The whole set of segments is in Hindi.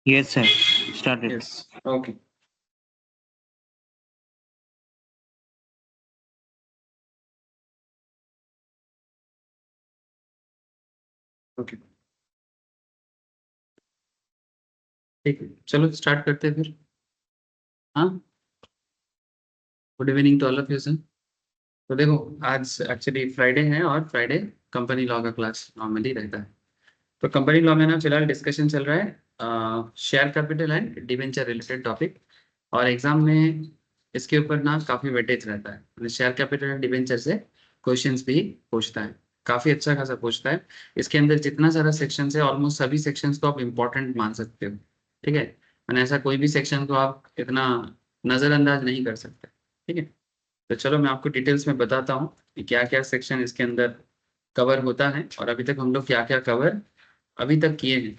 Yes, sir. Started. Yes. Okay. Okay ठीक है, चलो स्टार्ट करते हैं फिर। हाँ, good evening to all of you sir. तो देखो, आज एक्चुअली फ्राइडे है और फ्राइडे कंपनी लॉ का क्लास नॉर्मली रहता है। तो कंपनी लॉ में ना फिलहाल डिस्कशन चल रहा है share capital and debenture related topic. और एग्जाम में इसके ऊपर ना काफ़ी वेटेज रहता है, शेयर कैपिटल एंड डिवेंचर से क्वेश्चंस भी पूछता है, काफ़ी अच्छा खासा पूछता है। इसके अंदर जितना सारा सेक्शन है ऑलमोस्ट सभी सेक्शंस को आप इम्पोर्टेंट मान सकते हो। ठीक है, मैंने ऐसा कोई भी सेक्शन को आप इतना नज़रअंदाज नहीं कर सकते। ठीक है, तो चलो मैं आपको डिटेल्स में बताता हूँ कि क्या क्या सेक्शन इसके अंदर कवर होता है और अभी तक हम लोग क्या क्या कवर अभी तक किए हैं।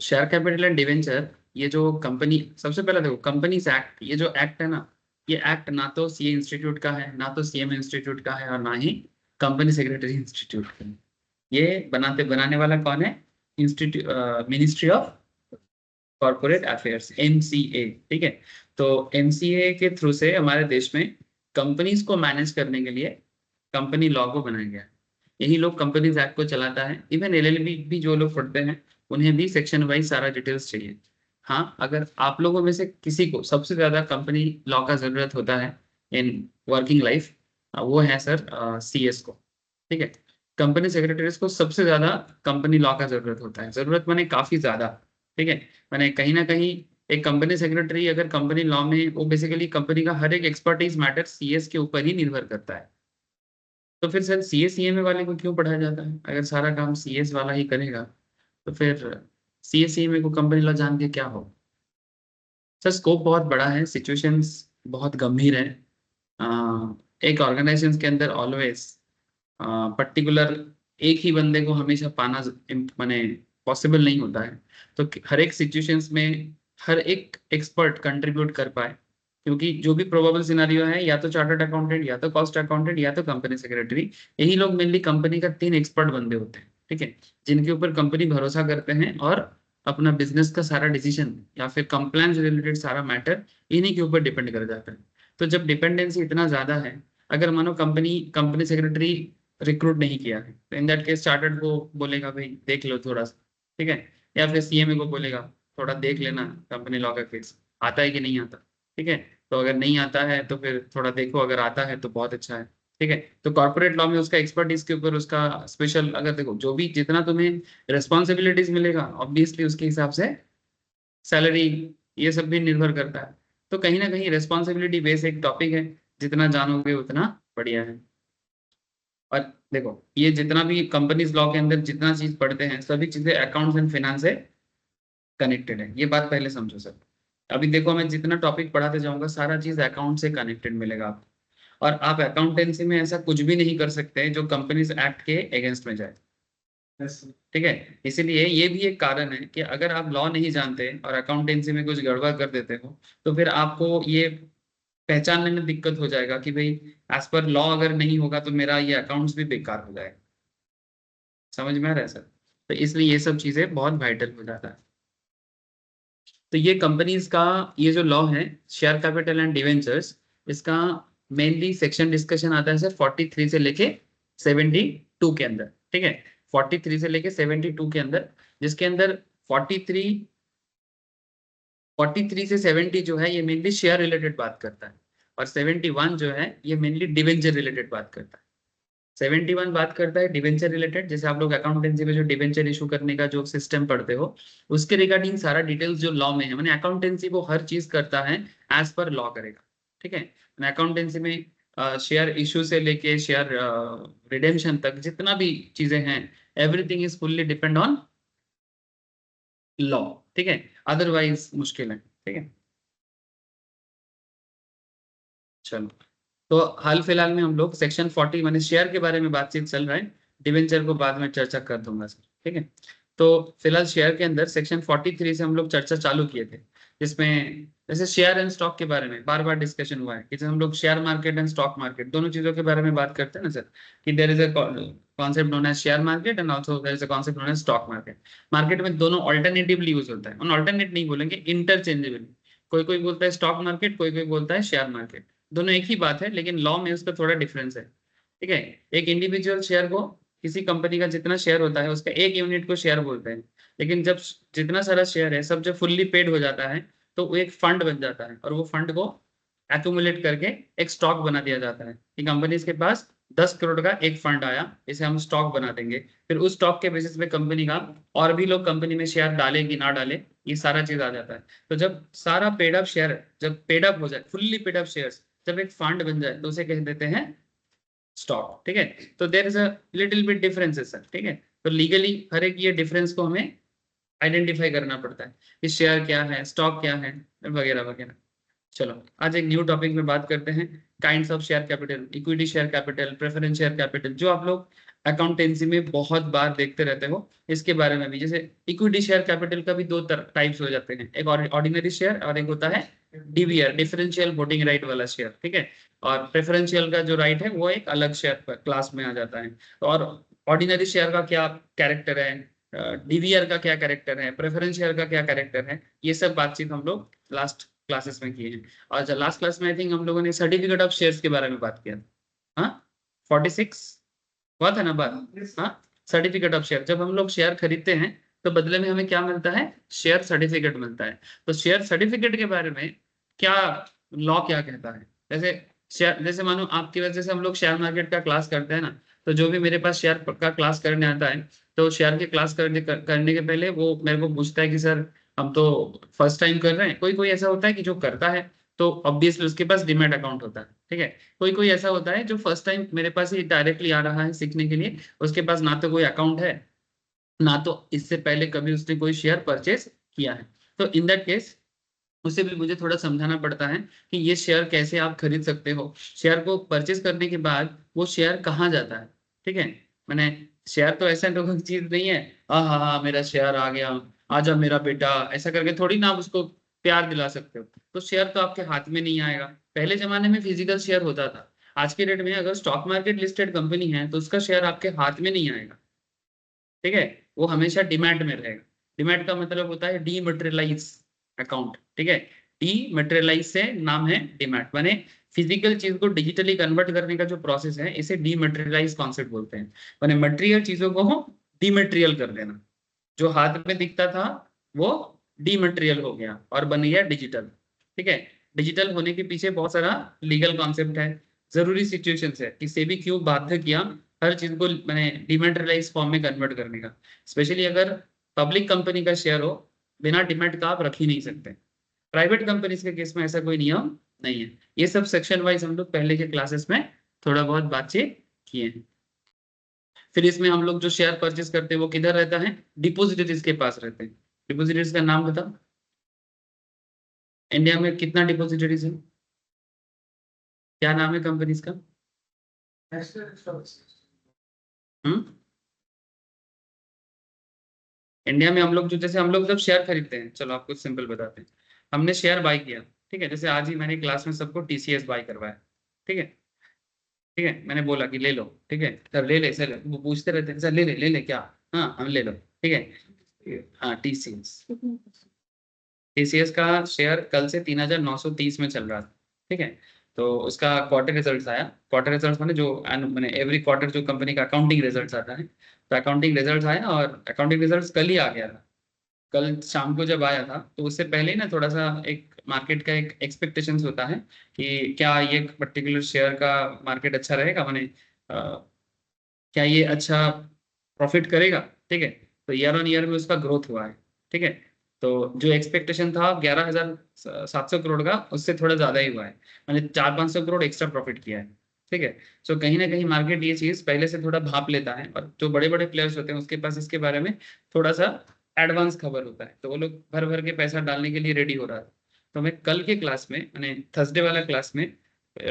शेयर कैपिटल एंड डिवेंचर, ये जो कंपनी, सबसे पहले देखो कंपनीज एक्ट, ये जो एक्ट है ना, ये एक्ट ना तो सीए इंस्टीट्यूट का है, ना तो सीएम इंस्टीट्यूट का है, और ना ही कंपनी सेक्रेटरी इंस्टीट्यूट का है। ये बनाने वाला कौन है? Institute, ministry of corporate affairs, MCA. ठीक है, तो एमसीए के थ्रू से हमारे देश में कंपनीज को मैनेज करने के लिए कंपनी लॉ को बनाया गया है। यही लोग कंपनीज एक्ट को चलाता है। इवन एलएलबी भी जो लोग पढ़ते हैं उन्हें भी सेक्शन वाइज सारा डिटेल्स चाहिए। हाँ, अगर आप लोगों में से किसी को सबसे ज्यादा कंपनी लॉ का जरूरत होता है इन वर्किंग लाइफ, वो है सर सीएस को। ठीक है, कंपनी सेक्रेटरीज को सबसे ज्यादा कंपनी लॉ का जरूरत होता है, जरूरत माने काफी ज्यादा। ठीक है, मैंने कहीं ना कहीं एक कंपनी सेक्रेटरी अगर कंपनी लॉ में, वो बेसिकली कंपनी का हर एक एक्सपर्टीज मैटर सीएस के ऊपर ही निर्भर करता है। तो फिर सर सीएस सीएमए वाले को क्यों पढ़ाया जाता है? अगर सारा काम सीएस वाला ही करेगा तो फिर सीएस सीएमए को कंपनी लॉ जान के क्या हो? सर स्कोप बहुत बड़ा है, सिचुएशंस बहुत गंभीर है। एक ऑर्गेनाइजेशन के अंदर ऑलवेज पर्टिकुलर एक ही बंदे को हमेशा पाना माने पॉसिबल नहीं होता है। तो हर एक सिचुएशंस में हर एक एक्सपर्ट कंट्रीब्यूट कर पाए, क्योंकि जो भी प्रोबेबल सिनारियो है, या तो चार्टर्ड अकाउंटेंट, या तो कॉस्ट अकाउंटेंट, या तो कंपनी सेक्रेटरी, यही लोग मेनली कंपनी का तीन एक्सपर्ट बंदे होते हैं। ठीक है, जिनके ऊपर कंपनी भरोसा करते हैं और अपना बिजनेस का सारा डिसीजन या फिर कंप्लायंस रिलेटेड सारा मैटर इन्हीं के ऊपर डिपेंड कर जाता है। तो जब डिपेंडेंसी इतना ज्यादा है, अगर मानो कंपनी कंपनी सेक्रेटरी रिक्रूट नहीं किया है, तो इन दैट केस चार्टर्ड को बोलेगा भाई देख लो थोड़ा सा। ठीक है, या फिर सीएमए को बोलेगा थोड़ा देख लेना कंपनी लॉ का केस आता है कि नहीं आता। ठीक है, तो अगर नहीं आता है तो फिर थोड़ा देखो, अगर आता है तो बहुत अच्छा है। ठीक है, तो कॉर्पोरेट लॉ में उसका एक्सपर्टीज के ऊपर उसका स्पेशल, अगर देखो जो भी जितना तुम्हें रिस्पॉन्सिबिलिटीज मिलेगा ऑब्वियसली उसके हिसाब से सैलरी, ये सब भी निर्भर करता है। तो कहीं ना कहीं रिस्पॉन्सिबिलिटी बेस एक टॉपिक है, जितना जानोगे उतना बढ़िया है। और देखो, ये जितना भी कंपनीज लॉ के अंदर जितना चीज पढ़ते हैं सभी चीजें अकाउंट्स एंड फिनेंस से कनेक्टेड है, ये बात पहले समझो सर। अभी देखो, मैं जितना टॉपिक पढ़ाते जाऊंगा सारा चीज अकाउंट से कनेक्टेड मिलेगा आपको। और आप अकाउंटेंसी में ऐसा कुछ भी नहीं कर सकते जो कंपनीज एक्ट के अगेंस्ट में जाए। ठीक है, इसीलिए ये भी एक कारण है कि अगर आप लॉ नहीं जानते और अकाउंटेंसी में कुछ गड़बड़ कर देते हो, तो फिर आपको ये पहचानने में दिक्कत हो जाएगा कि भाई एज पर लॉ अगर नहीं होगा तो मेरा ये अकाउंट्स भी बेकार हो जाएगा। समझ में आ रहा है सर? तो इसलिए ये सब चीजें बहुत वाइटल हो जाता है। तो ये कंपनीज का ये जो लॉ है, शेयर कैपिटल एंड डिवेंचर्स, इसका मेनली सेक्शन डिस्कशन आता है सर 43 से लेके 72 के अंदर। ठीक है, 43 से लेके 72 के अंदर, जिसके अंदर 43 43 से 70 जो है ये मेनली शेयर रिलेटेड बात करता है, और 71 जो है ये मेनली डिवेंचर रिलेटेड बात करता है। 71 बात करता है डिवेंचर रिलेटेड, जैसे आप लोग अकाउंटेंसी में जो डिवेंचर इशू करने का जो सिस्टम पढ़ते हो उसके रिगार्डिंग सारा डिटेल्स जो लॉ में है, मैंने अकाउंटेंसी वो हर चीज करता है एज पर लॉ करेगा। ठीक है, अकाउंटेंसी में शेयर इशू से लेके शेयर रिडेम्पशन तक जितना भी चीजें हैं, everything is fully depend on law. ठीक है, अदरवाइज मुश्किल है। ठीक है, चलो, तो हाल फिलहाल में हम लोग सेक्शन 40 माने शेयर के बारे में बातचीत चल रहा है, डिवेंचर को बाद में चर्चा कर दूंगा सर। ठीक है, तो फिलहाल शेयर के अंदर सेक्शन 43 से हम लोग चर्चा चालू किए थे। जिसमें जैसे शेयर एंड स्टॉक के बारे में बार बार डिस्कशन हुआ है कि जैसे हम लोग share market and stock market दोनों चीजों के बारे में बात करते हैं ना सर, कि there is a concept known as share market and also there is a concept known as stock market. Market में दोनों ऑल्टरनेटिवली यूज होता है, ऑल्टरनेट नहीं बोलेंगे, इंटरचेंजेबल। कोई कोई बोलता है स्टॉक मार्केट, कोई कोई बोलता है शेयर मार्केट, दोनों एक ही बात है, लेकिन लॉ में उसका थोड़ा डिफरेंस है। ठीक है, एक इंडिविजुअल शेयर को, किसी कंपनी का जितना शेयर होता है उसका एक यूनिट को शेयर बोलते हैं, लेकिन जब जितना सारा शेयर है सब जब फुल्ली पेड हो जाता है तो वो एक फंड बन जाता है, और वो फंड को एक्यूमुलेट करके एक स्टॉक बना दिया जाता है कि कंपनी के पास 10 करोड़ का एक फंड आया, इसे हम स्टॉक बना देंगे, फिर उस स्टॉक के बेसिस पे कंपनी का और भी लोग कंपनी में शेयर डाले कि ना डाले, ये सारा चीज आ जाता है। तो जब सारा पेड अप शेयर जब पेड अप हो जाए, फुल्ली पेड अप शेयर्स जब एक फंड बन जाए तो उसे कह देते हैं स्टॉक। ठीक है, तो there is a little bit differences sir. ठीक है, तो लीगली हर एक ये डिफरेंस को हमें आइडेंटिफाई करना पड़ता है कि शेयर क्या है, स्टॉक क्या है, वगैरह वगैरह। चलो आज एक न्यू टॉपिक में बात करते हैं, kinds of share capital, equity share capital, preference share capital, जो आप लोग अकाउंटेंसी में बहुत बार देखते रहते हो, इसके बारे में भी। जैसे इक्विटी शेयर कैपिटल का भी दो टाइप्स हो जाते हैं, एक ऑर्डिनरी शेयर और एक होता है डीवीआर, डिफरेंशियल वोटिंग राइट वाला शेयर। ठीक है, और प्रेफरेंशियल का जो राइट है वो एक अलग शेयर क्लास में आ जाता है। और ऑर्डिनरी शेयर का क्या कैरेक्टर है, डीवीआर का क्या कैरेक्टर है, प्रेफरेंस शेयर का क्या कैरेक्टर है, ये सब बातचीत हम लोग लास्ट क्लासेस में किए हैं। और लास्ट क्लास में आई थिंक हम लोगों ने सर्टिफिकेट ऑफ शेयर्स के बारे में बात किया था। हाँ, 46 हुआ था ना बात। हाँ, सर्टिफिकेट ऑफ शेयर, जब हम लोग शेयर खरीदते हैं तो बदले में हमें क्या मिलता है, शेयर सर्टिफिकेट मिलता है। तो शेयर सर्टिफिकेट के बारे में क्या लॉ क्या कहता है, जैसे शेयर, जैसे मानो आपकी वजह से हम लोग शेयर मार्केट का क्लास करते हैं ना, तो जो भी मेरे पास शेयर का क्लास करने आता है, तो शेयर के क्लास करने के पहले वो मेरे को पूछता है कि सर हम तो फर्स्ट टाइम कर रहे हैं। कोई कोई ऐसा होता है कि जो करता है तो ऑब्वियसली उसके पास डीमैट अकाउंट होता है। ठीक है, कोई कोई ऐसा होता है जो फर्स्ट टाइम मेरे पास ही डायरेक्टली आ रहा है सीखने के लिए, उसके पास ना तो कोई अकाउंट है, ना तो इससे पहले कभी उसने कोई शेयर परचेस किया है। तो इन दैट केस उसे भी मुझे थोड़ा समझाना पड़ता है कि ये शेयर कैसे आप खरीद सकते हो, शेयर को परचेस करने के बाद वो शेयर कहाँ जाता है। ठीक है, मैंने शेयर तो ऐसा लोगों की चीज नहीं है, हाँ हाँ हाँ मेरा शेयर आ गया, आजा मेरा बेटा, ऐसा करके थोड़ी ना आप उसको प्यार दिला सकते हो। तो शेयर तो आपके हाथ में नहीं आएगा। पहले जमाने में फिजिकल शेयर होता था, आज के डेट में अगर स्टॉक मार्केट लिस्टेड कंपनी है तो उसका शेयर आपके हाथ में नहीं आएगा। ठीक है, वो हमेशा डिमैट में रहेगा। डिमैट का मतलब होता है डीमटेरियलाइज अकाउंट। ठीक है, डीमटेरियलाइज से नाम है डिमैट, माने फिजिकल चीज को डिजिटली कन्वर्ट करने का जो प्रोसेस है इसे डीमटेरियलाइज कॉन्सेप्ट बोलते हैं। माने मटेरियल चीजों को डीमटेरियल कर देना, जो हाथ में दिखता था वो डीमटेरियल हो गया और बन गया डिजिटल। ठीक है, डिजिटल होने के पीछे बहुत सारा लीगल कॉन्सेप्ट है, जरूरी सिचुएशन है कि सेबी क्यों बाध्य किया हर चीज को मैंने डिमेटेरियलाइज फॉर्म में कन्वर्ट करने का। स्पेशली अगर पब्लिक कंपनी का शेयर हो, बिना डिमेट का आप रख ही नहीं सकते। प्राइवेट कंपनीज के केस में ऐसा कोई नियम नहीं है। ये सब सेक्शन वाइज हम लोग पहले के क्लासेस में थोड़ा बहुत बातचीत किए हैं। फिर इसमें हम लोग जो शेयर परचेस करते हैं वो किधर रहता है, डिपोजिटरीज के पास रहते हैं। डिपोजिटरीज का नाम बताओ, इंडिया में कितना डिपोजिटरीज है, क्या नाम है कंपनीज का? हम्म, इंडिया में हम लोग जो, जैसे हम लोग जब शेयर खरीदते हैं, चलो आपको सिंपल बताते हैं, हमने शेयर बाय किया। ठीक है, जैसे आज ही मैंने क्लास में सबको टीसीएस बाय करवाया। ठीक है, ठीक है, मैंने बोला कि ले लो। ठीक है सर, ले ले सर, वो पूछते रहते हैं सर ले ले क्या, हाँ हम ले लो। ठीक है, हाँ टीसीएस, टीसीएस का शेयर कल से 3930 में चल रहा था। ठीक है, तो उसका क्वार्टर रिजल्ट आया। क्वार्टर रिजल्ट माने जो मैंने एवरी क्वार्टर जो कंपनी का अकाउंटिंग रिजल्ट आता है, तो अकाउंटिंग रिजल्ट आया और अकाउंटिंग रिजल्ट कल ही आ गया था। कल शाम को जब आया था तो उससे पहले ही ना थोड़ा सा एक मार्केट का एक एक्सपेक्टेशंस होता है कि क्या ये पर्टिकुलर शेयर का मार्केट अच्छा रहेगा, माने क्या ये अच्छा प्रॉफिट करेगा। ठीक है, तो ईयर ऑन ईयर में उसका ग्रोथ हुआ है। ठीक है, तो जो एक्सपेक्टेशन था 11,700 करोड़ का, उससे थोड़ा ज्यादा ही हुआ है, मैंने 400-500 करोड़ एक्स्ट्रा प्रॉफिट किया है। ठीक है, सो कहीं ना कहीं मार्केट ये चीज पहले से थोड़ा भाप लेता है, और जो बड़े बड़े प्लेयर्स होते हैं उसके पास इसके बारे में थोड़ा सा एडवांस खबर होता है, तो वो लोग भर भर के पैसा डालने के लिए रेडी हो रहा है। तो मैं कल के क्लास में, मैंने थर्सडे वाला क्लास में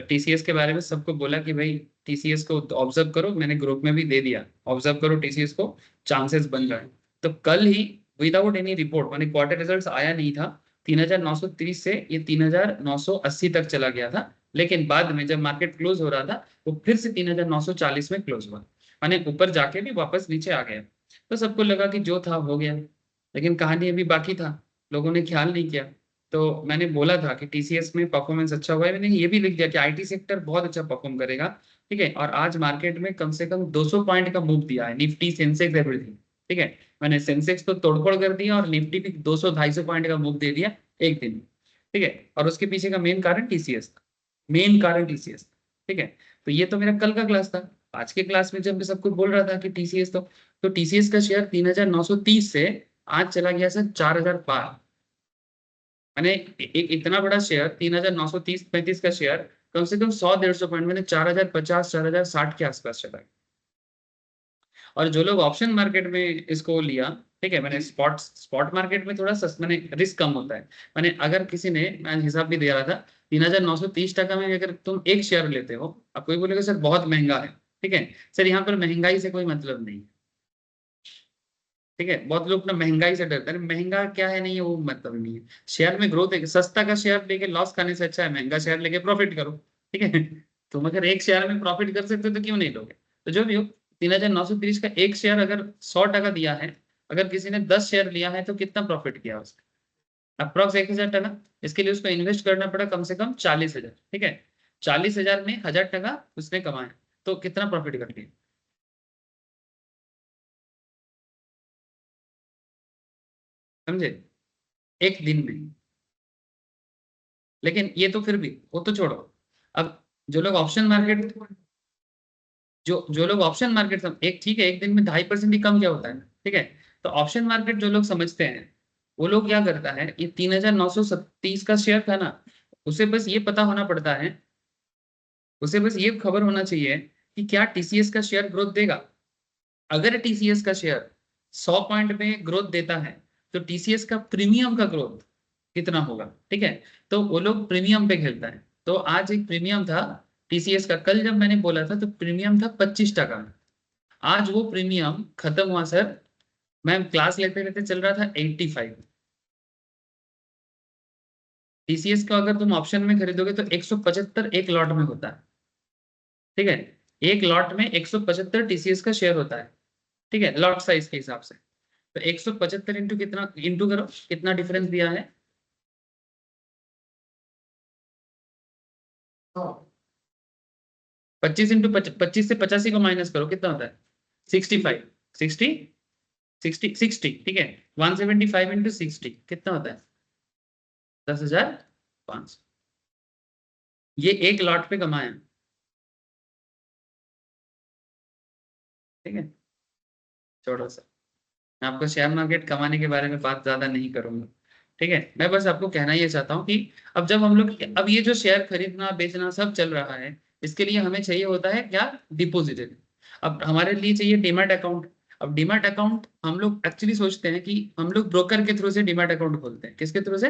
टीसीएस के बारे में सबको बोला कि भाई टीसीएस को ऑब्जर्व करो, मैंने ग्रुप में भी दे दिया, ऑब्जर्व करो टीसीएस को, चांसेस बन रहा है। तो कल ही विदाउट एनी रिपोर्ट, मैंने क्वार्टर रिजल्ट्स आया नहीं था, 3930 से ये 3980 तक चला गया था, लेकिन बाद में जब मार्केट क्लोज हो रहा था वो फिर से 3940 में क्लोज हुआ, माने ऊपर जाके भी वापस नीचे आ गया। तो सबको लगा कि जो था हो गया, लेकिन कहानी अभी बाकी था, लोगों ने ख्याल नहीं किया। तो मैंने बोला था कि टीसीएस में परफॉर्मेंस अच्छा हुआ है, मैंने ये भी लिख दिया कि आईटी सेक्टर बहुत अच्छा परफॉर्म करेगा। ठीक है, और आज मार्केट में कम से कम 200 पॉइंट का मूव दिया है, निफ्टी सेंसेक्स एवरीथिंग। ठीक है, मैंने सेंसेक्स तो तोड़फोड़ कर दिया और निफ्टी भी 200-250 पॉइंट का मूव दे दिया एक दिन में। ठीक है, और उसके पीछे का मेन कारण टीसीएस था, मेन कारण टीसीएस। ठीक है, तो ये तो मेरा कल का क्लास था। आज के क्लास में जब मैं सब कुछ बोल रहा था कि टीसीएस तो टीसीएस का शेयर 3930 से आज चला गया सर 4000 पार। मैंने एक इतना बड़ा शेयर 3930-35 का शेयर कम से कम 100-150 पॉइंट मैंने 4050 4060 के आसपास चला गया। और जो लोग ऑप्शन मार्केट में इसको लिया, ठीक है, मैंने स्पॉट स्पॉट मार्केट में थोड़ा मैंने रिस्क कम होता है। मैंने अगर किसी ने, मैं हिसाब भी दे रहा था, 3930 टका में अगर तुम एक शेयर लेते हो, अब कोई बोलेगा सर बहुत महंगा है। ठीक है सर, यहाँ पर महंगाई से कोई मतलब नहीं। ठीक है, बहुत लोग ना महंगाई से डरते हैं, महंगा क्या है नहीं है वो मतलब नहीं है। शेयर में ग्रोथ है, सस्ता का शेयर लेके लॉस खाने से अच्छा है महंगा शेयर लेके प्रॉफिट करो। ठीक है तुम अगर एक शेयर में प्रॉफिट कर सकते हो तो क्यों नहीं लोगे। तो जो भी हो, 3930 का एक शेयर अगर 100 टका दिया है, अगर किसी ने 10 शेयर लिया है तो कितना प्रॉफिट किया उसने, अप्रॉक्स 1000 टका। इसके लिए उसको इन्वेस्ट करना पड़ा कम से कम 40,000। ठीक है, 40,000 में 1000 टका उसने कमाया, तो कितना प्रॉफिट कर लिया, समझे, एक दिन में। लेकिन ये तो फिर भी वो तो छोड़ो। अब जो लोग ऑप्शन मार्केट, जो लोग ऑप्शन मार्केट एक ठीक है, एक दिन में 2.5% ही कम क्या होता है। ठीक है, तो ऑप्शन मार्केट जो लोग समझते हैं, वो लोग क्या करता है, ये 3930 का शेयर था ना, उसे बस ये पता होना पड़ता है, उसे बस ये खबर होना चाहिए कि क्या टीसीएस का शेयर ग्रोथ देगा। अगर टीसीएस का शेयर 100 पॉइंट में ग्रोथ देता है, तो टीसीएस का प्रीमियम का ग्रोथ कितना होगा। ठीक है, तो वो लोग प्रीमियम पे खेलता है। तो आज एक प्रीमियम था टीसीएस का, कल जब मैंने बोला था तो प्रीमियम था 25 टका। आज वो प्रीमियम खत्म हुआ सर, मैं क्लास लेते लेते चल रहा था 85। टीसीएस का अगर तुम ऑप्शन में खरीदोगे तो 175 एक लॉट में होता है। ठीक है, एक लॉट में 175 टीसीएस का शेयर होता है। ठीक है, लॉट साइज के हिसाब से। तो 175 इंटू कितना, इंटू करो कितना डिफरेंस दिया है। 25 से 85 को माइनस करो, कितना होता है, 65, 60, ठीक है, 175 इंटू 60 कितना होता है, 10,500। ये एक लॉट पे कमाया। ठीक है, छोड़ो सर, मैं आपको शेयर मार्केट कमाने के बारे में बात ज्यादा नहीं करूंगा। ठीक है, मैं बस आपको कहना ये चाहता हूँ कि अब जब हम लोग, अब ये जो शेयर खरीदना बेचना सब चल रहा है, इसके लिए हमें चाहिए होता है क्या, डिपॉजिट। अब हमारे लिए चाहिए डीमैट अकाउंट। अब डीमैट अकाउंट हम लोग एक्चुअली सोचते हैं कि हम लोग ब्रोकर के थ्रू से डीमैट अकाउंट खोलते हैं, किसके थ्रू से,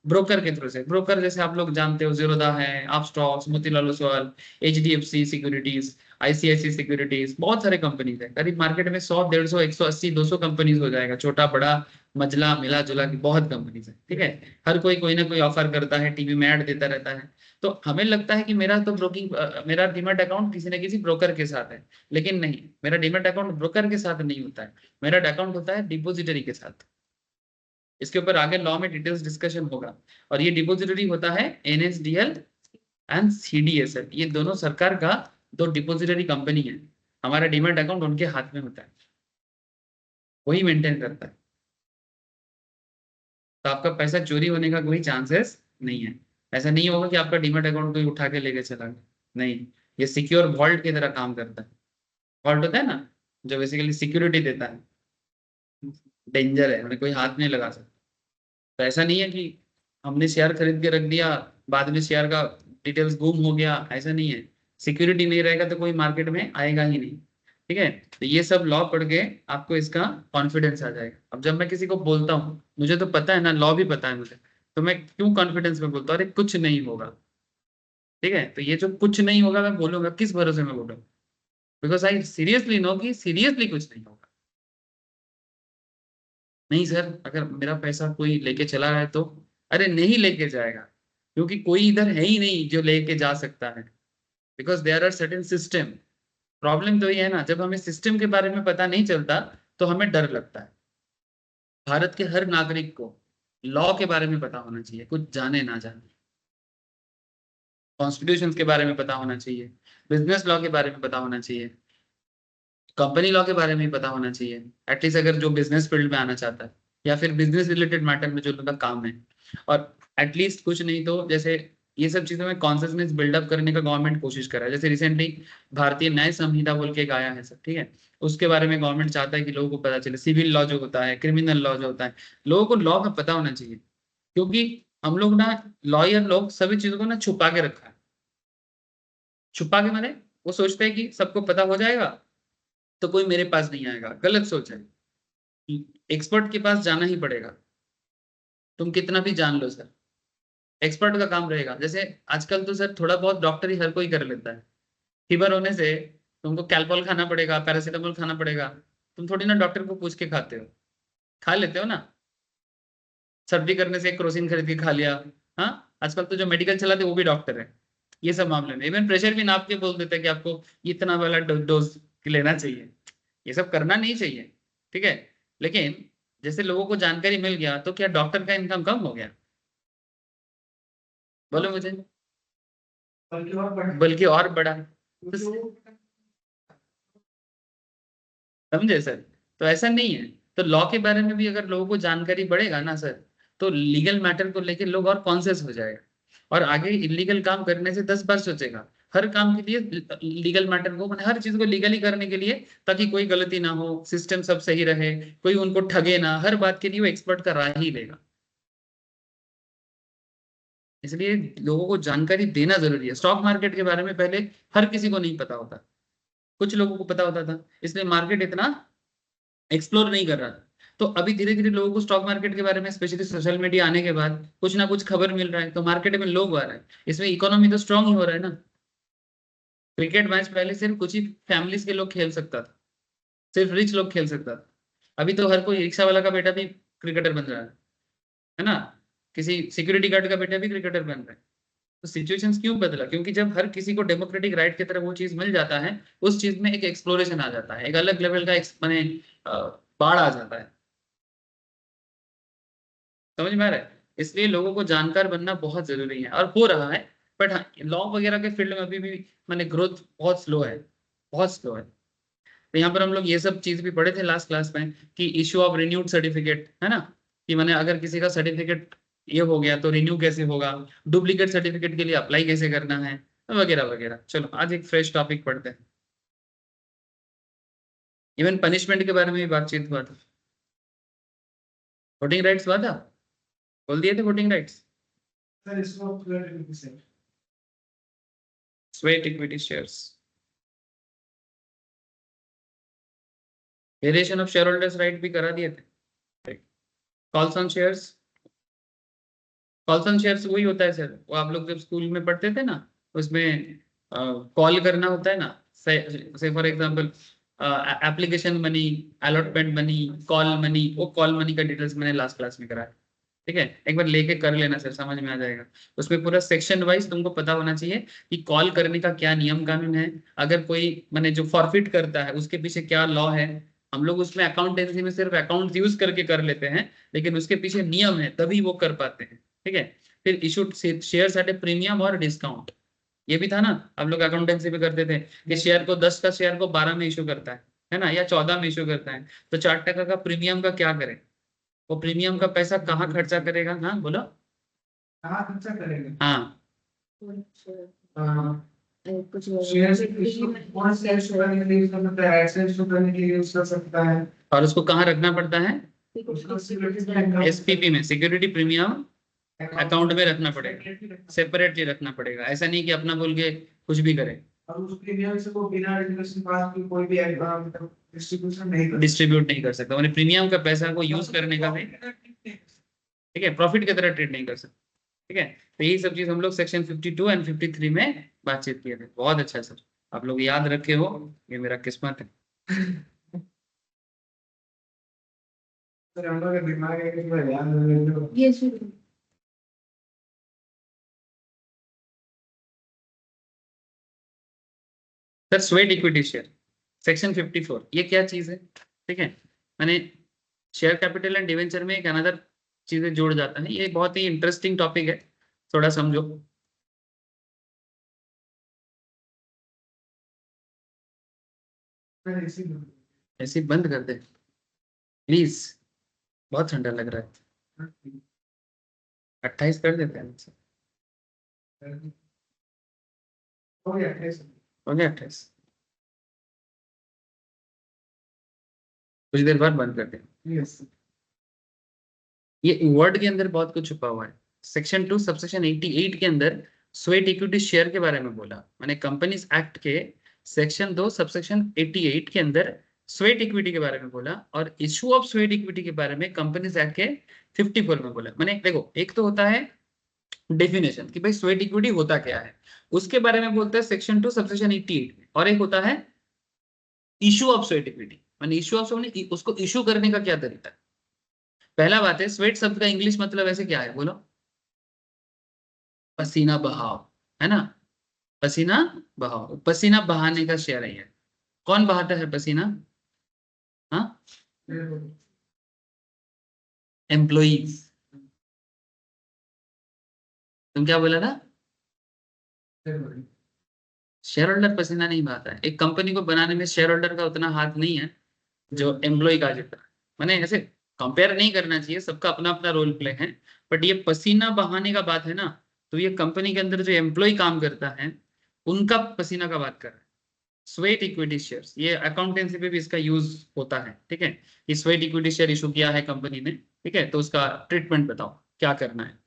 ब्रोकर के थ्रू से। ब्रोकर जैसे आप लोग जानते हो, जीरोधा है, Upstox, Motilal Oswal, HDFC securities, ICICI securities, बहुत सारे कंपनीज है। करीब मार्केट में 100 150 180 200 कंपनीज हो जाएगा, छोटा बड़ा मजला मिला जुला की बहुत कंपनीज है। ठीक है, हर कोई ना कोई ऑफर करता है, टीवी में ऐड देता रहता है। तो हमें लगता है कि मेरा तो ब्रोकिंग, मेरा डीमैट अकाउंट किसी न किसी ब्रोकर के साथ है, लेकिन नहीं, मेरा डीमैट अकाउंट ब्रोकर के साथ नहीं होता है, मेरा अकाउंट होता है डिपोजिटरी के साथ। इसके ऊपर आगे लॉ में डिटेल्स डिस्कशन होगा। और ये डिपोजिटरी होता है एनएसडीएल एंड सीडीएसएल, ये दोनों सरकार का दो डिपोजिटरी कंपनी है। हमारा डीमैट अकाउंट उनके हाथ में होता है, वही मेंटेन करता है। तो आपका पैसा चोरी होने का कोई चांसेस नहीं है। ऐसा नहीं होगा कि आपका डीमैट अकाउंट कोई उठा के लेके चला गया, नहीं। ये सिक्योर वॉल्ट की तरह काम करता है। वॉल्ट होता है ना, जो बेसिकली सिक्योरिटी देता है, डेंजर है, उन्हें कोई हाथ नहीं लगा सकता। तो ऐसा नहीं है कि हमने शेयर खरीद के रख दिया, बाद में शेयर का डिटेल्स गुम हो गया, ऐसा नहीं है। सिक्योरिटी नहीं रहेगा तो कोई मार्केट में आएगा ही नहीं। ठीक है, तो ये सब लॉ पढ़ के आपको इसका कॉन्फिडेंस आ जाएगा। अब जब मैं किसी को बोलता हूँ, मुझे तो पता है ना, लॉ भी पता है मुझे, तो मैं क्यों कॉन्फिडेंस में बोलता हूँ, अरे कुछ नहीं होगा। ठीक है, तो ये जो कुछ नहीं होगा मैं बोलूंगा, किस भरोसे में बोलूंगा, बिकॉज आई सीरियसली नो कि सीरियसली कुछ नहीं होगा। नहीं सर, अगर मेरा पैसा कोई लेके चला रहा है तो अरे नहीं लेके जाएगा, क्योंकि कोई इधर है ही नहीं जो लेके जा सकता है, because there are certain system. Problem तो ये है ना, जब हमें सिस्टम के बारे में पता नहीं चलता तो हमें डर लगता है। भारत के हर नागरिक को लॉ के बारे में पता होना चाहिए, कुछ जाने ना जाने, कॉन्स्टिट्यूशन के बारे में पता होना चाहिए, बिजनेस लॉ के बारे में पता होना चाहिए, कंपनी लॉ के बारे में भी पता होना चाहिए, एटलीस्ट अगर जो बिजनेस फील्ड में आना चाहता है या फिर बिजनेस रिलेटेड मैटर में जो उनका काम है। और एटलीस्ट कुछ नहीं तो जैसे ये सब चीजों में कॉन्सियसनेस बिल्डअप करने का गवर्नमेंट कोशिश कर रहा है। जैसे रिसेंटली भारतीय न्याय संहिता बोल के एक आया है सब, ठीक है, उसके बारे में गवर्नमेंट चाहता है कि लोगों को पता चले, सिविल लॉ जो होता है, क्रिमिनल लॉ जो होता है, लोगों को लॉ का पता होना चाहिए। क्योंकि हम लोग ना, लॉयर लोग सभी चीजों को ना छुपा के रखा है। छुपा के माने वो सोचते हैं कि सबको पता हो जाएगा तो कोई मेरे पास नहीं आएगा, गलत सोच है। एक्सपर्ट के पास जाना ही पड़ेगा, तुम कितना भी जान लो सर, एक्सपर्ट का काम रहेगा। जैसे आजकल तो सर थोड़ा बहुत डॉक्टर ही हर कोई कर लेता है। फीवर होने से तुमको कैलपॉल खाना पड़ेगा, पैरासीटामोल खाना पड़ेगा, तुम थोड़ी ना डॉक्टर को पूछ के खाते हो, खा लेते हो ना। सर्दी करने से क्रोसिन खरीद के खा लिया। हाँ, आजकल तो जो मेडिकल चलाते वो भी डॉक्टर है। ये सब मामले में इवन प्रेशर भी नाप के बोल देते हैं कि आपको इतना वाला डोज लेना चाहिए। ये सब करना नहीं चाहिए, ठीक है। लेकिन जैसे लोगों को जानकारी मिल गया तो क्या डॉक्टर का इनकम कम हो गया? बोलो मुझे। बल्कि और बढ़ा। तो समझे सर? तो ऐसा नहीं है। तो लॉ के बारे में भी अगर लोगों को जानकारी बढ़ेगा ना सर, तो लीगल मैटर को लेकर लोग और कॉन्शियस हो जाएगा, और आगे इलीगल काम करने से 10 बार सोचेगा। हर काम के लिए लीगल मैटर को, मैंने हर चीज को लीगली करने के लिए, ताकि कोई गलती ना हो, सिस्टम सब सही रहे, कोई उनको ठगे ना, हर बात के लिए वो एक्सपर्ट का राय ही लेगा। इसलिए लोगों को जानकारी देना जरूरी है। स्टॉक मार्केट के बारे में पहले हर किसी को नहीं पता होता, कुछ लोगों को पता होता था, इसलिए मार्केट इतना एक्सप्लोर नहीं कर रहा था। तो अभी धीरे धीरे लोगों को स्टॉक मार्केट के बारे में, स्पेशली सोशल मीडिया आने के बाद, कुछ ना कुछ खबर मिल रहा है, तो मार्केट में लोग आ रहे हैं, इसमें इकोनॉमी तो स्ट्रांग ही हो रहा है ना। क्रिकेट मैच पहले सिर्फ कुछ ही फैमिलीज के लोग खेल सकता था, सिर्फ रिच लोग खेल सकता था। अभी तो हर कोई रिक्शा वाला का बेटा भी क्रिकेटर बन रहा है ना, किसी सिक्योरिटी गार्ड का बेटा भी क्रिकेटर बन रहा है। तो सिचुएशंस क्यों बदला? क्योंकि जब हर किसी को डेमोक्रेटिक राइट की तरह वो चीज मिल जाता है, उस चीज में एक एक्सप्लोरेशन आ जाता है, एक अलग लेवल का माने बाढ़ आ जाता है। समझ में आ रहा है? इसलिए लोगों को जानकार बनना बहुत जरूरी है, और हो रहा है। बट हाँ, लॉ वगैरह के फील्ड में अभी भी मैंने ग्रोथ बहुत स्लो है, बहुत स्लो है। तो यहाँ पर हम लोग ये सब चीज भी पढ़े थे लास्ट क्लास में, कि इश्यू ऑफ रिन्यूड सर्टिफिकेट है ना, कि मैंने अगर किसी का सर्टिफिकेट ये हो गया तो रिन्यू कैसे होगा, डुप्लीकेट सर्टिफिकेट के लिए अप्लाई कैसे करना है, वगैरह वगैरह। चलो आज एक फ्रेश टॉपिक पढ़ते हैं। इवन पनिशमेंट के बारे में भी बातचीत हुआ था। वोटिंग राइट्स हुआ था, बोल दिए थे voting rights. Sweat equity shares, variation of share holders right भी करा दिए थे। Calls on shares, calls on shares वही होता है सर, वो आप लोग जब स्कूल में पढ़ते थे ना, उसमें कॉल करना होता है ना, से for example application money, allotment money, call money, वो कॉल मनी का डिटेल्स मैंने लास्ट क्लास में कराया। ठीक है, एक बार लेके कर लेना सर, समझ में आ जाएगा। उसमें पूरा सेक्शन वाइज तुमको पता होना चाहिए कि कॉल करने का क्या नियम कानून है, अगर कोई मैंने जो फॉरफिट करता है उसके पीछे क्या लॉ है। हम लोग उसमें अकाउंटेंसी में सिर्फ अकाउंट यूज करके कर लेते हैं, लेकिन उसके पीछे नियम है तभी वो कर पाते हैं। ठीक है, फिर इशूड शेयर एट ए प्रीमियम और डिस्काउंट, ये भी था ना। हम लोग अकाउंटेंसी में करते थे कि शेयर को 10 का शेयर को 12 में इशू करता है ना, या 14 में इशू करता है, तो 4% का प्रीमियम का क्या करें, वो प्रीमियम का पैसा कहाँ खर्चा करेगा? हाँ बोलो, कहाँ खर्चा करेगा? हाँ, हाँ, कुछ शेयर से कौन से इशू करने के लिए यूज कर सकता है, ऐसे इशू करने के लिए यूज कर सकता है, और उसको कहाँ रखना पड़ता है? एसपीपी में, सिक्योरिटी प्रीमियम अकाउंट में रखना पड़ेगा, सेपरेटली रखना पड़ेगा। ऐसा नहीं कि अपना बोल के कुछ भी करे, और उस प्रीमियम से को बिना रेगुलेशन पास की कोई भी डिस्ट्रीब्यूट नहीं कर सकता, मतलब प्रीमियम का पैसा को यूज करने का भी, ठीक है, प्रॉफिट की तरह ट्रीट नहीं कर सकता। ठीक है, तो यही सब चीज हम लोग सेक्शन 52 एंड 53 में बातचीत किए थे। बहुत अच्छा सर, आप लोग याद रखे हो, ये मेरा किस्मत है। सर हम लोग का दिमाग है कि याद sir sweat equity share section 54 ये क्या चीज है? ठीक है, मैंने शेयर कैपिटल एंड डिवेंचर में एक अनदर चीजें जोड़ जाता है। ये बहुत ही इंटरेस्टिंग टॉपिक है, थोड़ा समझो। ऐसे बंद कर दे प्लीज, बहुत ठंडा लग रहा है। 28 कर देते हैं। हो गया 28, कुछ देर बाद बंद कर दें। ये वर्ड के अंदर बहुत कुछ छुपा हुआ है। सेक्शन 2 सबसेक्शन 88 के अंदर स्वेट इक्विटी शेयर के बारे में बोला, मैंने कंपनीज एक्ट के सेक्शन 2 सबसेक्शन 88 के अंदर स्वेट इक्विटी के बारे में बोला, और इशू ऑफ स्वेट इक्विटी के बारे में कंपनीज एक्ट के 54 में बोला। मैंने देखो, एक तो होता है डेफिनेशन कि भाई स्वेट इक्विटी होता क्या है, उसके बारे में बोलते हैं सेक्शन 2 सबसेक्शन 88 में, और एक होता है इशू ऑफ स्वेट इक्विटी। मैंने इशू ऑफ उसको इशू करने का क्या तरीका है। पहला बात है, स्वेट शब्द का इंग्लिश मतलब ऐसे क्या है, बोलो? पसीना बहाव, है ना? पसीना बहाव, पसीना बहाने का शेयर है ये। कौन बहाता है पसीना? हाँ, एम्प्लॉइज। तुम क्या बोला था? शेयर होल्डर पसीना नहीं बहाता है। एक कंपनी को बनाने में शेयर होल्डर का उतना हाथ नहीं है जो एम्प्लॉय का जितना। मैंने ऐसे कंपेयर नहीं करना चाहिए, सबका अपना अपना रोल प्ले है। बट ये पसीना बहाने का बात है ना, तो ये कंपनी के अंदर जो एम्प्लॉय काम करता है उनका पसीना का बात कर रहा है। स्वेट इक्विटी शेयर्स, ये अकाउंटेंसी पे भी इसका यूज होता है। ठीक है, ये स्वेट इक्विटी शेयर इशू किया है कंपनी ने, ठीक है, तो उसका ट्रीटमेंट बताओ क्या करना है।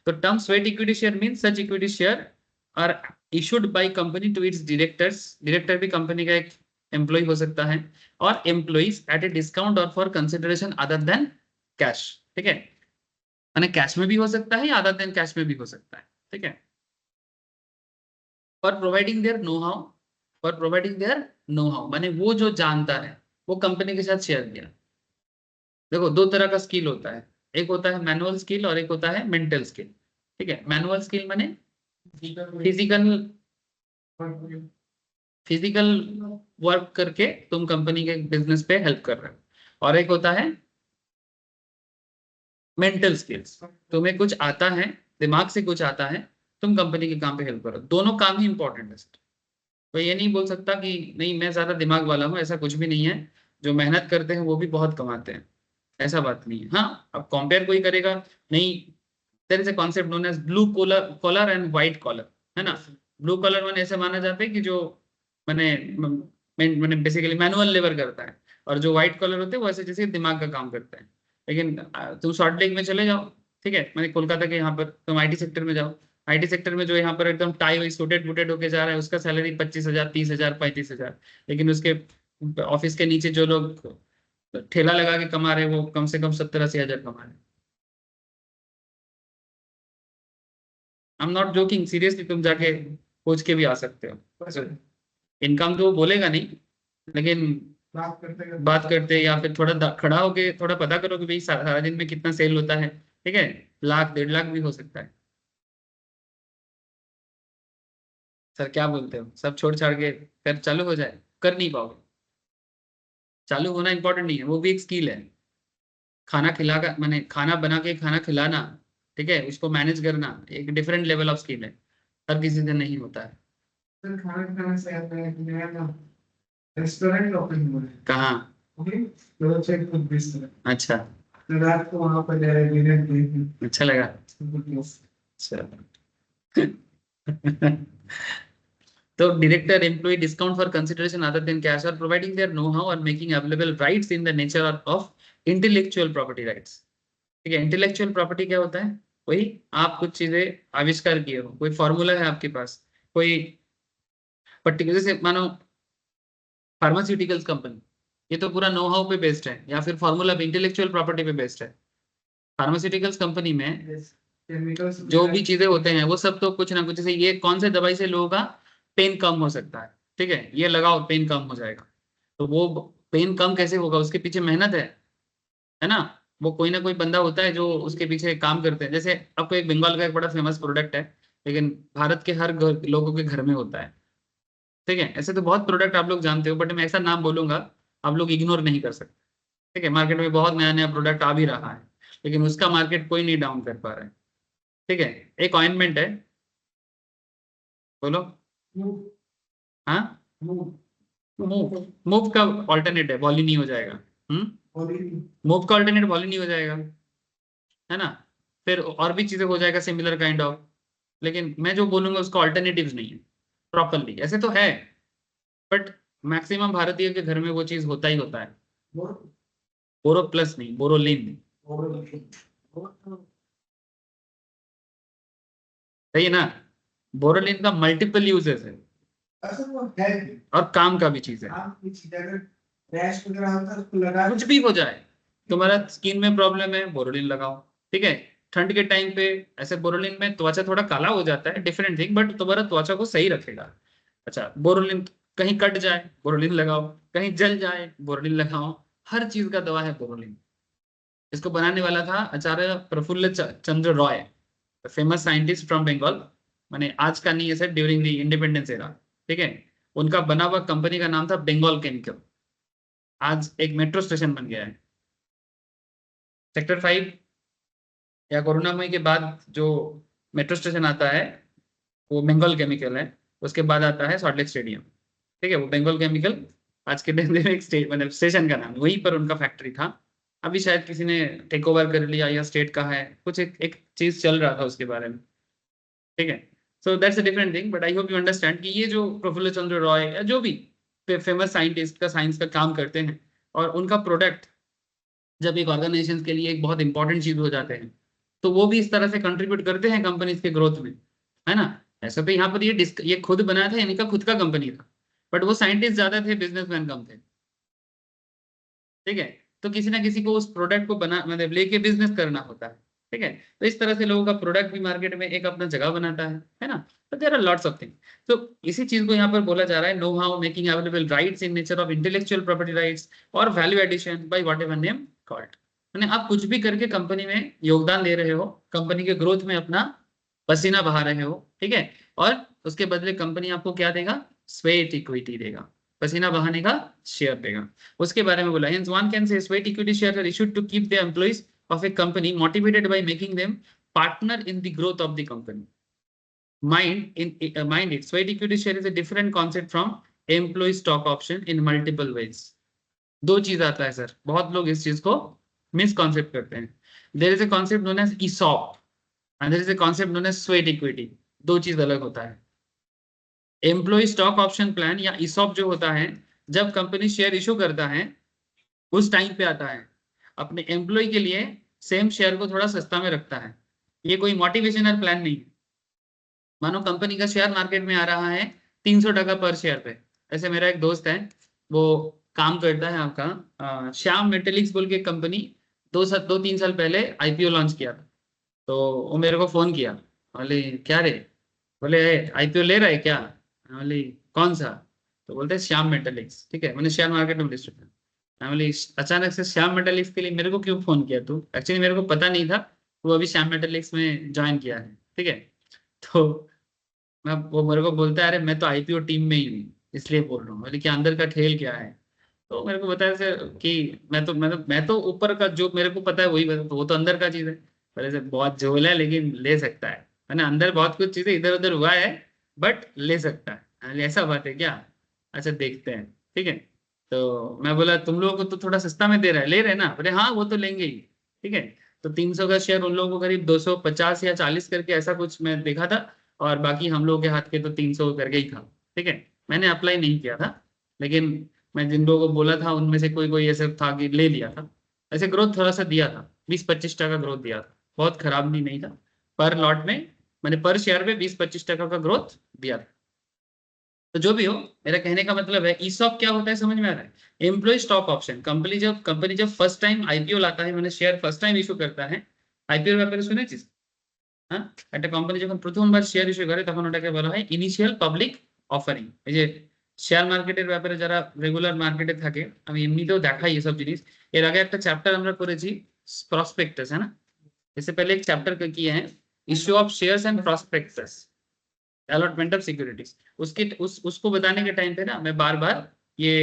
तो term sweat equity share mean such equity share are issued by company to its directors. Director भी कंपनी का एक एम्प्लॉय हो सकता है, और एम्प्लॉइज एट ए डिस्काउंट और for consideration other than cash. ठीक है, मैंने कैश में भी हो सकता है या अदर देन कैश में भी हो सकता है। ठीक है, for providing their know how, for providing their know how माने वो जो जानता है वो कंपनी के साथ शेयर किया। देखो, दो तरह का स्किल होता है, एक होता है मैनुअल स्किल और एक होता है मेंटल स्किल। ठीक है, मैनुअल स्किल माने फिजिकल फिजिकल वर्क करके तुम कंपनी के बिजनेस पे हेल्प कर रहे हो, और एक होता है मेंटल स्किल्स, तुम्हें कुछ आता है, दिमाग से कुछ आता है, तुम कंपनी के काम पे हेल्प करो। दोनों काम ही इंपॉर्टेंट है। तो ये नहीं बोल सकता कि नहीं मैं ज्यादा दिमाग वाला हूँ, ऐसा कुछ भी नहीं है। जो मेहनत करते हैं वो भी बहुत कमाते हैं, ऐसा बात नहीं है। हाँ, अब कंपेयर कोई करेगा नहीं। There is a concept known as blue collar collar and white collar, है ना? ब्लू कॉलर मैंने ऐसे माना जाता है कि जो मैंने मैंने बेसिकली मैनुअल लेबर करता है, और जो व्हाइट कॉलर होते हैं वो ऐसे जैसे दिमाग का काम करते हैं। लेकिन तुम सॉल्ट लेक में चले जाओ, ठीक है, मैंने कोलकाता के यहाँ पर, तुम आईटी सेक्टर में जाओ, आईटी सेक्टर में जो यहाँ पर एकदम टाई वाई सूटेड वुटेड होके जा रहा है, उसका सैलरी 25,000, 30,000, 35,000। लेकिन उसके ऑफिस के नीचे जो लोग ठेला लगा के कमा रहे हैं वो कम से कम 70-80 हजार कमा रहे हैं। I am not joking, seriously, तुम जाके पूछ के भी आ सकते हो। इनकम तो वो बोलेगा नहीं, लेकिन बात करते या फिर थोड़ा खड़ा होके थोड़ा पता करो कि भाई सारा दिन में कितना सेल होता है। ठीक है, लाख 1.5 लाख भी हो सकता है। सर क्या बोलते हो, सब छोड़ छाड़ के कर चालू हो जाए? कर नहीं पाओगे। चालू होना इंपॉर्टेंट नहीं है, वो भी एक स्किल है। खाना खिला कर मैंने खाना बना के खाना खिलाना, ठीक है, उसको मैनेज करना एक डिफरेंट लेवल ऑफ स्किल है, हर किसी से नहीं होता है। सर खाना खाना से आता है कि नया ना रेस्टोरेंट ओपन हुआ है कहाँ? ओके, तो चेक फूड बिस्ट्रो। अच्छा, तो रात को वहां पर जाए डिनर देखने अच्छा लगा। चलो तो director employ discount for consideration other than cash और प्रोवाइडिंग देयर नो हाउ और making available rights in the nature of intellectual property rights. ठीक है, इंटेलेक्चुअल प्रॉपर्टी क्या होता है? वही आप कुछ चीजें आविष्कार किए हो, कोई फॉर्मूला है आपके पास, कोई पर्टिकुलर, जैसे मानो फार्मास्यूटिकल्स कंपनी, ये तो पूरा नो हाउ पे बेस्ड है या फिर फॉर्मूला पे इंटेलेक्चुअल प्रॉपर्टी पे बेस्ड है। फार्मास्यूटिकल्स कंपनी में जो भी चीजें होते हैं वो सब तो कुछ ना कुछ, जैसे ये कौन से दवाई से लोगों का पेन कम हो सकता है, ठीक है, ये लगाओ पेन कम हो जाएगा। तो वो पेन कम कैसे होगा, उसके पीछे मेहनत है ना? वो कोई ना कोई बंदा होता है जो उसके पीछे काम करते हैं। जैसे आपको एक बंगाल का एक बड़ा फेमस प्रोडक्ट है, लेकिन भारत के हर लोगों के घर में होता है, ठीक है, ऐसे तो बहुत प्रोडक्ट आप लोग जानते हो, बट मैं ऐसा नाम बोलूंगा आप लोग इग्नोर नहीं कर सकते। ठीक है, मार्केट में बहुत नया नया प्रोडक्ट आ भी रहा है, लेकिन उसका मार्केट कोई नहीं डाउन कर पा रहा है। ठीक है, एक ऑइंटमेंट है, बोलो। हाँ, मूव। मूव का ऑल्टरनेट है, वॉलिनी हो जाएगा। मूव का ऑल्टरनेट वॉलिनी हो जाएगा, है ना। फिर और भी चीजें हो जाएगा सिमिलर काइंड ऑफ, लेकिन मैं जो बोलूंगा उसका ऑल्टरनेटिव्स नहीं है प्रॉपरली, ऐसे तो है, बट मैक्सिमम भारतीय के घर में वो चीज होता ही होता है। बोरो प्लस नहीं, बोरोलिन। सही है ना। बोरोलिन का मल्टीपल यूजेस है, और काम का भी चीज है। कुछ भी हो जाए, तुम्हारा स्किन में प्रॉब्लम है, बोरोलिन लगाओ। ठीक है, ठंड के टाइम पे ऐसे बोरोलिन में त्वचा थोड़ा काला हो जाता है, डिफरेंट थिंग, बट तुम्हारा त्वचा को सही रखेगा। अच्छा, बोरोलिन, कहीं कट जाए बोरोलिन लगाओ, कहीं जल जाए बोरोलिन लगाओ, हर चीज का दवा है बोरोलिन। इसको बनाने वाला था Acharya Prafulla Chandra Roy, famous scientist from Bengal. माने आज का नहीं है sir, during the independence era. ठीक है, उनका बना हुआ कंपनी का नाम था बंगाल केमिकल। आज एक मेट्रो स्टेशन बन गया है, सेक्टर 5 या करुणामयी के बाद जो मेट्रो स्टेशन आता है वो बंगाल केमिकल है। उसके बाद आता है सॉल्ट लेक स्टेडियम। ठीक है, वो बंगाल केमिकल आज के दिन में एक स्टेट मतलब स्टेशन का नाम, वहीं पर उनका फैक्ट्री था। अभी शायद किसी ने टेक ओवर कर लिया या स्टेट का है, कुछ एक चीज चल रहा था उसके बारे में। ठीक है, so that's a different thing, but I hope you understand कि ये जो प्रफुल्ल चंद्र रॉय या जो भी फेमस साइंटिस्ट का साइंस का काम करते हैं, और उनका प्रोडक्ट जब एक ऑर्गेनाइजेशन के लिए एक बहुत इंपॉर्टेंट चीज हो जाते हैं, तो वो भी इस तरह से कंट्रीब्यूट करते हैं कंपनीज के ग्रोथ में, है ना। ऐसा तो यहाँ पर ये खुद बनाया था, इनका खुद का कंपनी था, बट वो साइंटिस्ट ज्यादा थे, बिजनेसमैन कम थे। ठीक है, तो किसी ना किसी को उस प्रोडक्ट को बना मतलब लेके बिजनेस करना होता है। ठीक है, तो इस तरह से लोगों का प्रोडक्ट भी मार्केट में एक अपना जगह बनाता है ना। तो there are lots of thing. तो इसी चीज को यहाँ पर बोला जा रहा है, know how making available rights in nature of intellectual property rights और value addition by whatever name called. मैंने आप कुछ भी करके कंपनी में योगदान दे रहे हो, कंपनी के ग्रोथ में अपना पसीना बहा रहे हो। ठीक है, और उसके बदले कंपनी आपको क्या देगा, स्वेट इक्विटी देगा, पसीना बहाने का शेयर देगा। उसके बारे में बोला, hence one can say sweat equity shares are issued to keep the employees of a company motivated by making them partner in the growth of the company. Mind it, sweat equity share is a different concept from employee stock option in multiple ways. दो चीज आता है सर, बहुत लोग इस चीज को मिसकॉन्सेप्ट करते हैं। There is a concept known as ESOP and there is a concept known as sweat equity. दो चीज अलग होता है। एम्प्लॉय स्टॉक ऑप्शन प्लान या ESOP जो होता है, जब कंपनी शेयर इशू करता है उस टाइम पे आता है, अपने एम्प्लॉय के लिए सेम शेयर को थोड़ा सस्ता में रखता है। ये कोई मोटिवेशनल प्लान नहीं है। मानो कंपनी का शेयर मार्केट में आ रहा है 300 टका पर शेयर पे। ऐसे मेरा एक दोस्त है, वो काम करता है आपका श्याम मेटेलिक्स बोल के कंपनी, 2-3 साल पहले IPO लॉन्च किया था। तो वो मेरे को फोन किया, बोले क्या रे, बोले IPO ले रहा है क्या, बोले कौन सा, तो बोलते हैं श्याम मेटेलिक्स। ठीक है, मैंने शेयर मार्केट में लिस्ट किया। मैं बोली अचानक से श्याम मेटेलिक्स के लिए मेरे को क्यों फोन किया तू, एक्चुअली मेरे को पता नहीं था वो अभी श्याम मेटेलिक्स में ज्वाइन किया है। ठीक है, तो मैं वो मेरे को बोलता है अरे मैं तो IPO टीम में ही हूँ इसलिए बोल रहा हूँ। बोले क्या अंदर का खेल क्या है, तो मेरे को बताया सर कि मैं तो ऊपर का जो मेरे को पता है वही बता, तो वो तो अंदर का चीज है। पहले से बहुत झोल है लेकिन ले सकता है, मैंने अंदर बहुत कुछ चीजें इधर उधर हुआ है, बट ले सकता है। ऐसा बात है क्या, अच्छा देखते हैं। ठीक है, तो मैं बोला तुम लोगों को तो थोड़ा सस्ता में दे रहा है, ले रहे हैं ना, बोले हाँ वो तो लेंगे ही। ठीक है, तो 300 का शेयर उन लोगों को करीब 250 या 40 करके ऐसा कुछ मैं देखा था, और बाकी हम लोग के हाथ के तो 300 करके ही था। ठीक है, मैंने अप्लाई नहीं किया था, लेकिन मैं जिन लोगों को बोला था उनमें से कोई कोई ऐसे था कि ले लिया था। ऐसे ग्रोथ थोड़ा सा दिया था, 20-25 टका ग्रोथ दिया था, बहुत खराब भी नहीं था। पर लॉट में मैंने पर शेयर पे 20-25 टका का ग्रोथ दिया था। तो जो भी हो, मेरा कहने का मतलब है ESOP क्या होता है समझ में आ रहा है। एम्प्लॉय स्टॉक ऑप्शन, कंपनी जब फर्स्ट टाइम IPO लाता है, मैंने शेयर फर्स्ट टाइम इशू करता है। IPO ব্যাপারে শুনেছিস? হ্যাঁ, একটা কোম্পানি যখন প্রথমবার শেয়ার ইস্যু করে তখন ওটাকে বলা হয় ইনিশিয়াল পাবলিক অফারিং। এই যে শেয়ার মার্কেটের ব্যাপারে যারা রেগুলার মার্কেটে থাকে, আমি এমনিতেও দেখাই এসব জিনিস। এর আগে একটা চ্যাপ্টার আমরা করেছি প্রসপেক্টাস, है ना। इससे पहले एक चैप्टर किए हैं issue of shares and prospectus. Allotment of securities, उसको बताने के टाइम पे ना मैं बार बार ये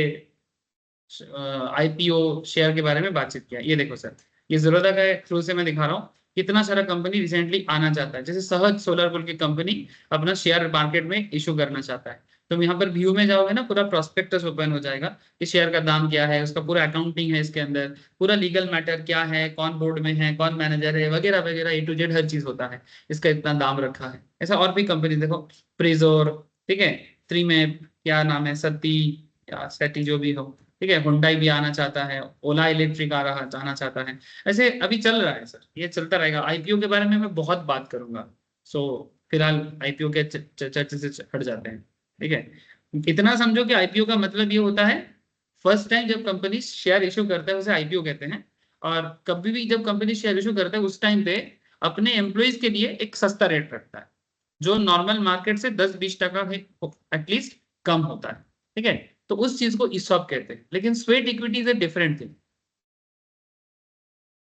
आईपीओ शेयर के बारे में बातचीत किया। ये देखो सर, ये ज़ीरोधा का थ्रू से मैं दिखा रहा हूँ कितना सारा कंपनी रिसेंटली आना चाहता है। जैसे सहज सोलर पुल की कंपनी अपना शेयर मार्केट में इशू करना चाहता है, तो यहाँ पर व्यू में जाओगे ना, पूरा प्रोस्पेक्टस ओपन हो जाएगा कि शेयर का दाम क्या है, उसका पूरा अकाउंटिंग है इसके अंदर, पूरा लीगल मैटर क्या है, कौन बोर्ड में है, कौन मैनेजर है, वगैरह वगैरह, ए टू जेड हर चीज होता है। इसका इतना दाम रखा है। ऐसा और भी कंपनी देखो, प्रिजोर, ठीक है, त्रिमेप, क्या नाम है, सती या सेटी जो भी हो, ठीक है, हुंडई भी आना चाहता है, ओला इलेक्ट्रिक आ रहा आना चाहता है। ऐसे अभी चल रहा है सर, ये चलता रहेगा। आईपीओ के बारे में मैं बहुत बात करूंगा। सो फिलहाल आईपीओ के चर्चा से हट जाते हैं, ठीक है। इतना समझो कि आईपीओ का मतलब ये होता है, फर्स्ट टाइम जब कंपनी शेयर इशू करता है उसे आईपीओ कहते हैं। और कभी भी जब कंपनी शेयर इशू करता है उस टाइम पे अपने एम्प्लॉइज के लिए एक सस्ता रेट रखता है, जो नॉर्मल मार्केट से 10-20% एटलीस्ट कम होता है, ठीक है। तो उस चीज को ईसॉप कहते हैं। लेकिन sweat equity is a different thing.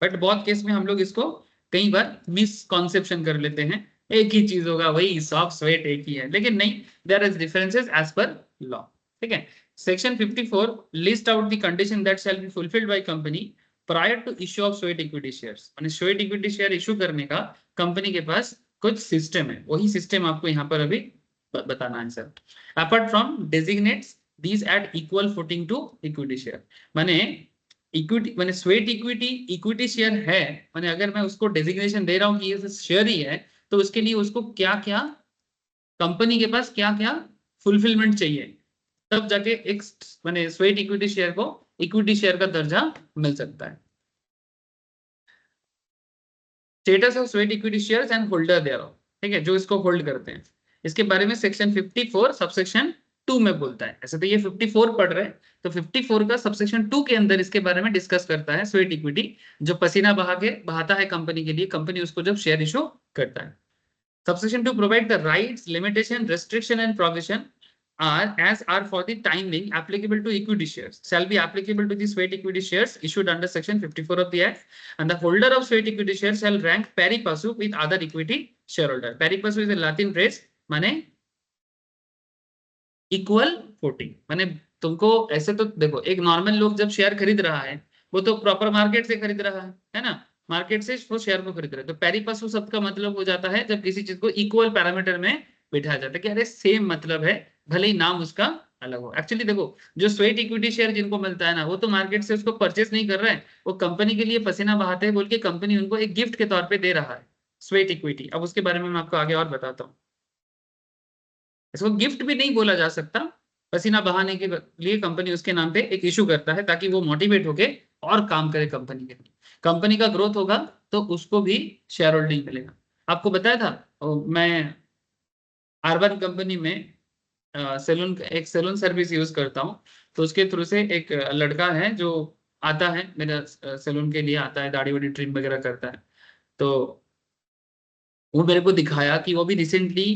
But बहुत केस में हम लोग इसको कई बार मिसकॉन्सेप्शन कर लेते हैं, एक ही चीज होगा, वही ईसॉप स्वेट एक ही है, लेकिन नहीं, there is differences as per law, ठीक है। Section 54 list out the condition that shall be fulfilled by company prior to issue of sweat equity shares. माने स्वेट इक्विटी शेयर इशू करने का कंपनी के पास कुछ सिस्टम है, वही सिस्टम आपको यहाँ पर अभी बताना है sir. Apart from डेजिग्नेट्स these at equal footing to equity share। माने इक्विटी, माने स्वेट इक्विटी इक्विटी शेयर है, माने अगर मैं उसको डेजिग्नेशन दे रहा हूं कि ये शेयर ही है, तो उसके लिए उसको क्या क्या, कंपनी के पास क्या क्या फुलफिलमेंट चाहिए, तब जाके एक माने स्वेट इक्विटी शेयर को इक्विटी शेयर का दर्जा मिल सकता है। Status of sweat equity shares and holder there, ठीक है, जो इसको होल्ड करते हैं, इसके बारे में सेक्शन 54 सबसेक्शन 2 में बोलता है। ऐसे तो ये 54 पढ़ रहे हैं, तो 54 का सबसेक्शन 2 के अंदर इसके बारे में डिस्कस करता है स्वेट इक्विटी, जो पसीना बहाता है कंपनी के लिए, कंपनी उसको जब शेयर इशू करता है। Subsection 2 provide the rights, limitation, restriction and provision are for the time being applicable to equity shares shall be applicable to the Swayed equity shares issued under section 54 of the act, and the holder of Swayed equity shares shall rank pari passu with other equity shareholder। Pari passu is a Latin phrase, माने इक्वल फुटिंग। माने तुमको ऐसे तो देखो, एक नॉर्मल लोग जब शेयर खरीद रहा है वो तो प्रॉपर मार्केट से खरीद रहा है ना, मार्केट से वो शेयर को खरीद रहा है। तो पैरी पशु शब्द का मतलब हो जाता है जब किसी चीज को इक्वल पैरामीटर में बिठाया जाता है कि अरे सेम मतलब है, भले ही नाम उसका अलग हो। एक्चुअली देखो, जो स्वेट इक्विटी शेयर जिनको मिलता है ना, वो तो मार्केट से उसको परचेस नहीं कर रहा है, वो कंपनी के लिए पसीना बहाते हैं बोल के कंपनी उनको एक गिफ्ट के तौर पे दे रहा है, स्वेट इक्विटी। अब उसके बारे में मैं आपको आगे और बताता हूँ। इसको गिफ्ट भी नहीं बोला जा सकता, पसीना बहाने के लिए कंपनी उसके नाम पे एक इशू करता है ताकि वो मोटिवेट होके और काम करे कंपनी के लिए। कंपनी का ग्रोथ होगा तो उसको भी शेयर होल्डिंग मिलेगा। आपको बताया था मैं अर्बन कंपनी में सैलून, एक सैलून सर्विस यूज करता हूँ, तो उसके थ्रू से एक लड़का है जो आता है मेरा सैलून के लिए, आता है, दाढ़ी वाड़ी ट्रिम वगैरह करता है। तो वो मेरे को दिखाया कि वो भी रिसेंटली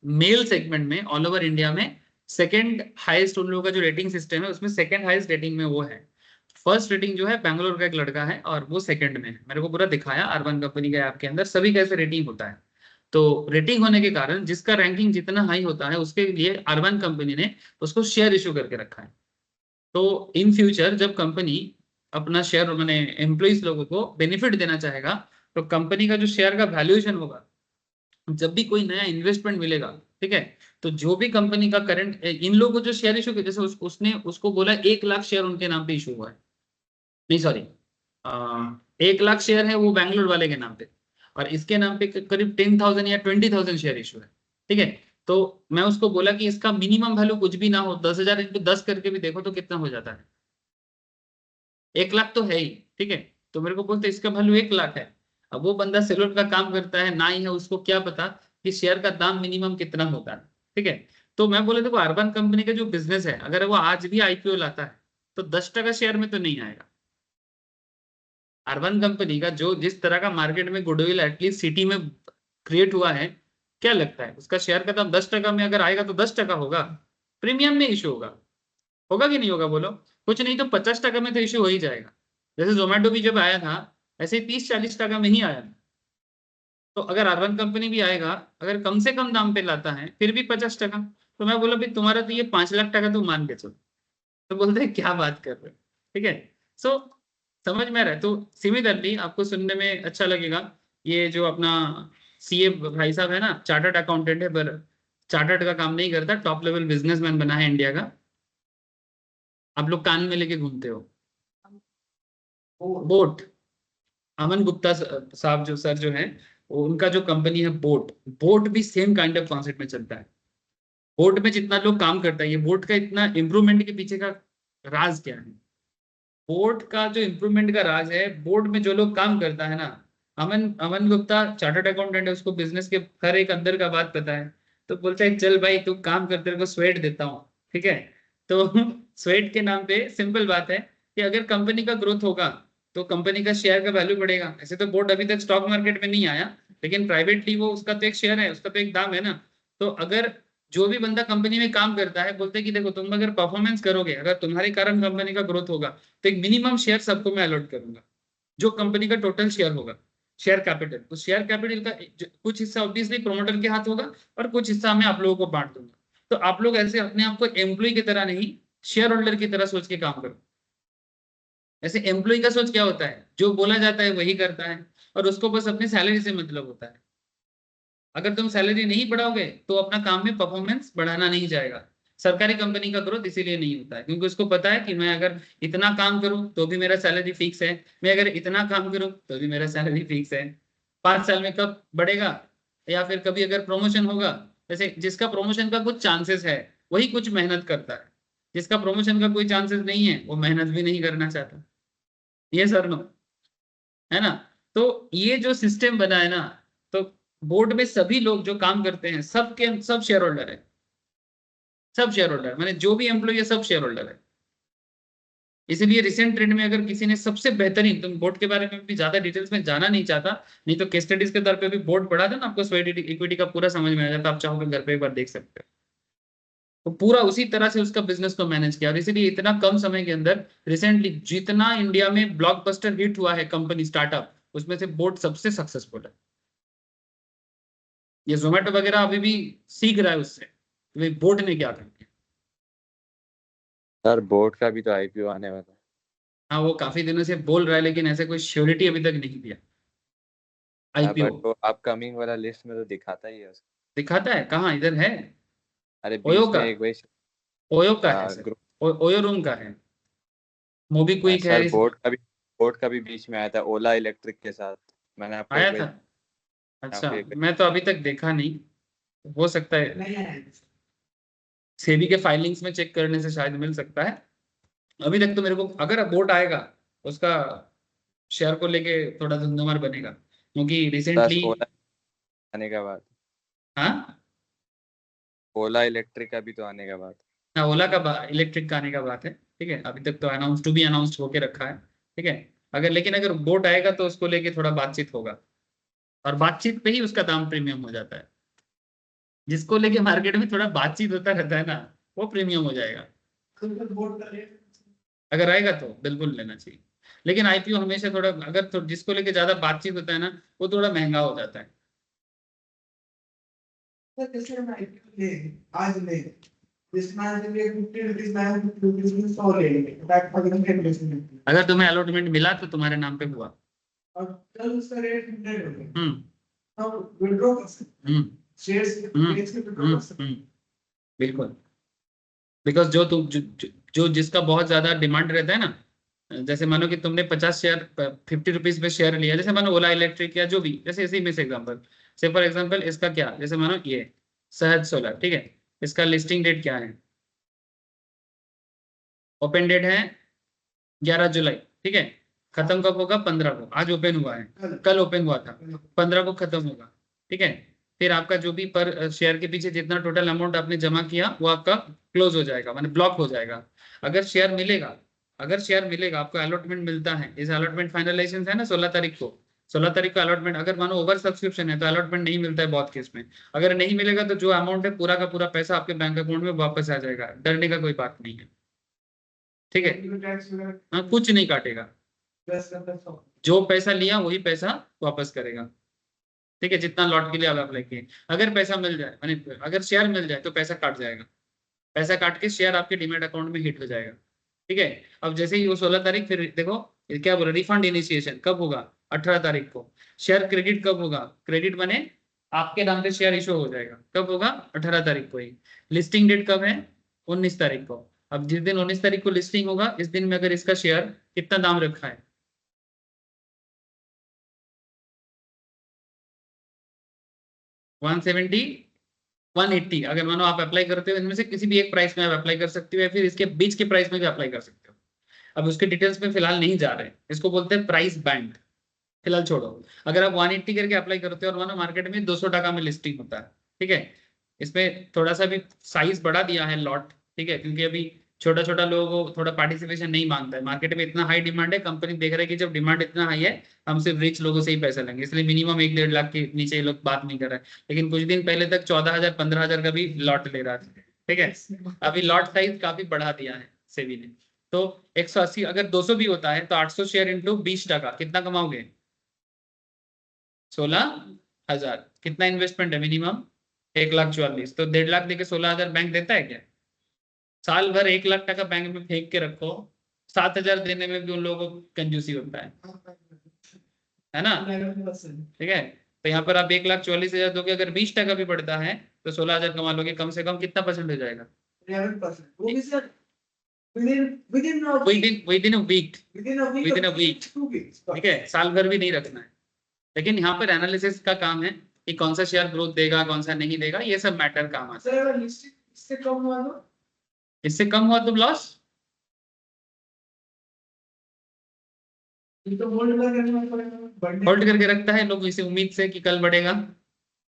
मेल सेगमेंट में ऑल ओवर इंडिया में सेकंड हाईएस्ट, उन लोगों का जो रेटिंग सिस्टम है उसमें सेकंड हाईएस्ट रेटिंग में वो है। फर्स्ट रेटिंग जो है बैंगलोर का एक लड़का है और वो सेकंड में है। मेरे को पूरा दिखाया अर्बन कंपनी के ऐप के अंदर सभी कैसे रेटिंग होता है। तो रेटिंग होने के कारण जिसका रैंकिंग जितना हाई होता है उसके लिए अर्बन कंपनी ने उसको शेयर इशू करके रखा है। तो इन फ्यूचर जब कंपनी अपना शेयर मैंने एम्प्लॉइज लोगों को बेनिफिट देना चाहेगा, तो कंपनी का जो शेयर का वैल्यूएशन होगा, जब भी कोई नया इन्वेस्टमेंट मिलेगा, ठीक है, तो जो भी कंपनी का करंट, इन लोगों को जो शेयर इशू, जैसे उसने उसको बोला 1 लाख शेयर उनके नाम पे इशू हुआ है, नहीं सॉरी, 1 लाख शेयर है वो बैंगलोर वाले के नाम पे, और इसके नाम पे करीब 10,000 या 20,000 शेयर इशू है, ठीक है। तो मैं उसको बोला कि इसका मिनिमम वैल्यू कुछ भी ना हो, 10,000 इंटू 10 करके भी देखो तो कितना हो जाता है, 1 लाख तो है ही, ठीक है। तो मेरे को बोलते इसका वैल्यू 1 लाख है। अब वो बंदा सेलर का काम करता है ना ही है, उसको क्या पता कि शेयर का दाम मिनिमम कितना होता है, ठीक है। तो मैं बोले देखो, अर्बन कंपनी का जो बिजनेस है, अगर वो आज भी आईपीओ लाता है तो 10% शेयर में तो नहीं आएगा। अर्बन कंपनी का जो जिस तरह का मार्केट में गुडविल एटलीस्ट सिटी में क्रिएट हुआ है, क्या लगता है उसका शेयर का दाम 10% में अगर आएगा तो 10% होगा, प्रीमियम में इशू होगा, होगा कि नहीं होगा बोलो? कुछ नहीं तो 50% में तो इशू हो ही जाएगा। जैसे जोमेटो भी जब आया था, ऐसे 30-40% में ही आया था। तो अगर अर्बन कंपनी भी आएगा, अगर कम से कम दाम पे लाता है फिर भी 50%, तो मैं बोला भाई तुम्हारा तो ये 5 लाख टका तुम मान के चलो। तो बोलते हैं क्या बात कर रहे हो, ठीक है। सो समझ में आ रहा है। तो सिमिलरली आपको सुनने में अच्छा लगेगा, ये जो अपना सीए भाई साहब है ना, चार्टर्ड अकाउंटेंट है, पर चार्टर्ड का काम नहीं करता, टॉप लेवल बिजनेसमैन बना है इंडिया का। आप लोग कान में लेके घूमते हो बोट। अमन गुप्ता साहब जो सर जो है, उनका जो कंपनी है बोट, बोट भी सेम काइंड ऑफ कॉन्सेप्ट में चलता है। बोट में जितना लोग काम करता है, ये बोट का इतना इम्प्रूवमेंट के पीछे का राज क्या है? बोर्ड का जो इम्प्रूवमेंट का राज है, बोर्ड में जो लोग काम करता है ना, अमन अमन गुप्ता चार्टर्ड अकाउंटेंट है, उसको बिजनेस के हर एक अंदर का बात पता है। तो बोलता है चल भाई तू काम कर, तेरे को स्वेट देता हूँ, ठीक है। तो स्वेट के नाम पे सिंपल बात है कि अगर कंपनी का ग्रोथ होगा तो कंपनी का शेयर का वैल्यू बढ़ेगा। ऐसे तो बोर्ड अभी तक स्टॉक मार्केट में नहीं आया, लेकिन प्राइवेटली वो उसका तो एक शेयर है, उसका तो एक दाम है ना। तो अगर जो भी बंदा कंपनी में काम करता है, बोलते हैं कि देखो तुम अगर परफॉर्मेंस करोगे, अगर तुम्हारे कारण कंपनी का ग्रोथ होगा, तो एक मिनिमम शेयर सबको मैं अलॉट करूंगा, जो कंपनी का टोटल शेयर होगा, शेयर कैपिटल। तो शेयर कैपिटल का कुछ हिस्सा ऑब्वियसली प्रोमोटर के हाथ होगा, और कुछ हिस्सा मैं आप लोगों को बांट दूंगा। तो आप लोग ऐसे अपने आप को एम्प्लॉय की तरह नहीं, शेयर होल्डर की तरह सोच के काम करो। ऐसे एम्प्लॉय का सोच क्या होता है, जो बोला जाता है वही करता है, और उसको बस अपनी सैलरी से मतलब होता है। अगर तुम सैलरी नहीं बढ़ाओगे तो अपना काम में परफॉर्मेंस बढ़ाना नहीं जाएगा। सरकारी कंपनी का ग्रोथ इसीलिए नहीं होता है, क्योंकि उसको पता है कि मैं अगर इतना काम करूं तो भी मेरा सैलरी फिक्स है, मैं अगर इतना काम करूं तो भी मेरा सैलरी फिक्स है। 5 साल में कब बढ़ेगा, या फिर कभी अगर प्रमोशन होगा। जैसे जिसका प्रमोशन का कुछ चांसेस है वही कुछ मेहनत करता है, जिसका प्रमोशन का कोई चांसेस नहीं है वो मेहनत भी नहीं करना चाहता। ये सर नो, है ना। तो ये जो सिस्टम बना है ना, तो बोर्ड में सभी लोग जो काम करते हैं सबके सब शेयर होल्डर है, सब शेयर होल्डर मैंने जो भी एम्प्लॉय है सब शेयर होल्डर है। इसीलिए रिसेंट ट्रेंड में अगर किसी ने सबसे बेहतरीन, तुम बोर्ड के बारे में भी ज्यादा डिटेल्स में जाना नहीं चाहता, नहीं तो केस स्टडीज के तौर पे भी बोर्ड पढ़ा था ना आपको, स्वेट इक्विटी का पूरा समझ में आ जाता, आप चाहोगे घर पे एक बार देख सकते हो। तो पूरा उसी तरह से उसका बिजनेस को मैनेज किया, और इसीलिए इतना कम समय के अंदर रिसेंटली जितना इंडिया में ब्लॉकबस्टर हिट हुआ है कंपनी स्टार्टअप, उसमें से बोर्ड सबसे सक्सेसफुल है। ये जोमेटो वगैरह अभी भी सीख रहा है उससे, तो भाई बोर्ड ने क्या कर दिया। सर बोर्ड का भी तो आईपीओ आने वाला है। हाँ वो काफी दिनों से बोल रहा है, लेकिन ऐसे कोई श्योरिटी अभी तक नहीं दिया। हाँ आईपीओ बट वो अपकमिंग वाला लिस्ट में तो दिखाता ही है उसको। दिखाता है कहाँ, इधर है? अरे ओयो बीच में का, एक वही ओयो का है सर, ग्रुप। ओयो रूम का है, मोबीक्विक है सर बोर्ड का भी बीच में आया था ओला इलेक्ट्रिक के साथ। मैंने आपको एक आया बार था। अच्छा, आपको एक मैं तो अभी तक देखा नहीं, हो सकता है सेबी के फाइलिंग्स में चेक करने से शायद मिल सकता है। अभी तक तो मेरे को, अगर वोट आएगा उसका शेयर को लेके थोड़ा धुंधुमार बनेगा, क्योंकि बस रिसेंटली। ओला आने का बाद। हाँ, ओला इलेक्ट्रिक का भी तो आने का बाद। हाँ ओला का इलेक्ट्रिक का आने का बात है, ठीक है। अभी तक तो अनाउंस टू बी अनाउंस्ड होके रखा है, ठीक है। अगर लेकिन अगर वोट आएगा तो उसको लेके थोड़ा बातचीत होगा, और बातचीत पे ही उसका दाम प्रीमियम हो जाता है। जिसको लेके मार्केट में थोड़ा बातचीत होता रहता है ना, वो प्रीमियम हो जाएगा। अगर आएगा तो बिल्कुल लेना चाहिए, लेकिन आईपीओ हमेशा थोड़ा, अगर तो जिसको लेके ज्यादा बातचीत होता है ना, वो थोड़ा महंगा हो जाता है। आज ले अगर तुम्हें अलॉटमेंट मिला तो तुम्हारे नाम पे हुआ, और कल उसका रेट 100 हो गया, तो विड्रॉ कर सकते हैं शेयर्स बेच के विड्रॉ कर सकते हैं। बिल्कुल, बिकॉज जो तुम जो जिसका बहुत ज्यादा डिमांड रहता है ना, जैसे मानो कि तुमने 50 शेयर 50 रुपीज पे शेयर लिया, जैसे मानो ओला इलेक्ट्रिक या जो भी, जैसे इसी में से एग्जाम्पल, से फॉर एग्जाम्पल इसका क्या, जैसे मानो ये सहज सोलर, ठीक है। इसका लिस्टिंग डेट क्या है, ओपन डेट है 11 जुलाई, ठीक है। खत्म कब होगा, 15 को, आज ओपन हुआ है, कल ओपन हुआ था, 15 को खत्म होगा, ठीक है। फिर आपका जो भी पर शेयर के पीछे जितना टोटल अमाउंट आपने जमा किया वो आपका क्लोज हो जाएगा, माने ब्लॉक हो जाएगा। अगर शेयर मिलेगा, अगर शेयर मिलेगा, आपको अलॉटमेंट मिलता है, इस अलॉटमेंट फाइनलाइजेशन है ना 16 तारीख को, 16 तारीख को अलॉटमेंट, अगर मानो ओवर सब्सक्रिप्शन है तो अलॉटमेंट नहीं मिलता है बहुत केस में। अगर नहीं मिलेगा तो जो अमाउंट है पूरा का पूरा पैसा आपके बैंक अकाउंट में वापस आ जाएगा, डरने का कोई बात नहीं है, ठीक है। हाँ कुछ नहीं काटेगा, जो पैसा लिया वही पैसा वापस करेगा। ठीक है, जितना लॉट के लिए आप अप्लाई किए। अगर पैसा मिल जाए, माने अगर शेयर मिल जाए तो पैसा काट जाएगा, पैसा काट के शेयर आपके डीमैट अकाउंट में हिट हो जाएगा। ठीक है, अब जैसे ही वो 16 तारीख, फिर देखो ये क्या बोला, रिफंड इनिशिएशन कब होगा, 18 तारीख को। शेयर क्रेडिट कब होगा, क्रेडिट बने आपके नाम पे शेयर इशू हो जाएगा, कब होगा, 18 तारीख को ही। लिस्टिंग डेट कब है, 19 तारीख को। अब जिस दिन 19 तारीख को लिस्टिंग होगा, इस दिन में अगर इसका शेयर कितना दाम रखा है, 170, 180, अगर मानो आप अप्लाई करते हो, इनमें से किसी भी एक प्राइस में आप अप्लाई कर सकते हो, या फिर इसके बीच के प्राइस में भी अप्लाई कर सकते हो। अब उसके डिटेल्स में फिलहाल नहीं जा रहे हैं, इसको बोलते हैं प्राइस बैंड, फिलहाल छोड़ो। अगर आप 180 करके अप्लाई करते हो और मानो मार्केट में 200 टका में लिस्टिंग होता है, ठीक है, इसमें थोड़ा सा भी साइज बढ़ा दिया है लॉट, ठीक है, क्योंकि अभी छोटा छोटा लोगों को थोड़ा पार्टिसिपेशन नहीं मांगता है, मार्केट में इतना हाई डिमांड है, कंपनी देख रहा है कि जब डिमांड इतना हाई है, हम सिर्फ रिच लोगों से ही पैसा लेंगे, इसलिए मिनिमम 1-1.5 लाख के नीचे ये लोग बात नहीं कर रहे हैं। लेकिन कुछ दिन पहले तक 14,000 15,000 का भी लॉट ले रहा था, ठीक है, अभी लॉट साइज काफी बढ़ा दिया है सेबी ने। तो 180, अगर 200 भी होता है तो 800 शेयर इंटू 20 टका, कितना कमाओगे, 16,000। कितना इन्वेस्टमेंट है मिनिमम, 1,44,000, तो 1.5 लाख देके 16,000 बैंक देता है क्या। साल भर 1 लाख टका बैंक में फेंक के रखो, 7,000 देने में भी उन लोगों को कंजूसी होता है ना, ठीक है। तो यहाँ पर आप 1,44,000 दोगे, अगर 20 टका भी बढ़ता है तो 16,000 कमा लोगे, कम से कम कितना परसेंट हो जाएगा, विद इन अ वीक, ठीक है, साल भर भी नहीं रखना है। लेकिन यहाँ पर एनालिसिस का काम है कि कौन सा शेयर ग्रोथ देगा, कौन सा नहीं देगा, ये सब मैटर काम आता है। इससे कम हुआ तो लॉस, होल्ड करके रखता है लोग इसी उम्मीद से कि कल बढ़ेगा,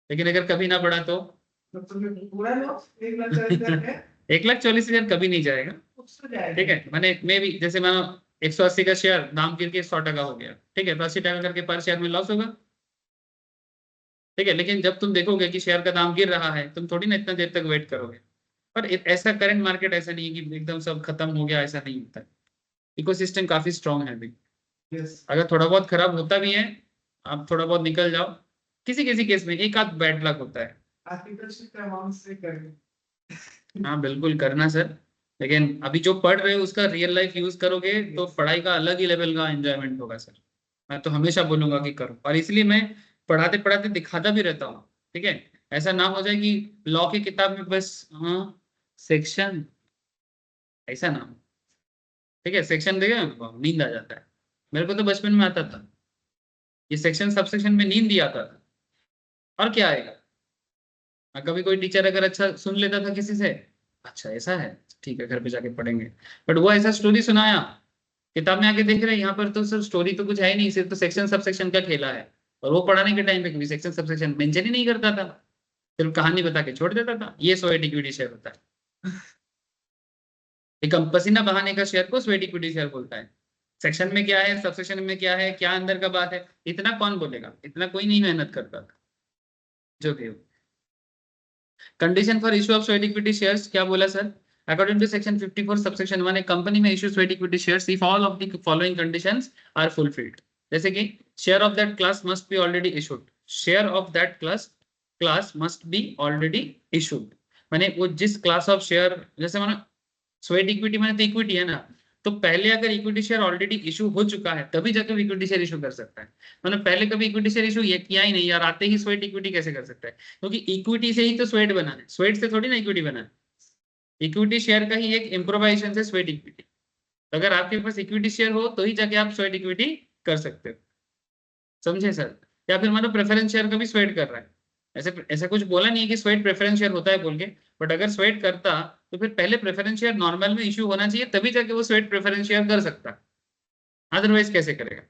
लेकिन अगर कभी ना बढ़ा तो 1,40,000 कभी नहीं जाएगा, ठीक है। मैंने मैं भी जैसे मानो 180 का शेयर दाम गिर के 100 टका हो गया, ठीक है, तो 80 टका करके पर शेयर में लॉस होगा, ठीक है। लेकिन जब तुम देखोगे कि शेयर का दाम गिर रहा है, तुम थोड़ी ना इतना देर तक वेट करोगे। पर ऐसा करंट मार्केट ऐसा नहीं है कि एकदम सब खत्म हो गया, ऐसा नहीं होता है, इकोसिस्टम काफी स्ट्रांग है अभी। अगर थोड़ा बहुत खराब होता भी है, आप थोड़ा बहुत निकल जाओ, किसी किसी केस में एक आध बैड लक होता है। हाँ बिल्कुल करना सर, लेकिन अभी जो पढ़ रहे हो उसका रियल लाइफ यूज करोगे तो पढ़ाई का अलग ही लेवल का एंजॉयमेंट होगा सर। मैं तो हमेशा बोलूंगा कि करो, और इसलिए मैं पढ़ाते पढ़ाते दिखाता भी रहता हूँ, ठीक है। ऐसा ना हो जाए कि लॉ की किताब में बस हाँ सेक्शन, ऐसा ना हो, ठीक है। सेक्शन देगा नींद आ जाता है, मेरे को तो बचपन में आता था, ये सेक्शन सब सेक्शन में नींद ही आता था, और क्या आएगा। कभी कोई टीचर अगर अच्छा सुन लेता था किसी से, अच्छा ऐसा है, ठीक है घर पे जाके पढ़ेंगे, बट वो ऐसा स्टोरी सुनाया, किताब में आके देख रहे हैं यहाँ पर तो सर स्टोरी तो कुछ है ही नहीं, सिर्फ तो सेक्शन सब सेक्शन का खेला है। और वो पढ़ाने के टाइम पे कभी सेक्शन सब सेक्शन मेंशन ही नहीं करता था, सिर्फ कहानी बता के छोड़ देता था। ये स्वेट इक्विटी शेयर होता है, एक पसीना बहाने का शेयर को स्वेट इक्विटी शेयर बोलता है। सेक्शन में क्या है, सब सेक्शन में क्या है, क्या अंदर का बात है, इतना कौन बोलेगा, इतना कोई नहीं मेहनत करता था, जो भी हो। Condition for issue of sweat equity shares क्या बोला sir, according to section 54 subsection 1 एक कंपनी में issue sweat equity shares if all of the following conditions are fulfilled. जैसे कि share of that class must be already issued, share of that class must be already issued, माने वो जिस क्लास ऑफ शेयर, जैसे मानो स्वेट इक्विटी माने तो इक्विटी है ना, तो पहले अगर इक्विटी शेयर ऑलरेडी इशू हो चुका है तभी जाकर इक्विटी शेयर इशू कर सकता है। मतलब पहले कभी इक्विटी शेयर इशू ये किया ही नहीं यार, आते ही स्वेट इक्विटी कैसे कर सकता है, क्योंकि इक्विटी से ही तो स्वेट बना है, स्वेट से थोड़ी ना इक्विटी बना है। इक्विटी शेयर का ही एक इम्प्रोवाइजेशन से स्वेट इक्विटी, तो अगर आपके पास इक्विटी शेयर हो तो ही जाके आप स्वेट इक्विटी कर सकते हो, समझे सर। या फिर मतलब प्रेफरेंस शेयर का भी स्वेट कर रहा है, ऐसे ऐसा कुछ बोला नहीं है कि स्वेट प्रेफरेंस शेयर होता है बोल के, बट अगर स्वेट करता तो फिर पहले प्रेफरेंस शेयर नॉर्मल में इशू होना चाहिए, तभी जाके वो स्वेट प्रेफरेंस शेयर कर सकता, अदरवाइज कैसे करेगा।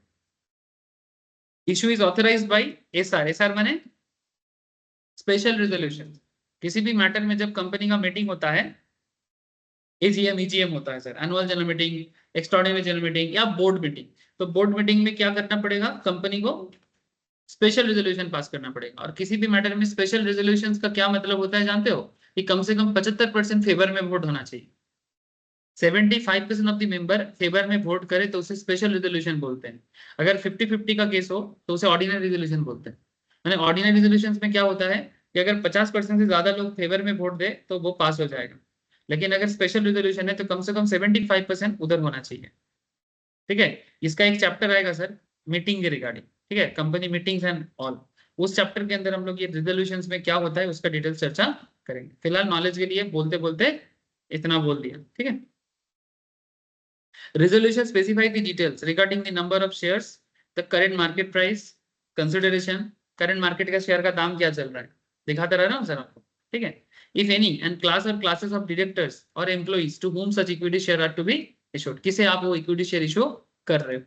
Issue is authorised bye SR, SR माने स्पेशल रेजोल्यूशन। किसी भी मैटर में जब कंपनी का मीटिंग होता है, एजीएम ईजीएम होता है sir, annual general meeting, extraordinary general meeting या बोर्ड मीटिंग, तो बोर्ड मीटिंग में क्या करना पड़ेगा, कंपनी को स्पेशल रेजोल्यूशन पास करना पड़ेगा। और किसी भी मैटर में स्पेशल रेजोल्यूशन का क्या मतलब होता है जानते हो, कि कम से कम 75% फेवर में वोट होना चाहिए, 75% ऑफ द मेंबर फेवर में वोट करे तो उसे स्पेशल रेजोल्यूशन बोलते हैं। अगर 50-50 का केस हो तो उसे ऑर्डिनरी रेजोल्यूशन बोलते हैं। मैंने ऑर्डिनरी रेजोल्यूशन में क्या होता है कि अगर 50% से ज्यादा लोग फेवर में वोट दे तो वो पास हो जाएगा, लेकिन अगर स्पेशल रेजोल्यूशन है तो कम से कम 75% उधर होना चाहिए। ठीक है, इसका एक चैप्टर आएगा सर मीटिंग के रिगार्डिंग, ठीक है, कंपनी मीटिंग्स एंड ऑल। उस चैप्टर के अंदर हम लोग ये रेजोल्यूशंस में क्या होता है उसका डिटेल चर्चा करेंगे। फिलहाल नॉलेज के लिए बोलते बोलते इतना बोल दिया, ठीक है। Resolution specify the details regarding the number of shares, the current market price, consideration, current market का शेयर का दाम क्या चल रहा है, दिखाता रहा ना सर आपको, ठीक है। If any and class or classes of directors or employees to whom such equity share are to be issued, किसे आप वो equity share issue कर रहे हो।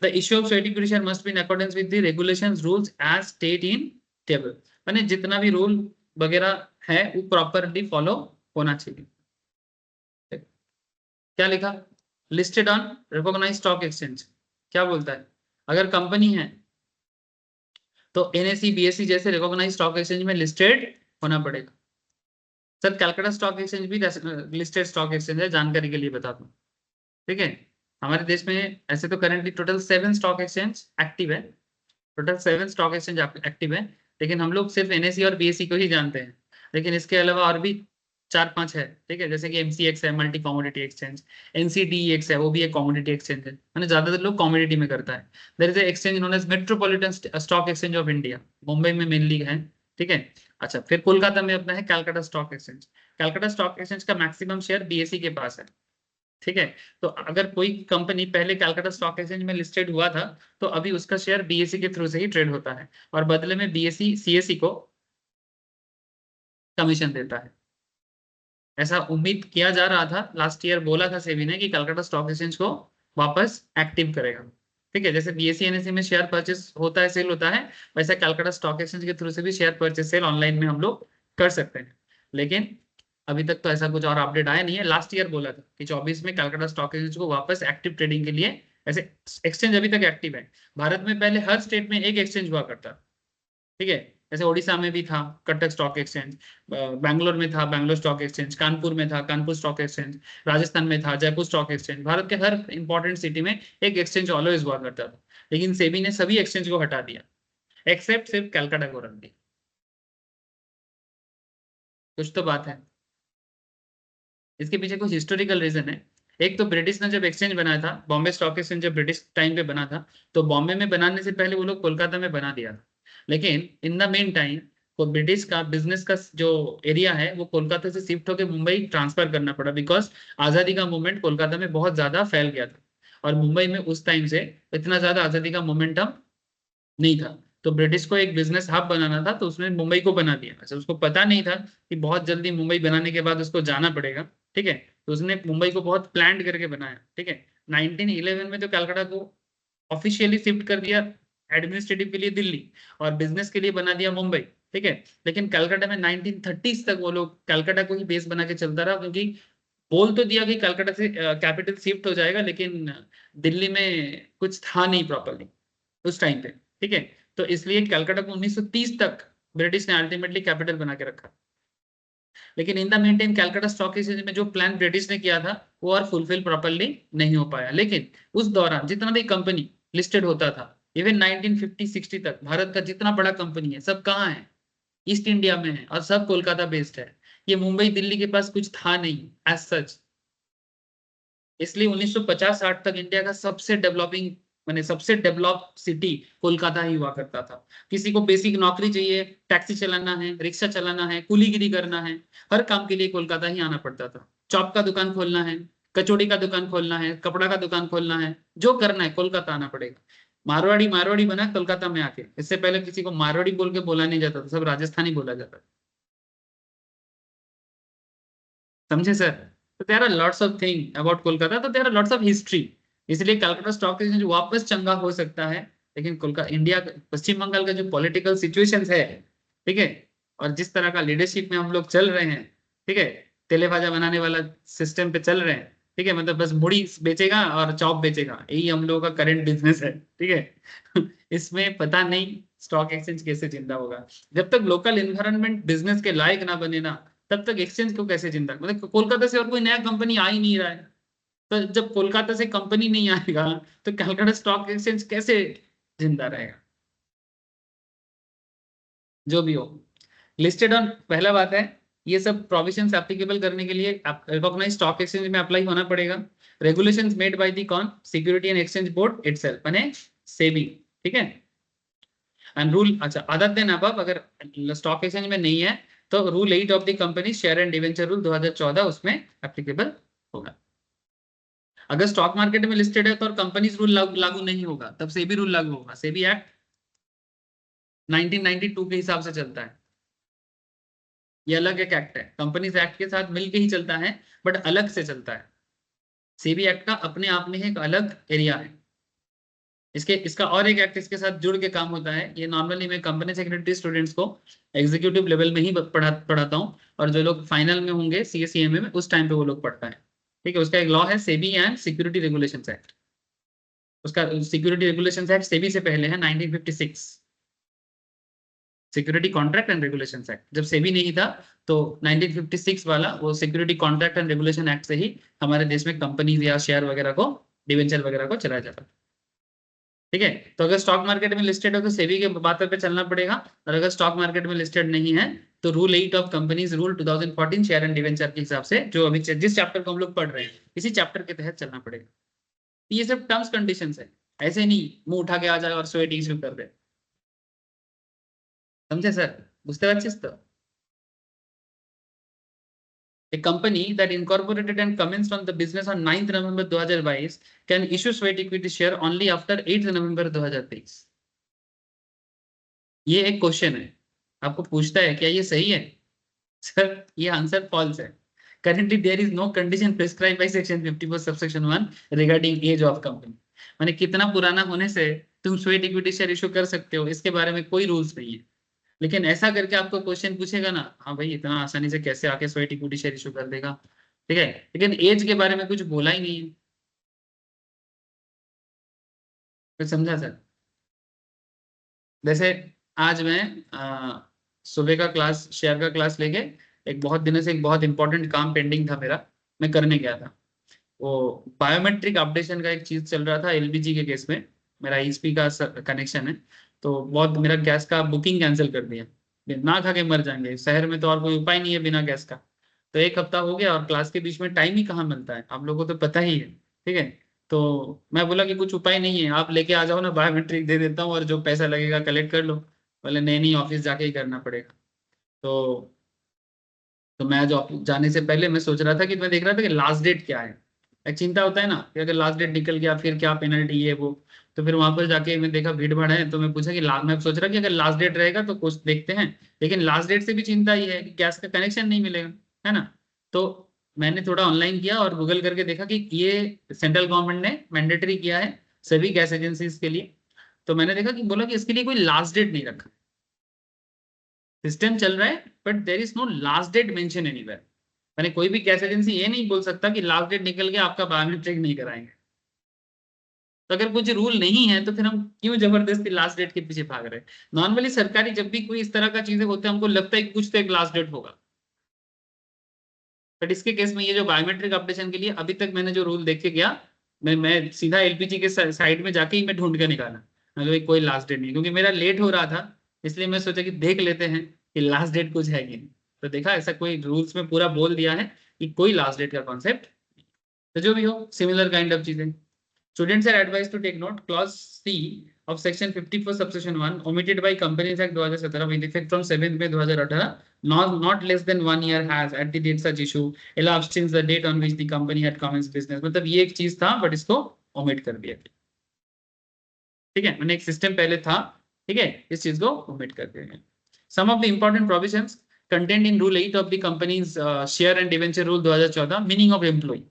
The issue of such equity share must be in accordance with the regulations rules as stated in table, माने जितना भी रूल वगैरह है वो प्रॉपरली फॉलो होना चाहिए। क्या लिखा, listed on recognised stock exchange, क्या बोलता है अगर कंपनी है तो एनएसई बीएसई जैसे रिकॉग्नाइज्ड स्टॉक एक्सचेंज में लिस्टेड होना पड़ेगा। सर कैलकाटा स्टॉक एक्सचेंज भी लिस्टेड स्टॉक एक्सचेंज है, जानकारी के लिए बता दूं, ठीक है। हमारे देश में ऐसे तो currently total 7 stock exchange active है, टोटल 7 स्टॉक एक्सचेंज एक्टिव है, लेकिन हम लोग सिर्फ एनएसई और बीएसई को ही जानते हैं, लेकिन इसके अलावा और भी 4-5 है, ठीक है, जैसे कि एमसीएक्स है, मल्टी कमोडिटी एक्सचेंज, एनसीडीएक्स है, वो भी एक कमोडिटी एक्सचेंज है, मैंने ज्यादातर लोग कमोडिटी में करता है। There is a exchange known as metropolitan stock exchange of India, Mumbai में मेनली है, ठीक है। अच्छा, फिर कोलकाता में अपना है Calcutta stock exchange. Calcutta stock exchange का मैक्सिमम शेयर बीएसई के पास है, ठीक है। तो अगर कोई कंपनी पहले कैलकाटा स्टॉक एक्सचेंज में लिस्टेड हुआ था तो अभी उसका शेयर बीएसई के थ्रू से ही ट्रेड होता है, और बदले में बीएसई सीएसई को कमीशन देता है। ऐसा उम्मीद किया जा रहा था, लास्ट ईयर बोला था सेबी ने कि कलकत्ता स्टॉक एक्सचेंज को वापस एक्टिव करेगा, ठीक है। जैसे बीएसई एनएसई में शेयर परचेस होता है, सेल होता है, वैसे कलकत्ता स्टॉक एक्सचेंज के थ्रू से भी शेयर परचेस सेल ऑनलाइन में हम लोग कर सकते हैं, लेकिन अभी तक तो ऐसा कुछ और अपडेट आया नहीं है। लास्ट ईयर बोला था कि 24 में कलकत्ता स्टॉक एक्सचेंज को वापस एक्टिव ट्रेडिंग के लिए, ऐसे एक्सचेंज अभी तक एक्टिव है। भारत में पहले हर स्टेट में एक एक्सचेंज हुआ करता, ठीक है, जैसे ओडिशा में भी था कटक स्टॉक एक्सचेंज, बैंगलोर में था बैंगलोर स्टॉक एक्सचेंज, कानपुर में था कानपुर स्टॉक एक्सचेंज, राजस्थान में था जयपुर स्टॉक एक्सचेंज। भारत के हर इंपॉर्टेंट सिटी में एक एक्सचेंज ऑलवेज हुआ करता था, लेकिन सेबी ने सभी एक्सचेंज को हटा दिया एक्सेप्ट सिर्फ कैलकाटा को रख दिया। कुछ तो बात है, इसके पीछे कुछ हिस्टोरिकल रीजन है। एक तो ब्रिटिश ने जब एक्सचेंज बनाया था, बॉम्बे स्टॉक एक्सचेंज जब ब्रिटिश टाइम पे बना था, तो बॉम्बे में बनाने से पहले वो लोग कोलकाता में बना दिया था, लेकिन इन द मेन टाइम को ब्रिटिश का बिजनेस का जो एरिया है वो कोलकाता से शिफ्ट होकर मुंबई ट्रांसफर करना पड़ा, बिकॉज आजादी का मूवमेंट कोलकाता में बहुत ज्यादा फैल गया था, और मुंबई में उस टाइम से इतना ज्यादा आजादी का मोमेंटम नहीं था। तो ब्रिटिश को एक बिजनेस हब बनाना था, तो उसने मुंबई को बना दिया। अच्छा, उसको पता नहीं था कि बहुत जल्दी मुंबई बनाने के बाद उसको जाना पड़ेगा, ठीक है, तो उसने मुंबई को बहुत प्लान करके बनाया, ठीक है। 1911 में तो कलकत्ता को ऑफिशियली शिफ्ट कर दिया एडमिनिस्ट्रेटिव के लिए दिल्ली, और बिजनेस के लिए बना दिया मुंबई, ठीक है। लेकिन कलकत्ता में 1930s तक वो लोग कलकत्ता को ही बेस बना के चलता रहा, क्योंकि बोल तो दिया कि कलकत्ता से कैपिटल शिफ्ट हो जाएगा, लेकिन दिल्ली में कुछ था नहीं प्रॉपरली उस टाइम पे, ठीक है। तो इसलिए कलकत्ता को 1930 तक ब्रिटिश ने अल्टीमेटली कैपिटल बना के रखा, लेकिन in the main time Calcutta stock exchange में जो प्लान ब्रिटिश ने किया था वो और फुलफिल प्रॉपरली नहीं हो पाया। लेकिन उस दौरान जितना भी कंपनी लिस्टेड होता था, इवन 1950-60 तक भारत का जितना बड़ा कंपनी है सब कहाँ है, ईस्ट इंडिया में है, और सब कोलकाता बेस्ड है। ये मुंबई दिल्ली के पास कुछ था नहीं एज सच, इसलिए 1950-60 तक इंडिया का सबसे डेवलपिंग माने सबसे डेवलप सिटी कोलकाता ही हुआ करता था। किसी को बेसिक नौकरी चाहिए, टैक्सी चलाना है, रिक्शा चलाना है, कुलीगिरी करना है, हर काम के लिए कोलकाता ही आना पड़ता था। चॉप का दुकान खोलना है, कचौड़ी का दुकान खोलना है, कपड़ा का दुकान खोलना है, जो करना है कोलकाता आना पड़ेगा। मारवाड़ी मारवाड़ी बना कोलकाता में आके, इससे पहले किसी को मारवाड़ी बोल के बोला नहीं जाता था, सब राजस्थानी बोला जाता था, समझे सर। तो there are lots of thing about Kolkata, तो there are lots of history, इसलिए कलकत्ता स्टॉक एक्सचेंज वापस चंगा हो सकता है। लेकिन कोलकाता इंडिया पश्चिम बंगाल का जो पॉलिटिकल सिचुएशन है, ठीक है, और जिस तरह का लीडरशिप में हम लोग चल रहे हैं, ठीक है, तेले भाजा बनाने वाला सिस्टम पे चल रहे हैं, ठीक है, मतलब बस मुड़ी बेचेगा और चॉप बेचेगा, यही हम लोगों का करंट बिजनेस है, ठीक है। इसमें पता नहीं स्टॉक एक्सचेंज कैसे जिंदा होगा, जब तक लोकल इन्वायरमेंट बिजनेस के लायक ना बने ना, तब तक एक्सचेंज को कैसे जिंदा, मतलब कोलकाता से और कोई नया कंपनी आ ही नहीं रहा है, तो जब कोलकाता से कंपनी नहीं आएगा तो कलकत्ता स्टॉक एक्सचेंज कैसे जिंदा रहेगा। जो भी हो, लिस्टेड ऑन, पहला बात है ये सब प्रोविजंस एप्लीकेबल करने के लिए रिकॉग्नाइज स्टॉक एक्सचेंज में अप्लाई होना पड़ेगा। रेगुलेशंस मेड बाय द कौन, security and exchange board itself, माने सेबी, ठीक है। एंड रूल, अच्छा अदर देन अबव, अगर स्टॉक एक्सचेंज में नहीं है तो rule 8 of the company share and debenture rule 2014 उसमें एप्लीकेबल होगा। अगर स्टॉक मार्केट में लिस्टेड है तो कंपनीज रूल लागू नहीं होगा, तब सेबी रूल लागू होगा। सेबी एक्ट 1992 के हिसाब से चलता है, ये अलग एक एक्ट है, कंपनीज एक्ट के साथ मिलके ही चलता है बट अलग से चलता है। सेबी एक्ट का अपने आप में एक अलग एरिया है, इसका और एक एक्ट इसके साथ जुड़ के काम होता है। ये नॉर्मली मैं कंपनी सेक्रेटरी स्टूडेंट्स को एग्जीक्यूटिव लेवल में ही पढ़ाता हूँ, और जो लोग फाइनल में होंगे CA CMA में उस टाइम पे वो लोग पढ़ता है, ठीक है। उसका एक लॉ है SEBI and security regulations act. उसका सिक्योरिटी रेगुलेशंस एक्ट सेबी से पहले है 1956, security contract and regulation act. जब सेबी नहीं था तो 1956 वाला वो security contract and regulation act से ही हमारे देश में कंपनीज या शेयर वगैरह को, डिवेंचर वगैरह को चलाया जाता है, ठीक है। तो अगर स्टॉक मार्केट में लिस्टेड हो तो सेबी के बातों पे चलना पड़ेगा, और अगर स्टॉक मार्केट में लिस्टेड नहीं है तो rule 8 of companies rule 2014 share and debenture के हिसाब से, जो अभी जिस चैप्टर को हम लोग पढ़ रहे हैं इसी चैप्टर के तहत चलना पड़ेगा। ये सब टर्म्स कंडीशंस है, ऐसे नहीं मुंह उठा के आ जाए और स्वेट इश्यू कर दे, समझे सर? बुझते পারছিস তো? A company that incorporated and commenced on the business on 9th November 2022 can issue sweat equity share only after 8th November 2023। ये एक क्वेश्चन है, आपको पूछता है क्या ये सही है? सर ये आंसर फॉल्स है। Currently there is no condition prescribed by section 54 subsection 1 regarding age of company। माने कितना पुराना होने से तुम स्वेट इक्विटी शेयर इशू कर सकते हो, इसके बारे में कोई रूल्स नहीं है। लेकिन ऐसा करके आपको क्वेश्चन पूछेगा ना, हाँ भाई इतना आसानी से कैसे आके स्वेट इक्विटी शेयर इशू कर देगा, ठीक है। लेकिन एज के बारे में कुछ बोला ही नहीं है, कुछ समझा सर? जैसे आज मैं सुबह का क्लास, शेयर का क्लास लेके एक बहुत दिनों से एक बहुत इंपॉर्टेंट काम पेंडिंग था मेरा, मैं करने गया था। वो बायोमेट्रिक अपडेशन का एक चीज चल रहा था LPG के केस में, मेरा ESP का कनेक्शन है, तो बहुत मेरा गैस का बुकिंग कैंसिल कर दिया। ना खा के मर जाएंगे, शहर में तो और कोई उपाय नहीं है बिना गैस का। तो एक हफ्ता हो गया और क्लास के बीच में टाइम ही कहाँ मिलता है, आप लोगों को तो पता ही है, ठीक है। तो मैं बोला कि कुछ उपाय नहीं है, आप लेके आ जाओ ना, बायोमेट्रिक दे देता हूँ और जो पैसा लगेगा कलेक्ट कर लो। बोले नहीं नहीं, ऑफिस जाके ही करना पड़ेगा। तो मैं जो जाने से पहले मैं सोच रहा था कि मैं देख रहा था कि लास्ट डेट क्या है। एक चिंता होता है ना कि अगर लास्ट डेट निकल गया फिर क्या पेनल्टी है वो। तो फिर वहां पर जाके मैं देखा भीड़ भाड़ है, तो मैं पूछा कि मैं सोच रहा कि अगर लास्ट डेट रहेगा तो कुछ देखते हैं, लेकिन लास्ट डेट से भी चिंता ही है कि गैस का कनेक्शन नहीं मिलेगा, है ना। तो मैंने थोड़ा ऑनलाइन किया और गूगल करके देखा कि ये सेंट्रल गवर्नमेंट ने मैंडेटरी किया है सभी गैस एजेंसीज के लिए। तो मैंने देखा कि बोला कि इसके लिए कोई लास्ट डेट नहीं रखा, सिस्टम चल रहा है but there is no last date mention anywhere. मैंने कोई भी गैस एजेंसी ये नहीं बोल सकता कि लास्ट डेट निकल गया आपका बायोमेट्रिक नहीं कराएंगे। तो अगर कुछ रूल नहीं है तो फिर हम क्यों जबरदस्ती लास्ट डेट के पीछे भाग रहे हैं? नॉर्मली सरकारी जब भी कोई इस तरह का चीजें होते हैं हमको लगता है कि कुछ तो एक लास्ट डेट होगा, बट इसके केस में ये जो बायोमेट्रिक अपडेशन के लिए अभी तक मैंने जो रूल देख के गया, मैं सीधा LPG के साइड में जाके ही मैं ढूंढ के निकाला, मैं भाई कोई लास्ट डेट नहीं, क्योंकि मेरा लेट हो रहा था, इसलिए मैं सोचा कि देख लेते हैं कि लास्ट डेट कुछ है कि नहीं। तो देखा ऐसा कोई रूल्स में पूरा बोल दिया है कि कोई लास्ट डेट का कॉन्सेप्ट। तो जो भी हो, सिमिलर काइंड ऑफ चीजें। Students are advised to take note clause C of section 54 subsection 1 omitted by Companies Act 2017 with effect from 7th May 2018 not less than 1 year has at the date such issue elapsed since the date on which the company had commenced business। मतलब ये एक चीज था बट इसको omit कर दिया, ठीक है। मैंने एक सिस्टम पहले था, ठीक है, इस चीज को omit कर दिया। Some of the important provisions contained in Rule 8 of the Companies Share and Debenture Rule 2014 meaning of employee।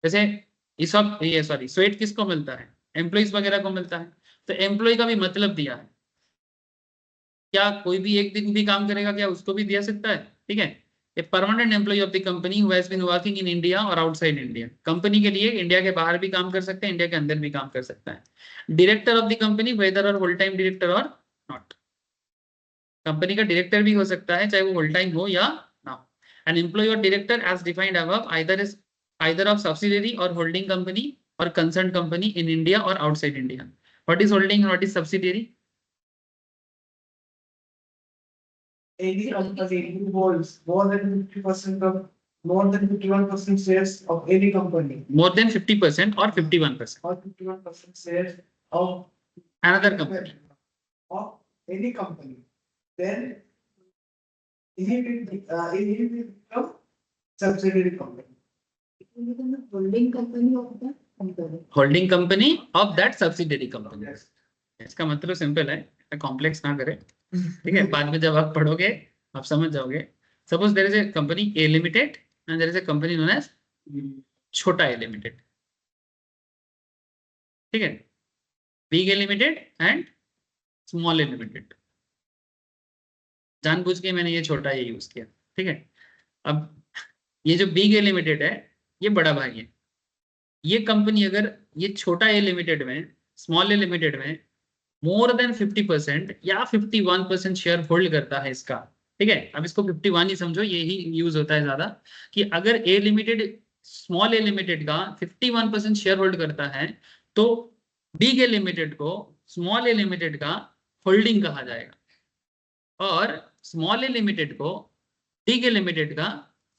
जैसे ESOP, ये सॉरी स्वेट किसको मिलता है? एम्प्लॉइज वगैरह को मिलता है। तो एम्प्लॉय का भी मतलब दिया है, क्या कोई भी एक दिन भी काम करेगा क्या उसको भी दिया सकता है, ठीक है। A permanent employee of the company who has been working in India or outside India, company के लिए इंडिया के बाहर भी काम कर सकते हैं, इंडिया के अंदर भी काम कर सकता है। Director of the company weather और whole time director or not, company का डायरेक्टर भी हो सकता है चाहे वो होल टाइम हो या ना हो। An employee or director as defined above either of subsidiary or holding company or concerned company in India or outside India। What is holding and what is subsidiary? any company who holds more than 51% shares of any company more than 50% or 51% or 51% shares of another company. of any company, then he will become subsidiary company. Holding company of the company. Holding company of that subsidiary company. Yes. इसका मतलब सिंपल है, कॉम्प्लेक्स ना करें, ठीक है। बाद में जब आप पढ़ोगे आप समझ जाओगे। Suppose there is a company A limited and there is a company known as छोटा ए लिमिटेड, ठीक है। Big A limited and small A limited. जानबूझ के मैंने ये छोटा ये यूज किया, ठीक है। अब ये जो बिग ए लिमिटेड है ये बड़ा भाई है। ये कंपनी अगर ये छोटा ए लिमिटेड में, स्मॉल ए लिमिटेड में मोर देन 50% या 51% शेयर होल्ड करता है इसका, ठीक है। अब इसको 51 ही समझो, यही यूज होता है ज्यादा, कि अगर ए लिमिटेड स्मॉल ए लिमिटेड का 51% शेयर होल्ड करता है तो बिग ए लिमिटेड को स्मॉल ए लिमिटेड का होल्डिंग कहा जाएगा और स्मॉल ए लिमिटेड को बिग ए लिमिटेड का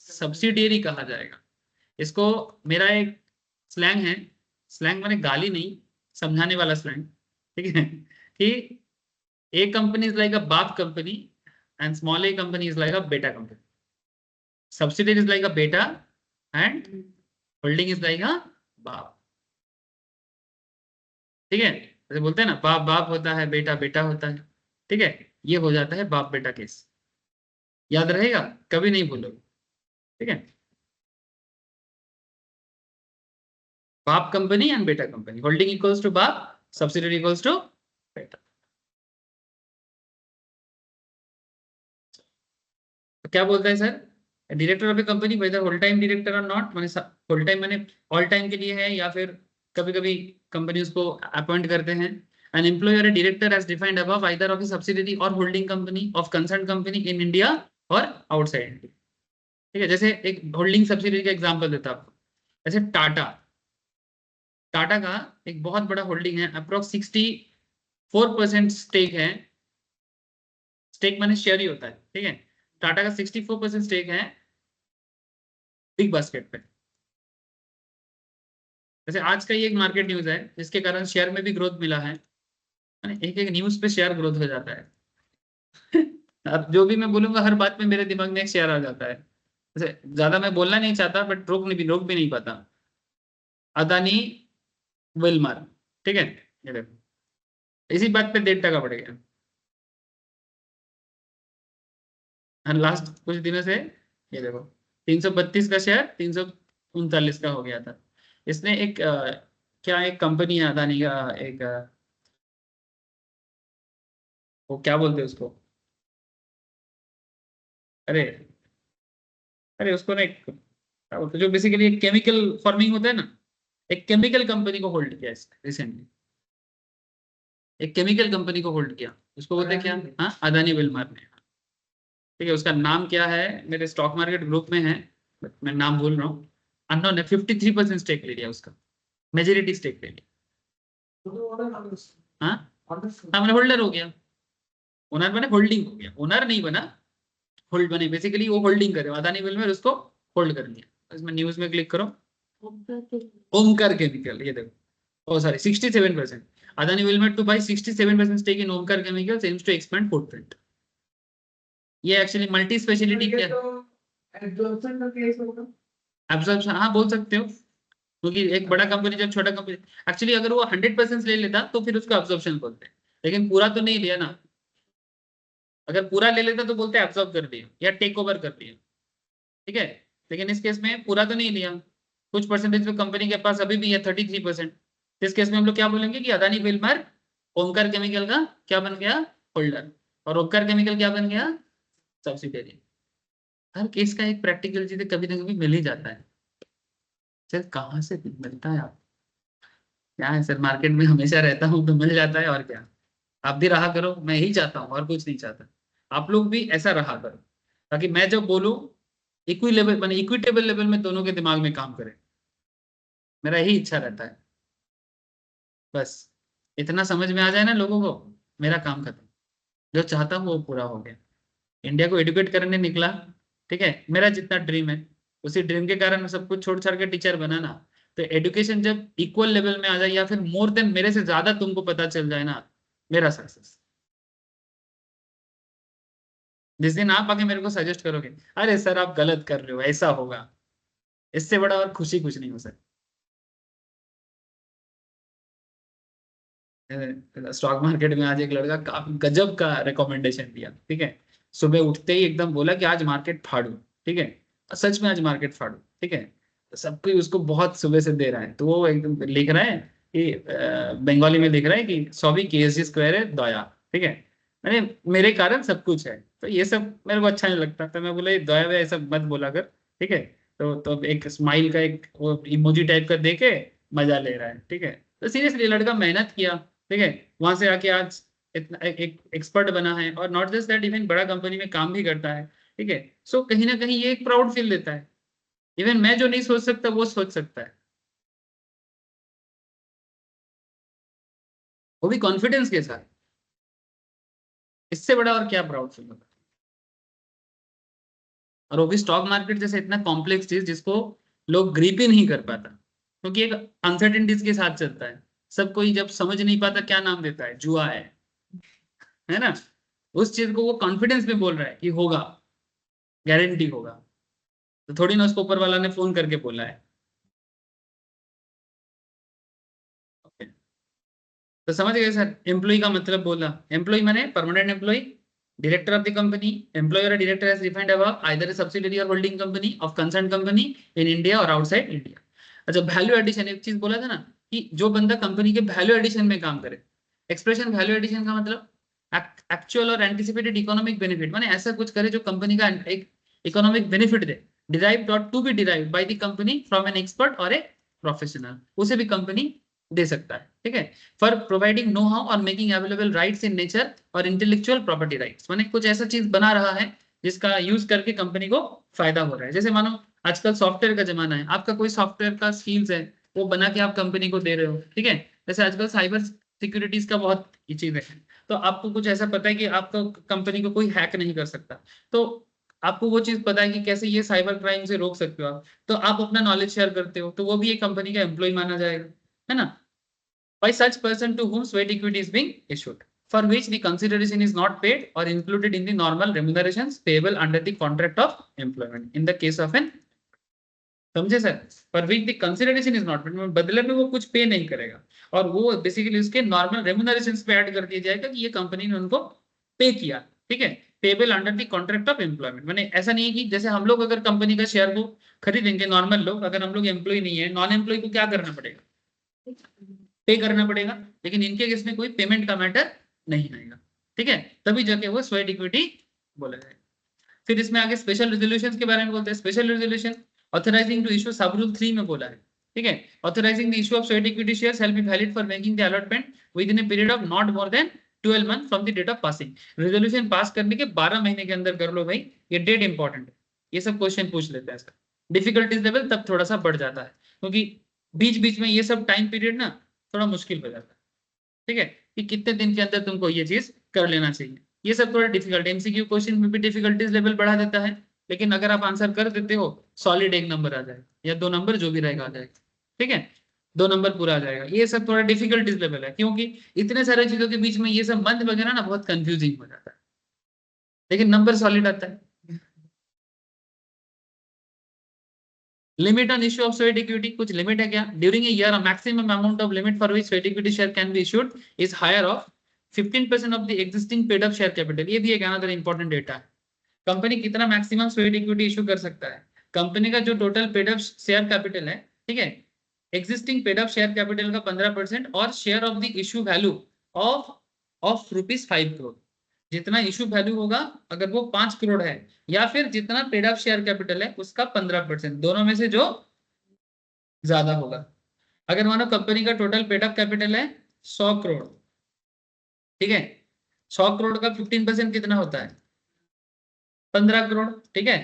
सब्सिडियरी कहा जाएगा। इसको मेरा एक स्लैंग है, स्लैंग माने गाली नहीं, समझाने वाला स्लैंग, ठीक है, कि a company is like a बाप company and small a company is like a बेटा company. Subsidiary is like a बेटा and holding is like a बाप, ठीक है। जैसे बोलते हैं ना, बाप बाप होता है, बेटा बेटा होता है, ठीक है। ये हो जाता है बाप बेटा केस। याद रहेगा, कभी नहीं भूलोगे, ठीक है। बाप कंपनी एंड बेटा कंपनी, होल्डिंग इक्वल्स टू बाप, सब्सिडियरी इक्वल्स टू बेटा। तो क्या बोलता है sir, director of a company whether whole time director or not, माने होल टाइम माने ऑल टाइम के लिए है या फिर कभी कभी कंपनी उसको अपॉइंट करते हैं। An employee or a director as defined above either of a subsidiary or holding company of concern company in India or outside India, ठीक है। जैसे एक होल्डिंग सब्सिडियरी का एग्जांपल देता हूं आपको, जैसे टाटा, टाटा का एक बहुत बड़ा होल्डिंग है, अप्रोक्स 64% स्टेक है। स्टेक माने शेयर ही होता है, ठीक है। टाटा का 64% स्टेक है बिग बास्केट पे। जैसे आज का ये एक मार्केट न्यूज है जिसके कारण शेयर में भी ग्रोथ मिला है, एक एक न्यूज पे शेयर ग्रोथ हो जाता है। अब जो भी मैं बोलूंगा हर बात में मेरे दिमाग में एक शेयर आ जाता है। जैसे ज्यादा मैं बोलना नहीं चाहता बट रोक भी नहीं पाता। अदानी विल्मर, ठीक है, ये देखो इसी बात पे 1.5 बढ़ गया लास्ट कुछ दिनों से। ये देखो 332 का शेयर 339 का हो गया था। इसने एक क्या एक कंपनी है अदानी का, एक वो क्या बोलते हैं उसको, अरे अरे उसको ना एक क्या बोलते हैं, जो बेसिकली एक केमिकल फार्मिंग होता है ना, एक केमिकल कंपनी को होल्ड किया इसने रिसेंटली। एक केमिकल कंपनी को होल्ड किया, उसको बोलते हैं क्या, हाँ अदानी विल्मर ने, ठीक है। उसका नाम क्या है, मेरे स्टॉक मार्केट ग्रुप में है बट मैं नाम भूल रहा हूँ। अननोन है, 53% स्टेक ले लिया उसका, मेजोरिटी स्टेक ले लिया। हाँ हाँ मैंने होल्डर हो गया, ओनर बने होल्डिंग हो गया, ओनर नहीं बना होल्ड बने, बेसिकली वो होल्डिंग करे अदानी विल्मर, उसको होल्ड कर लिया। इसमें न्यूज में क्लिक करो, ओमकार केमिकल, ये देखो, oh sorry 67%, Adani Wilmar to buy 67% stake in Omkar chemicals aims to expand footprint. ये एक्चुअली मल्टी स्पेशलिटी क्या एब्जॉर्प्शन, हाँ बोल सकते हो, क्योंकि एक बड़ा कंपनी जब छोटा कंपनी, एक्चुअली अगर वो 100% ले लेता तो फिर उसको एब्जॉर्प्शन बोलते हैं, लेकिन पूरा तो नहीं लिया ना। अगर पूरा ले लेता तो बोलते एब्जॉर्ब कर लिया या टेक ओवर कर लिया, ठीक है। लेकिन इस केस में पूरा तो नहीं लिया, कुछ परसेंटेज में कंपनी के पास अभी भी है 33%। इस केस में हम लोग क्या बोलेंगे कि अदानी विल्मर ओमकार केमिकल का क्या बन गया, होल्डर, और ओमकार केमिकल क्या बन गया, सब्सिडियरी। हर केस का एक प्रैक्टिकल चीज कभी ना कभी मिल ही जाता है। सर कहाँ से मिलता है आप, क्या है सर, मार्केट में हमेशा रहता हूँ तो मिल जाता है, और क्या। आप भी रहा करो, मैं यही चाहता हूँ और कुछ नहीं चाहता। आप लोग भी ऐसा रहा करो ताकि मैं जब बोलूँ इक्वी लेवल मैंने इक्विटेबल लेवल में दोनों के दिमाग में काम करे, मेरा यही इच्छा रहता है। बस इतना समझ में आ जाए ना लोगों को, मेरा काम खत्म, जो चाहता हूँ वो पूरा हो गया। इंडिया को एडुकेट करने निकला, ठीक है, मेरा जितना ड्रीम है उसी ड्रीम के कारण मैं सब कुछ छोड़ छाड़ के टीचर बना ना। तो एडुकेशन जब इक्वल लेवल में आ जाए या फिर मोर देन मेरे से ज्यादा तुमको पता चल जाए ना, मेरा सक्सेस। जिस दिन आप आके मेरे को सजेस्ट करोगे अरे सर आप गलत कर रहे हो, ऐसा होगा, इससे बड़ा और खुशी कुछ नहीं हो सकती। स्टॉक मार्केट में आज एक लड़का काफी गजब का रिकमेंडेशन दिया, ठीक है, सुबह उठते ही एकदम बोला कि आज मार्केट फाड़ू, ठीक है, सच में आज मार्केट फाड़ू, ठीक है, तो सब कोई उसको बहुत सुबह से दे रहा है, तो वो एकदम लिख रहा है कि बंगाली में लिख रहा है कि सौवी KSG स्क्वायर है दया, ठीक है, मैंने मेरे कारण सब कुछ है, तो ये सब मेरे को अच्छा नहीं लगता, तो मैं बोला ये दया वे ऐसा मत बोला कर, ठीक है, तो एक स्माइल का एक वो इमोजी टाइप का देके मजा ले रहा है, ठीक है, तो सीरियसली लड़का मेहनत किया, ठीक है, वहां से आके आज इतना एक एक्सपर्ट बना है, और नॉट जस्ट दैट, इवन बड़ा कंपनी में काम भी करता है, ठीक है, सो कहीं ना कहीं ये एक प्राउड फील देता है, इवन मैं जो नहीं सोच सकता वो सोच सकता है, वो भी कॉन्फिडेंस के साथ, इससे बड़ा और क्या प्राउड फील होगा। और वो भी स्टॉक मार्केट जैसे इतना कॉम्प्लेक्स चीज जिसको लोग ग्रिप ही नहीं कर पाता, क्योंकि एक अनसर्टेनिटीज के साथ चलता है, सब कोई जब समझ नहीं पाता क्या नाम देता है, जुआ है ना, उस चीज को वो कॉन्फिडेंस में बोल रहा है कि होगा, गारंटी होगा, तो थोड़ी ना उसको ऊपर वाला ने फोन करके बोला है। Okay. तो समझ गए सर, एम्प्लॉय का मतलब बोला, एम्प्लॉय माने permanent employee, director of the company, employer or director as defined above, either a subsidiary or holding company of concerned company in India or outside India। अच्छा, वैल्यू एडिशन एक चीज बोला था ना कि जो बंदा कंपनी के वैल्यू एडिशन में काम करे, एक्सप्रेशन वैल्यू एडिशन का मतलब एक्चुअल और एंटिसिपेटेड इकोनॉमिक बेनिफिट, माने ऐसा कुछ करे जो कंपनी का एक इकोनॉमिक बेनिफिट दे, derived or to be derived by the company from an expert or a professional, उसे भी कंपनी दे सकता है, ठीक है, फॉर प्रोवाइडिंग नो हाउ और making available rights in nature और इंटेलेक्चुअल प्रॉपर्टी राइट्स, माने कुछ ऐसा चीज बना रहा है जिसका यूज करके कंपनी को फायदा हो रहा है। जैसे मानो आजकल सॉफ्टवेयर का जमाना है, आपका कोई सॉफ्टवेयर का स्किल्स है वो बना के आप कंपनी को दे रहे हो, ठीक है, जैसे आजकल साइबर सिक्योरिटीज का बहुत ये चीज है, तो आपको कुछ ऐसा पता है कि आपका कंपनी को कोई हैक नहीं कर सकता, तो आपको वो चीज पता है कि कैसे ये साइबर क्राइम से रोक सकते हो आप, तो आप अपना नॉलेज शेयर करते हो, तो वो भी एक कंपनी का एम्प्लॉय माना जाएगा, है ना, by such person to whom sweat equity is being issued, for which the consideration is not paid or included in the normal remunerations payable under the contract of employment in the case of an, समझे sir, for which the consideration is not paid, बदले में वो कुछ पे नहीं करेगा, और वो बेसिकली उसके नॉर्मल रेम्यूनरेशंस पे ऐड कर दिया जाएगा कि ये कंपनी ने उनको पे किया, ठीक है, payable under the contract of employment, माने ऐसा नहीं है कि जैसे हम लोग अगर कंपनी का शेयर को खरीदेंगे, नॉर्मल लोग, अगर हम लोग एम्प्लॉय नहीं है, नॉन एम्प्लॉय को क्या करना पड़ेगा, पे करना पड़ेगा, लेकिन इनके केस में कोई पेमेंट का मैटर नहीं आएगा, ठीक है, तभी जाके वो स्वेट इक्विटी बोला जाएगा। फिर इसमें आगे स्पेशल रेजोल्यूशन के बारे में बोलते हैं, special resolution authorising to issue sub rule 3 में बोला है, ठीक है, authorising the issue of sweat equity share shall be valid for making the allotment within a period of not more than 12 month from the date of passing, resolution pass करने के 12 महीने के अंदर कर लो भाई, ये डेट इंपॉर्टेंट है, ये सब क्वेश्चन पूछ लेते हैं सर, डिफिकल्टीज लेवल तब थोड़ा सा बढ़ जाता है, क्योंकि बीच बीच में ये सब टाइम पीरियड ना थोड़ा मुश्किल हो जाता है, ठीक है, कि कितने दिन के अंदर तुमको ये चीज कर लेना चाहिए, ये सब थोड़ा डिफिकल्ट, एमसीक्यू क्वेश्चन में भी डिफिकल्टीज लेवल बढ़ा देता है, लेकिन अगर आप आंसर कर देते हो सॉलिड 1 नंबर आ जाएगा, या 2 नंबर जो भी रहेगा आ जाएगा, ठीक है, 2 नंबर पूरा आ जाएगा। ये सब थोड़ा डिफिकल्टीज लेवल है, क्योंकि इतने सारे चीजों के बीच में ये सब मंथ वगैरह ना बहुत कंफ्यूजिंग हो जाता है, लेकिन नंबर सॉलिड आता है। Limit on issue of sweat equity, कुछ लिमिट है क्या, during a year a maximum amount of limit for which sweat equity share can be issued is higher of 15% of the existing paid up share capital, ये भी एक अनदर इंपॉर्टेंट डेटा है, कंपनी कितना मैक्सिमम स्वेट इक्विटी इशू कर सकता है, कंपनी का जो total paid up share capital है, ठीक है, existing paid up share capital का 15% और share of the issue value of ₹5 crore, जितना इशू वैल्यू होगा अगर वो 5 करोड़ है, या फिर जितना पेड अप शेयर कैपिटल है उसका 15%, दोनों में से जो ज्यादा होगा। अगर मानो कंपनी का टोटल पेड अप कैपिटल है 100 करोड़, ठीक है, 100 करोड़ का 15% कितना होता है 15 करोड़, ठीक है,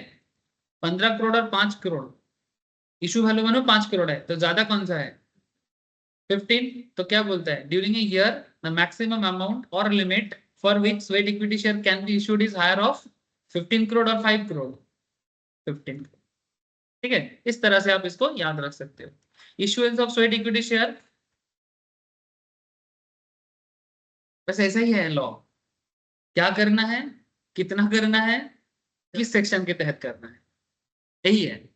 15 crore or 5 crore, issue value मानो 5 करोड़ है, तो ज्यादा कौन सा है 15, तो क्या बोलता है, during a year the maximum amount or limit for which sweat equity share can be issued is higher of 15 crore or 5 crore 15 crore. ठीक है, इस तरह से आप इसको याद रख सकते हो। Issuance of sweat equity share, बस ऐसा ही है लॉ। क्या करना है, कितना करना है, किस सेक्शन के तहत करना है, यही है,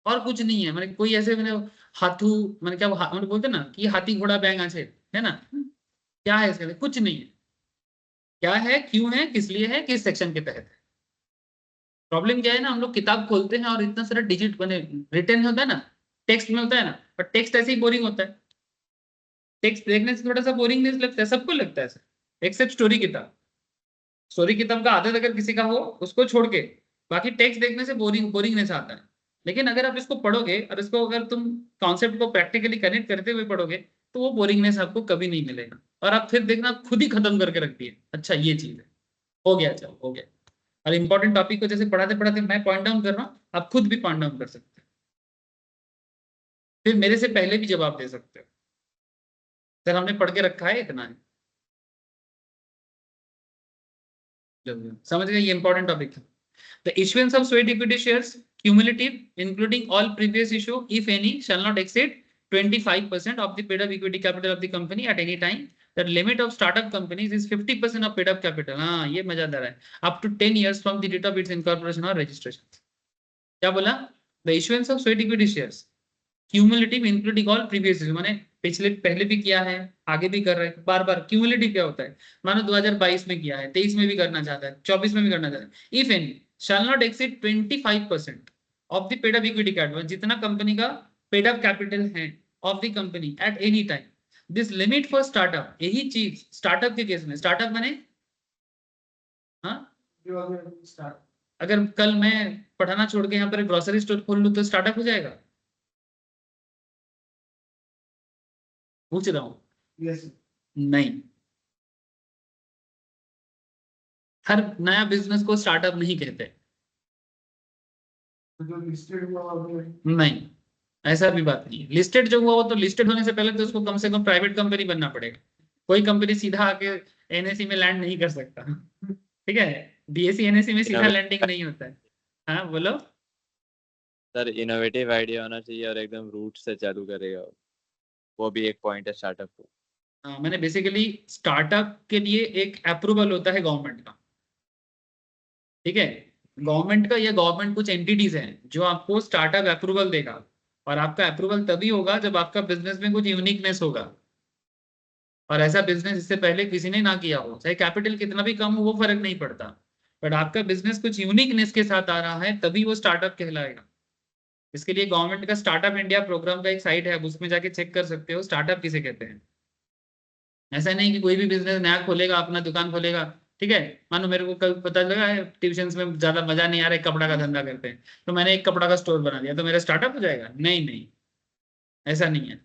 और कुछ नहीं है। मैंने कोई ऐसे मैंने हाथू मैंने क्या मैंने बोलते ना कि हाथी घोड़ा बैग आंचे, है ना, क्या है इसके, कुछ नहीं है। क्या है, क्यों है, किस लिए है, किस सेक्शन के तहत है। प्रॉब्लम क्या है ना, हम लोग किताब खोलते हैं और इतना सारा डिजिट बने रिटर्न होता है ना, टेक्स्ट में होता है ना, पर टेक्स्ट ऐसे ही बोरिंग होता है। टेक्स्ट देखने से थोड़ा सा बोरिंगनेस लगता है, सबको लगता है सर, एक्सेप्ट स्टोरी किताब। स्टोरी किताब का आदत अगर किसी का हो उसको छोड़ के, बाकी टेक्स्ट देखने से बोरिंगनेस आता है। लेकिन अगर आप इसको पढ़ोगे और इसको अगर तुम कॉन्सेप्ट को प्रैक्टिकली कनेक्ट करते हुए पढ़ोगे तो वो बोरिंगनेस आपको कभी नहीं मिलेगा, और आप फिर देखना खुद ही खत्म करके रख दिए, अच्छा ये चीज है, हो गया, चलो हो गया। और इंपॉर्टेंट टॉपिक को जैसे पढ़ाते पढ़ाते मैं पॉइंट डाउन कर रहा हूँ, आप खुद भी पॉइंट डाउन कर सकते हो, फिर मेरे से पहले भी जवाब दे सकते हो, सर हमने पढ़ के रखा है, इतना है। समझ गए, ये इंपॉर्टेंट टॉपिक था। The issuance of sweat equity shares cumulative, including all previous issue, if any, shall not exceed 25% of the paid up equity capital of the company at any time. The limit of startup companies is 50% of paid up capital. हाँ, ये मजेदार है, up to 10 years from the date of its incorporation or registration. क्या बोला? The issuance of sweat equity shares cumulative, including all previous issue, माने पिछले पहले भी किया है, आगे भी कर रहे हैं, बार बार। क्यूमुलेटिव क्या होता है, मानो 2022 में किया है, 23 में भी करना चाहता है, 24 में भी करना चाहता है। If any shall not exceed 25% of the paid up equity capital, जितना कंपनी का पेड अप कैपिटल है of the company at any time. This limit for startup, यही चीज स्टार्टअप के केस में, स्टार्टअप माने हाँ, अगर कल मैं पढ़ाना छोड़ के यहाँ पर ग्रोसरी स्टोर खोल लूँ तो स्टार्टअप हो जाएगा? पूछ रहा हूँ। Yes. नहीं, हर नया बिजनेस को स्टार्टअप नहीं कहते। जो listed हुआ होगा, नहीं, ऐसा भी बात नहीं है। लिस्टेड जो हुआ वो तो लिस्टेड होने से पहले तो उसको कम से कम प्राइवेट कंपनी बनना पड़ेगा। कोई कंपनी सीधा आके एनएसई में लैंड नहीं कर सकता, ठीक है, बीएसई एनएसई में सीधा लैंडिंग नहीं होता है। हाँ बोलो सर, इनोवेटिव आइडिया होना चाहिए और एकदम रूट से चालू करेगा, वो भी एक पॉइंट है स्टार्टअप को। हाँ, मैंने बेसिकली स्टार्टअप के लिए एक अप्रूवल होता है गवर्नमेंट का, ठीक है, गवर्नमेंट का या गवर्नमेंट कुछ एंटिटीज हैं जो आपको स्टार्टअप अप्रूवल देगा, और आपका अप्रूवल तभी होगा जब आपका बिजनेस में कुछ यूनिकनेस होगा, और ऐसा बिजनेस इससे पहले किसी ने ना किया हो, चाहे कैपिटल कितना भी कम हो वो फर्क नहीं पड़ता, बट आपका बिजनेस कुछ यूनिकनेस के साथ आ रहा है तभी वो स्टार्टअप कहलाएगा। इसके लिए गवर्नमेंट का स्टार्टअप इंडिया प्रोग्राम का एक साइट है, उसमें जाके चेक कर सकते हो स्टार्टअप किसे कहते हैं। ऐसा नहीं कि कोई भी बिजनेस नया खोलेगा, अपना दुकान खोलेगा, ठीक है, मानो मेरे को कल पता लगा है ट्यूशन में ज्यादा मजा नहीं आ रहा है, कपड़ा का धंधा करते हैं, तो मैंने एक कपड़ा का स्टोर बना दिया तो मेरा स्टार्टअप हो जाएगा? नहीं नहीं, ऐसा नहीं है।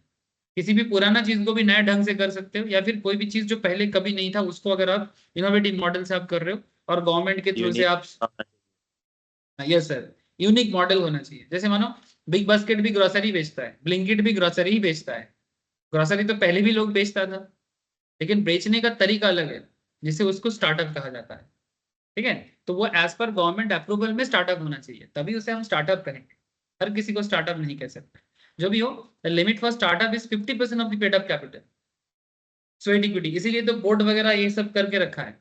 किसी भी पुराना चीज को भी नए ढंग से कर सकते हो, या फिर कोई भी चीज जो पहले कभी नहीं था उसको अगर आप इनोवेटिव मॉडल से आप कर रहे हो और गवर्नमेंट के थ्रू से आप, यस सर, यूनिक मॉडल होना चाहिए। जैसे मानो बिग बास्केट भी ग्रोसरी बेचता है, ब्लिंकिट भी ग्रोसरी ही बेचता है। ग्रोसरी तो पहले भी लोग बेचता था, लेकिन बेचने का तरीका अलग है, जिसे उसको स्टार्टअप कहा जाता है, ठीक है। तो वो एज पर गवर्नमेंट अप्रूवल में स्टार्टअप होना चाहिए, तभी उसे हम स्टार्टअप कहेंगे, हर किसी को स्टार्टअप नहीं कह सकते। जो भी हो, the limit for startup is 50% of the paid up capital sweat equity, इसीलिए तो बोर्ड वगैरह ये सब करके रखा है,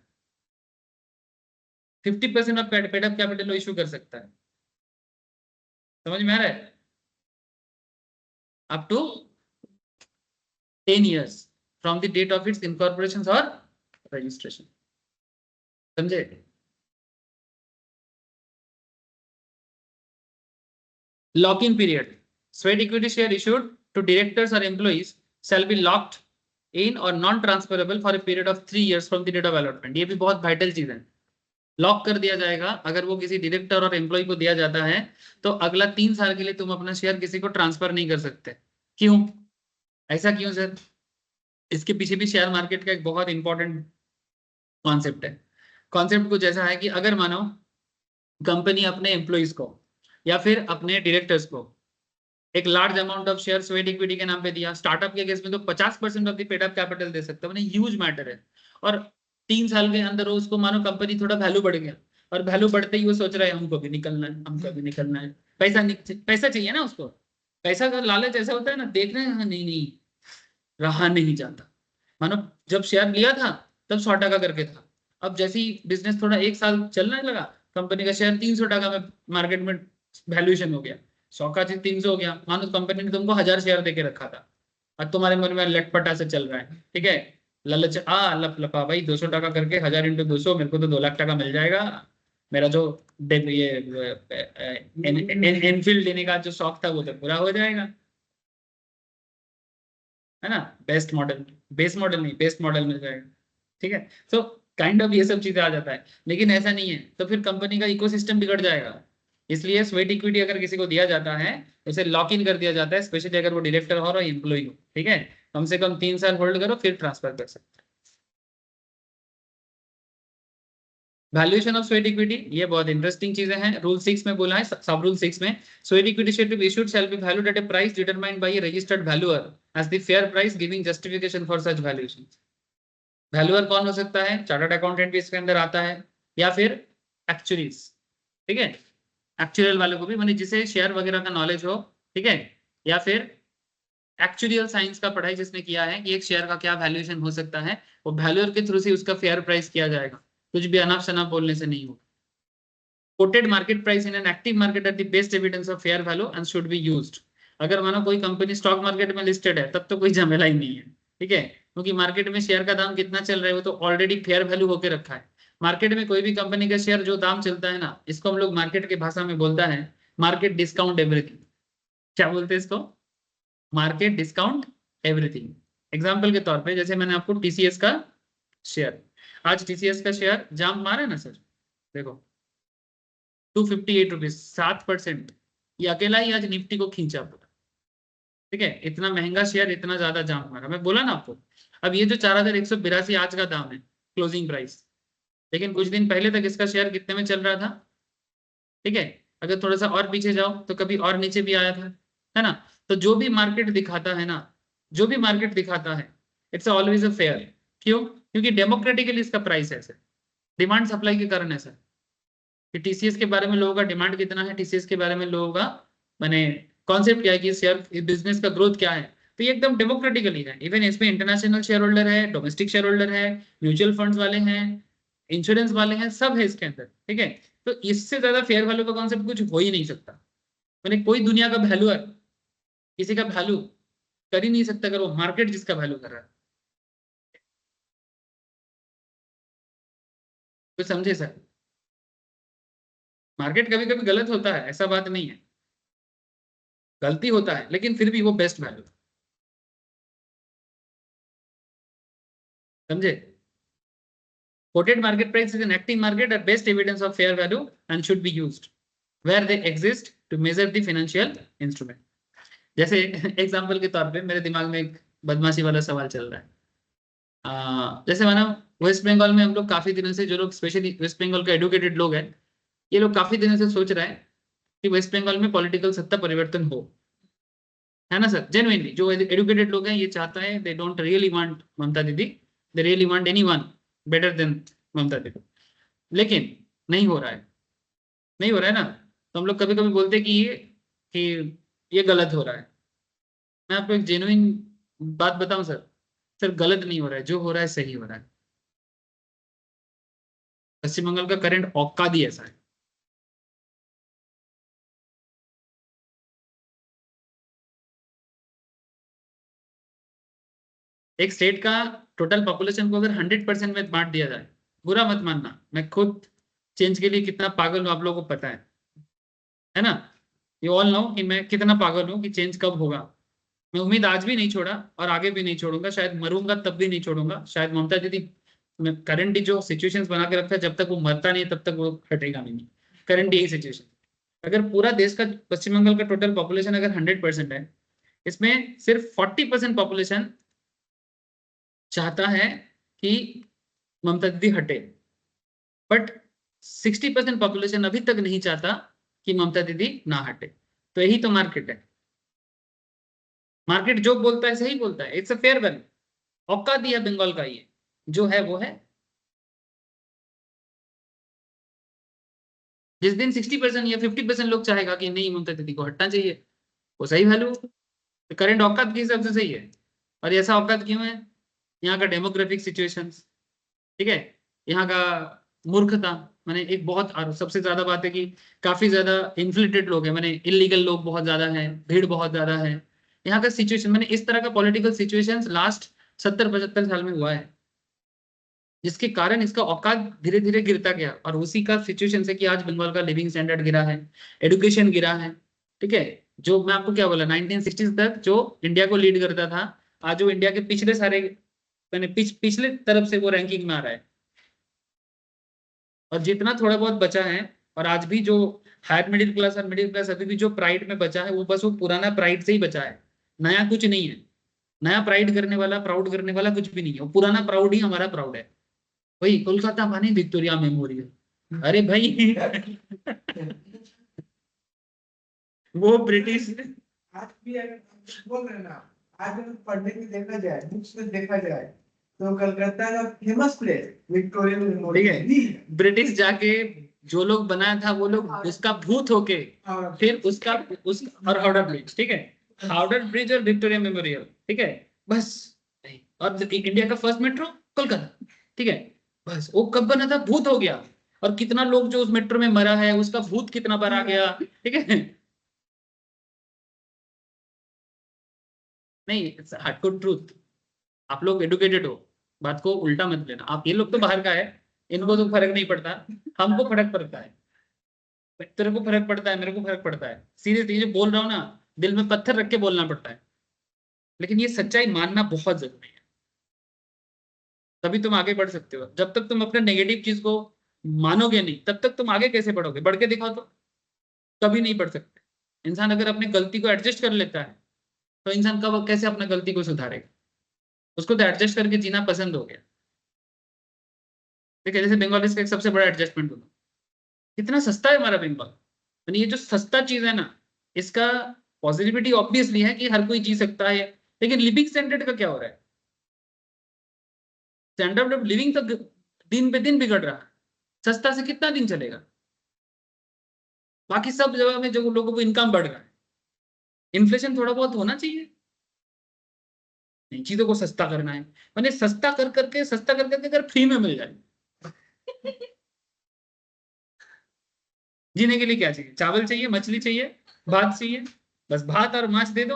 50% of paid up capital issue कर सकता है। समझ में आ रहा है? Up to 10 years from the date of its incorporation or registration, समझे? Lock-in period, sweat equity share issued to directors or employees shall be locked in or non-transferable for a period of 3 years from the date of allotment. ये भी बहुत वाइटल चीज है, लॉक कर दिया जाएगा। अगर वो किसी डायरेक्टर और एम्प्लॉय को दिया जाता है तो अगला 3 साल के लिए तुम अपना शेयर किसी को ट्रांसफर नहीं कर सकते। क्यों, ऐसा क्यों सर? इसके पीछे भी शेयर मार्केट का एक बहुत इंपॉर्टेंट कॉन्सेप्ट है। कॉन्सेप्ट कुछ ऐसा है कि अगर मानो कंपनी अपने एम्प्लॉइज को या फिर अपने डायरेक्टर्स को एक large amount of share sweat equity के नाम पे दिया, स्टार्टअप के केस में तो 50% of the paid up capital दे सकता है, ह्यूज मैटर है। और 3 साल के अंदर उसको मानो कंपनी थोड़ा वैल्यू बढ़ गया, और वैल्यू बढ़ते ही वो सोच रहा है हमको भी निकलना है, हमको भी निकलना है। पैसा चाहिए ना उसको। पैसा का लालच ऐसा होता है ना, देख रहे हैं हाँ, नहीं नहीं रहा नहीं जाता। मानो जब शेयर लिया था तब 100 टका करके था, अब जैसे ही बिजनेस थोड़ा 1 साल चलने लगा, कंपनी का शेयर 300 टका में मार्केट में वैल्यूएशन हो गया। 100 का चीज 300 हो गया, मानो कंपनी ने तुमको 1000 शेयर देके रखा था और तुम्हारे मन में लटपटा से चल रहा है, ठीक है, लालच लप लपा भाई 200 टका करके 1000 × 200 मेरे को तो 2 लाख टका मिल जाएगा। मेरा जो ये एनफील्ड लेने का जो शौक था वो तो पूरा हो जाएगा, है ना। बेस्ट मॉडल, बेस मॉडल नहीं, बेस्ट मॉडल मिल जाएगा, ठीक है। सो काइंड ऑफ ये सब चीजें आ जाता है, लेकिन ऐसा नहीं है तो फिर कंपनी का इकोसिस्टम बिगड़ जाएगा। इसलिए स्वेट इक्विटी अगर किसी को दिया जाता है तो उसे लॉक इन कर दिया जाता है, स्पेशली अगर वो डायरेक्टर हो और एम्प्लॉय हो, ठीक है। कम से कम 3 साल होल्ड करो फिर ट्रांसफर कर सकते हैं। वैल्यूएशन ऑफ स्वेट इक्विटी, ये बहुत इंटरेस्टिंग चीजें हैं। रूल 6 में बोला है, सब रूल 6 में, sweat equity share to be issued shall be valued at a price determined by a registered valuer as the fair price giving justification for such valuation. Valuer कौन हो सकता है? चार्टर्ड अकाउंटेंट भी इसके अंदर आता है, या फिर एक्चुअरीज, ठीक है, एक्चुअल वाले को भी, माने जिसे शेयर वगैरह का नॉलेज हो, ठीक है, या फिर एक्चुअल साइंस का पढ़ाई जिसने किया है कि एक शेयर का क्या वैल्यूएशन हो सकता है, वो वैल्यूअर के थ्रू से उसका फेयर प्राइस किया जाएगा, कुछ भी अनाप शनाप बोलने से नहीं होगा। Quoted market price in an active market are the best evidence of fair value and should be used. अगर मानो कोई कंपनी स्टॉक मार्केट में लिस्टेड है तब तो कोई झमेला ही नहीं है, ठीक है, क्योंकि मार्केट में शेयर का दाम कितना चल रहा है वो तो ऑलरेडी फेयर वैल्यू होकर रखा है। मार्केट में कोई भी कंपनी का शेयर जो दाम चलता है ना, इसको हम लोग मार्केट की भाषा में बोलता है मार्केट डिस्काउंट एवरीथिंग। क्या बोलते हैं इसको? Market discount everything. एग्जाम्पल के तौर पे जैसे मैंने आपको टीसीएस का शेयर, आज टीसीएस का शेयर जाम मारा है ना सर, देखो 258 रुपीज, 7%। ये अकेला ही आज निफ्टी को खींचा पूरा, ठीक है, इतना महंगा शेयर इतना ज्यादा जाम मारा, मैं बोला ना आपको। अब ये जो 4182 आज का दाम है क्लोजिंग प्राइस, लेकिन कुछ दिन पहले तक इसका शेयर कितने में चल रहा था, ठीक है। अगर थोड़ा सा और पीछे जाओ तो कभी और नीचे भी आया था, है ना। तो जो भी मार्केट दिखाता है ना, जो भी मार्केट दिखाता है, इट्स ऑलवेज अ फेयर। क्यों? क्योंकि डेमोक्रेटिकली इसका प्राइस है सर, डिमांड सप्लाई के कारण है सर। कि टीसीएस के बारे में लोगों का डिमांड कितना है, टीसीएस के बारे में लोगों का मैंने कॉन्सेप्ट क्या है कि शेयर बिजनेस का ग्रोथ क्या है, तो ये एकदम डेमोक्रेटिकली है। इवन इसमें इंटरनेशनल शेयर होल्डर है, डोमेस्टिक शेयर होल्डर है, म्यूचुअल फंड्स वाले हैं, इंश्योरेंस वाले हैं, सब है इसके अंदर, ठीक है। तो इससे ज्यादा फेयर वैल्यू का कॉन्सेप्ट कुछ हो ही नहीं सकता। मैंने कोई दुनिया का वैल्यूअर किसी का वैल्यू कर ही नहीं सकता अगर वो मार्केट जिसका वैल्यू कर रहा है। तो समझे सर, मार्केट कभी कभी गलत होता है, ऐसा बात नहीं है, गलती होता है, लेकिन फिर भी वो बेस्ट वैल्यू, समझे। Quoted market price is an active market are best evidence of fair value and should be used where they exist to measure the financial instrument. जैसे एग्जांपल के तौर पे मेरे दिमाग में एक बदमाशी वाला सवाल चल रहा है। जैसे माना वेस्ट बंगाल में हम लोग काफी दिनों से, जो लोग स्पेशली वेस्ट बंगाल के एडुकेटेड लोग हैं, ये लोग काफी दिनों से सोच रहे हैं कि वेस्ट बंगाल में पॉलिटिकल सत्ता परिवर्तन हो, है ना सर। जेन्युइनली जो एडुकेटेड लोग हैं ये चाहता है, they don't really want Mamata Didi, they really want anyone better than Mamata Didi, लेकिन नहीं हो रहा है, नहीं हो रहा है ना। तो हम लोग कभी कभी बोलते हैं कि ये गलत हो रहा है। मैं आपको एक जेन्युइन बात बताऊं सर, सर गलत नहीं हो रहा है, जो हो रहा है सही हो रहा है। पश्चिम बंगाल का करंट औकात ही ऐसा है। एक स्टेट का टोटल पॉपुलेशन को अगर 100% में बांट दिया जाए, बुरा मत मानना, मैं खुद चेंज के लिए कितना पागल हूं आप लोगों को पता है ना। यू ऑल नो कि मैं कितना पागल हूं कि चेंज कब होगा। मैं उम्मीद आज भी नहीं छोड़ा और आगे भी नहीं छोड़ूंगा, शायद मरूंगा तब भी नहीं छोड़ूंगा। शायद ममता दीदी करंट जो सिचुएशंस बना के रखा है, जब तक वो मरता नहीं तब तक वो हटेगा नहीं। करंट यही सिचुएशन, अगर पूरा देश का पश्चिम बंगाल का टोटल पॉपुलेशन अगर 100% है, इसमें सिर्फ 40% पॉपुलेशन चाहता है कि ममता दीदी हटे, बट 60% पॉपुलेशन अभी तक नहीं चाहता कि ममता दीदी ना हटे। तो यही तो मार्केट है। मार्केट जो बोलता है सही बोलता है, इट्स अ फेयर वैल्यू। औकात दिया बंगाल का, ये जो है वो है। जिस दिन 60% या 50% लोग चाहेगा कि नहीं ममता दीदी को हटना चाहिए, वो सही वैल्यू, करंट औकात के हिसाब से सही है। और ऐसा औकात क्यों है? यहाँ का डेमोग्राफिक सिचुएशंस, ठीक है, यहाँ का मूर्खता, मैंने एक बहुत, और सबसे ज्यादा बात है कि काफी ज्यादा इन्फ्लेटेड लोग हैं, मैंने इलीगल लोग बहुत ज्यादा हैं, भीड़ बहुत ज्यादा है। यहाँ का सिचुएशन, मैंने इस तरह का पॉलिटिकल सिचुएशंस लास्ट 70-75 साल में हुआ है, जिसके कारण इसका औकात धीरे धीरे गिरता गया। और उसी का सिचुएशन से कि आज बंगाल का लिविंग स्टैंडर्ड गिरा है, एडुकेशन गिरा है, ठीक है। जो मैं आपको क्या बोला, 1960s तक जो इंडिया को लीड करता था, आज वो इंडिया के पिछले सारे, मैंने पिछले तरफ से वो रैंकिंग में आ रहा है। और जितना थोड़ा बहुत बचा है, और आज भी जो हायर मिडिल क्लास और मिडिल क्लास अभी भी जो प्राइड में बचा है, वो बस वो पुराना प्राइड से ही बचा है, नया कुछ नहीं है। नया प्राइड करने वाला, प्राउड करने वाला कुछ भी नहीं है, वो पुराना प्राउड ही हमारा प्राउड है। वही कोलकाता माने विक्टोरिया मेमोरियल, अरे भाई वो ब्रिटिश, आज भी अगर बोल रहे हैं ना, आज अगर पढ़ने में देखा जाए, बुक्स में देखा जाए, तो कलकत्ता का फेमस प्लेस विक्टोरिया मेमोरियल ठीक है, ब्रिटिश जाके जो लोग बनाया था वो लोग उसका भूत होके फिर उसका और हावड़ा ब्रिज, ठीक है, हावड़ा ब्रिज और विक्टोरिया मेमोरियल, ठीक है, बस। और इंडिया का फर्स्ट मेट्रो कोलकाता, ठीक है, बस वो कब बना था, भूत हो गया। और कितना लोग जो उस मेट्रो में मरा है, उसका भूत कितना बार आ गया, ठीक है। नहीं, हार्डकोर ट्रूथ, आप लोग एडुकेटेड हो, बात को उल्टा मत लेना। आप, ये लोग तो बाहर का है, इनको तो फर्क नहीं पड़ता, हमको फर्क पड़ता है। तेरे को फर्क पड़ता है, मेरे को फर्क पड़ता है, सीरियसली जो बोल रहा हूँ ना, दिल में पत्थर रख के बोलना पड़ता है। लेकिन ये सच्चाई मानना बहुत जरूरी है, तभी तुम आगे बढ़ सकते हो। जब तक तुम अपने नेगेटिव चीज को मानोगे नहीं, तब तक तुम आगे कैसे बढ़ोगे? बढ़ के दिखाओ तो, कभी नहीं बढ़ सकते। इंसान अगर अपनी गलती को एडजस्ट कर लेता है, तो इंसान कब कैसे अपना गलती को सुधारेगा? उसको तो एडजस्ट करके जीना पसंद हो गया। देखिए, जैसे बंगालीज का एक सबसे बड़ा एडजस्टमेंट होगा, कितना सस्ता है हमारा बंगाल। यानी ये जो सस्ता चीज है ना, इसका पॉजिटिविटी ऑब्वियसली है कि हर कोई जी सकता है, लेकिन लिविंग स्टैंडर्ड का क्या हो रहा है? स्टैंडर्ड ऑफ लिविंग तो दिन पे दिन बिगड़ रहा है। सस्ता से कितना दिन चलेगा? बाकी सब जगह में जो लोगों को इनकम बढ़ रहा है, इन्फ्लेशन थोड़ा बहुत होना चाहिए। नहीं, चीजों को सस्ता करना है, मैंने सस्ता कर करके, सस्ता कर करके अगर फ्री में मिल जाए, जीने के लिए क्या चाहिए? चावल चाहिए, मछली चाहिए, भात चाहिए, बस भात और माछ दे दो,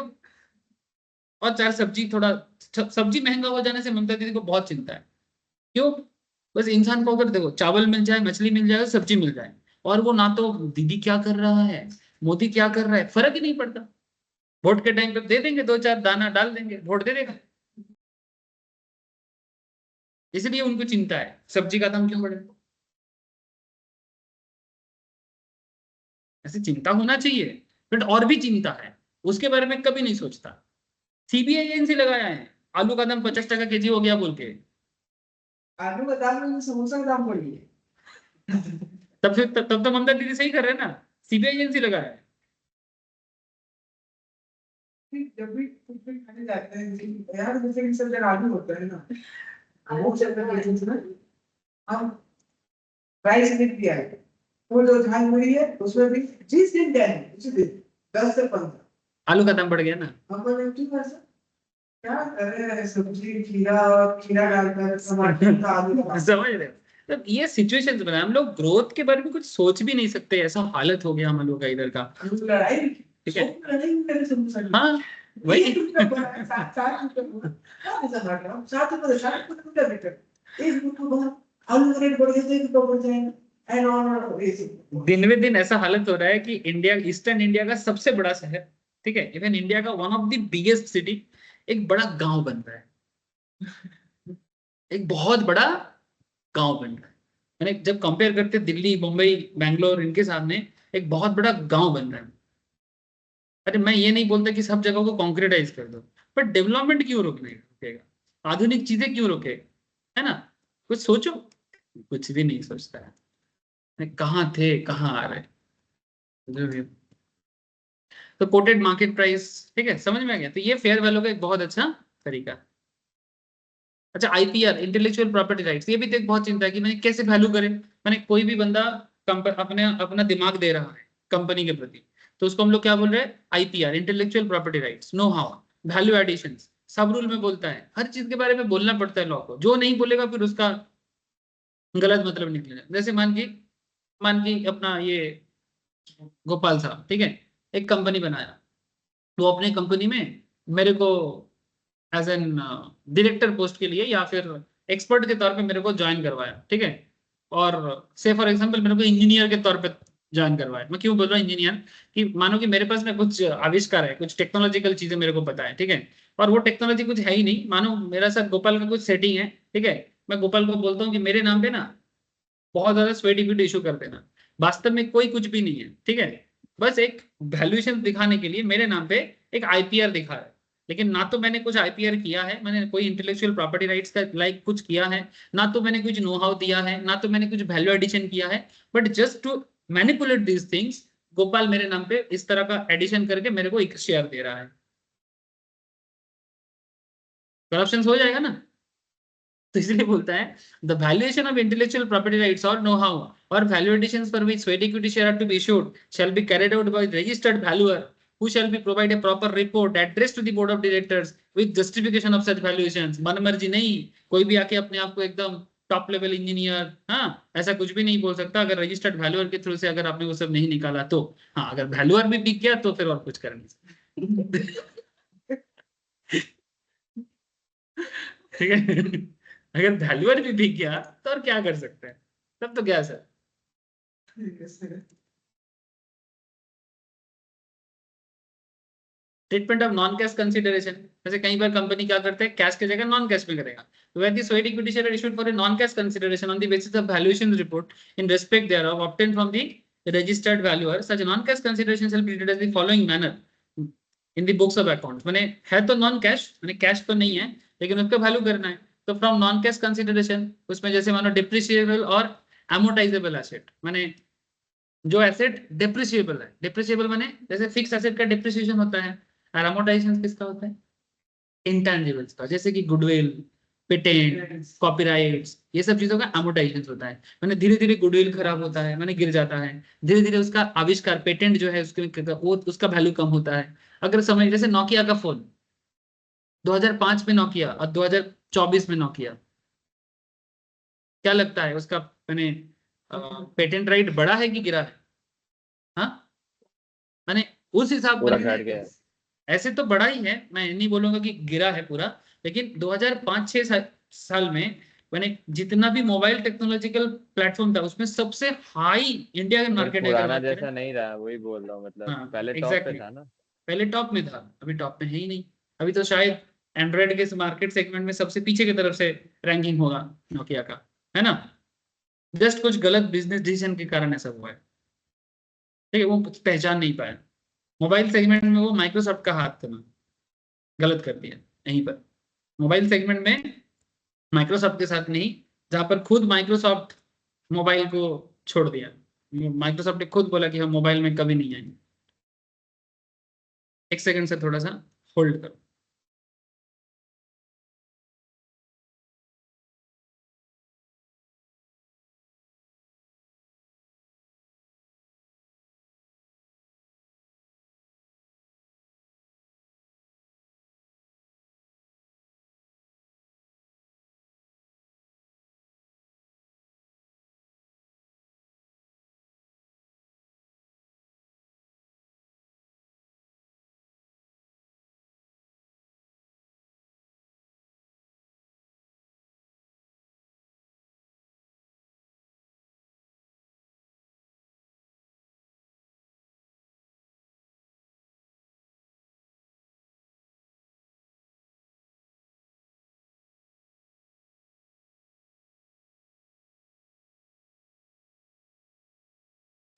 और चार सब्जी। थोड़ा सब्जी महंगा हो जाने से ममता दीदी को बहुत चिंता है। क्यों? बस इंसान को अगर देखो, चावल मिल जाए, मछली मिल जाए, सब्जी मिल जाए, और वो ना तो दीदी क्या कर रहा है, मोदी क्या कर रहा है, फर्क ही नहीं पड़ता। वोट के टाइम पे दे देंगे, दो चार दाना डाल देंगे, वोट दे देगा। इसलिए उनको चिंता है सब्जी का दाम क्यों बढ़े। ऐसे चिंता होना चाहिए, बट और भी चिंता है, उसके बारे में कभी नहीं सोचता। सीबीआई एजेंसी लगाया है, आलू का दाम 50 टका केजी हो गया बोल के। आलू का दाम में समोसा का दाम बढ़ गया। तब तो ममता दीदी सही कर रहे हैं ना, सीबीआई एजेंसी लगाया है। जब भी कुछ भी खाने जाते हैं यार, जैसे कि सब जगह आलू होता है ना, वो चलता है ना, अब प्राइस लिख दिया है, वो जो धान मिली है उसमें भी जिस दिन क्या है उसी दिन 10 से 15 आलू का दाम बढ़ गया ना। हम बोले ठीक है सर, क्या कर रहे हैं, सब्जी खीरा डालकर टमाटर का आलू का समझ रहे हो? तो ये सिचुएशंस बना, हम लोग ग्रोथ के बारे में कुछ सोच भी नहीं सकते, ऐसा हालत हो गया हम लोग का इधर का। लड़ाई, ठीक है, लड़ाई करे समोसा की। हाँ वही। 7 रुपये क्या ऐसा बात है, 7 रुपये एक रुपये बाहर आलू का रेट बढ़ गया तो 1 रुपये बढ़ जाएगा, एंड ऑन। दिन में दिन ऐसा हालत हो रहा है कि इंडिया, ईस्टर्न इंडिया का सबसे बड़ा शहर, ठीक है, इवन इंडिया का one of the biggest city, एक बड़ा गांव बन रहा है। एक बहुत बड़ा गांव बन रहा है। मैंने जब कंपेयर करते दिल्ली, मुंबई, बैंगलोर, इनके सामने एक बहुत बड़ा गांव बन रहा है। अरे मैं ये नहीं बोलता कि सब जगह को कॉन्क्रीटाइज कर दो, पर डेवलपमेंट क्यों रोकेगा? आधुनिक चीजें क्यों रोकेगा? है ना? कुछ सोचो। कुछ भी नहीं सोचता है, कहाँ थे कहाँ आ रहे। जो भी, तो कोटेड मार्केट प्राइस, ठीक है, समझ में आ गया। तो ये फेयर वैल्यू का एक बहुत अच्छा तरीका है। अच्छा, आईपीआर, इंटेलेक्चुअल प्रॉपर्टी राइट्स, ये भी तो एक बहुत चिंता है कि मैंने कैसे वैल्यू करें। मैंने कोई भी बंदा अपने अपना दिमाग दे रहा है कंपनी के प्रति, तो उसको हम लोग क्या बोल रहे हैं, IPR, intellectual property rights, know how, value addition, sub rule में बोलता है, हर चीज के बारे में बोलना पड़ता है लॉ को, जो नहीं बोलेगा फिर उसका गलत मतलब निकलेगा। जैसे मान की अपना ये गोपाल साहब, ठीक है, एक कंपनी बनाया, वो अपने कंपनी में मेरे को एज एन डायरेक्टर पोस्ट के लिए या फिर एक्सपर्ट के तौर पे मेरे को ज्वाइन करवाया, ठीक है, और से फॉर एग्जांपल मेरे को इंजीनियर के तौर पे ज्वाइन करवाया। मैं क्यों बोल रहा हूँ इंजीनियर, कि मानो कि मेरे पास में कुछ आविष्कार है, कुछ टेक्नोलॉजिकल चीजें मेरे को पता है, ठीक है, और वो टेक्नोलॉजी कुछ है ही नहीं, मानो मेरा साथ गोपाल का कुछ सेटिंग है, ठीक है, मैं गोपाल को बोलता हूँ कि मेरे नाम पे ना बहुत ज्यादा स्वेट इक्विटी इशू कर देना, वास्तव में कोई कुछ भी नहीं है, ठीक है, बस एक वैल्यूएशन दिखाने के लिए मेरे नाम पे एक आईपीआर दिखा है, लेकिन ना तो मैंने कुछ आईपीआर किया है, मैंने कोई इंटेलेक्चुअल प्रॉपर्टी राइट्स का लाइक कुछ किया है, ना तो मैंने कुछ नो हाउ दिया है, ना तो मैंने कुछ वैल्यू एडिशन किया है, but just to manipulate these things, Gopal मेरे नाम पे इस तरह का एडिशन करके मेरे को एक शेयर दे रहा है। करप्शन हो जाएगा ना, तो इसलिए बोलता है the valuation of intellectual property rights or know how or value additions for which sweat equity share are to be issued shall be carried out by registered valuer who shall be provide a proper report addressed to the board of directors with justification of such valuations। मन मर्जी नहीं, कोई भी आके अपने आप को एकदम टॉप लेवल इंजीनियर, हाँ, ऐसा कुछ भी नहीं बोल सकता अगर रजिस्टर्ड वैल्यूअर के थ्रू से अगर आपने वो सब नहीं निकाला तो। हाँ, अगर वैल्यूअर भी बिक गया तो फिर और कुछ कर नहीं सकते। ठीक है, अगर वैल्यूअर भी बिक गया तो और क्या कर सकते हैं, तब तो क्या sir. Treatment of non cash consideration, जैसे कई बार कंपनी क्या करते हैं, कैश की जगह नॉन कैश में करेगा, तो where the sweat equity share issued for a non cash consideration on the basis of valuation report in respect thereof obtained from the registered valuer, such non cash consideration shall be treated as the following manner in the books of accounts. माने है तो नॉन कैश, माने कैश तो नहीं है लेकिन उसका वैल्यू करना है, तो फ्रॉम नॉन कैश कंसीडरेशन उसमें जैसे मानो डिप्रिशिएबल और एमोर्टाइजेबल एसेट, माने जो एसेट डिप्रिशिएबल है, डिप्रिशिएबल माने जैसे फिक्स एसेट का डिप्रिसिएशन होता है, और अमोर्टाइजेशन किसका होता है, इंटेंजिबल्स का, जैसे कि गुडविल, पेटेंट, कॉपीराइट्स, ये सब चीजों का अमोर्टाइजेशन होता है। मैंने धीरे धीरे गुडविल खराब होता है, मैंने गिर जाता है, धीरे धीरे उसका आविष्कार पेटेंट जो है उसके वो उसका वैल्यू कम होता है। अगर समझ, जैसे नोकिया का फोन 2005 में नोकिया और 2024 में नोकिया, क्या लगता है उसका मैंने पेटेंट राइट बढ़ा है कि गिरा है? हाँ, मैंने उस हिसाब पूरा पर घट गया। ऐसे तो बड़ा ही है, मैं नहीं बोलूंगा कि गिरा है पूरा, लेकिन 2005-6 साल में मैंने जितना भी मोबाइल टेक्नोलॉजिकल प्लेटफॉर्म था उसमें सबसे हाई इंडिया के मार्केट है अगर पुराना बात करें। जैसा नहीं रहा, वही बोल रहा हूँ, मतलब हाँ पहले टॉप पे एग्जैक्टली, था ना। पहले टॉप में था, अभी टॉप में है ही नहीं। अभी तो शायद एंड्रॉइड के मार्केट सेगमेंट में सबसे पीछे की तरफ से रैंकिंग होगा नोकिया का, है ना, जस्ट कुछ गलत बिजनेस डिसीजन के कारण ऐसा हुआ है, ठीक है, वो पहचान नहीं पाया। मोबाइल सेगमेंट में वो माइक्रोसॉफ्ट का हाथ था, गलत कर दिया यहीं पर, मोबाइल सेगमेंट में माइक्रोसॉफ्ट के साथ नहीं, जहां पर खुद माइक्रोसॉफ्ट मोबाइल को छोड़ दिया, माइक्रोसॉफ्ट ने खुद बोला कि हम मोबाइल में कभी नहीं आएंगे। एक सेकंड से थोड़ा सा होल्ड करो।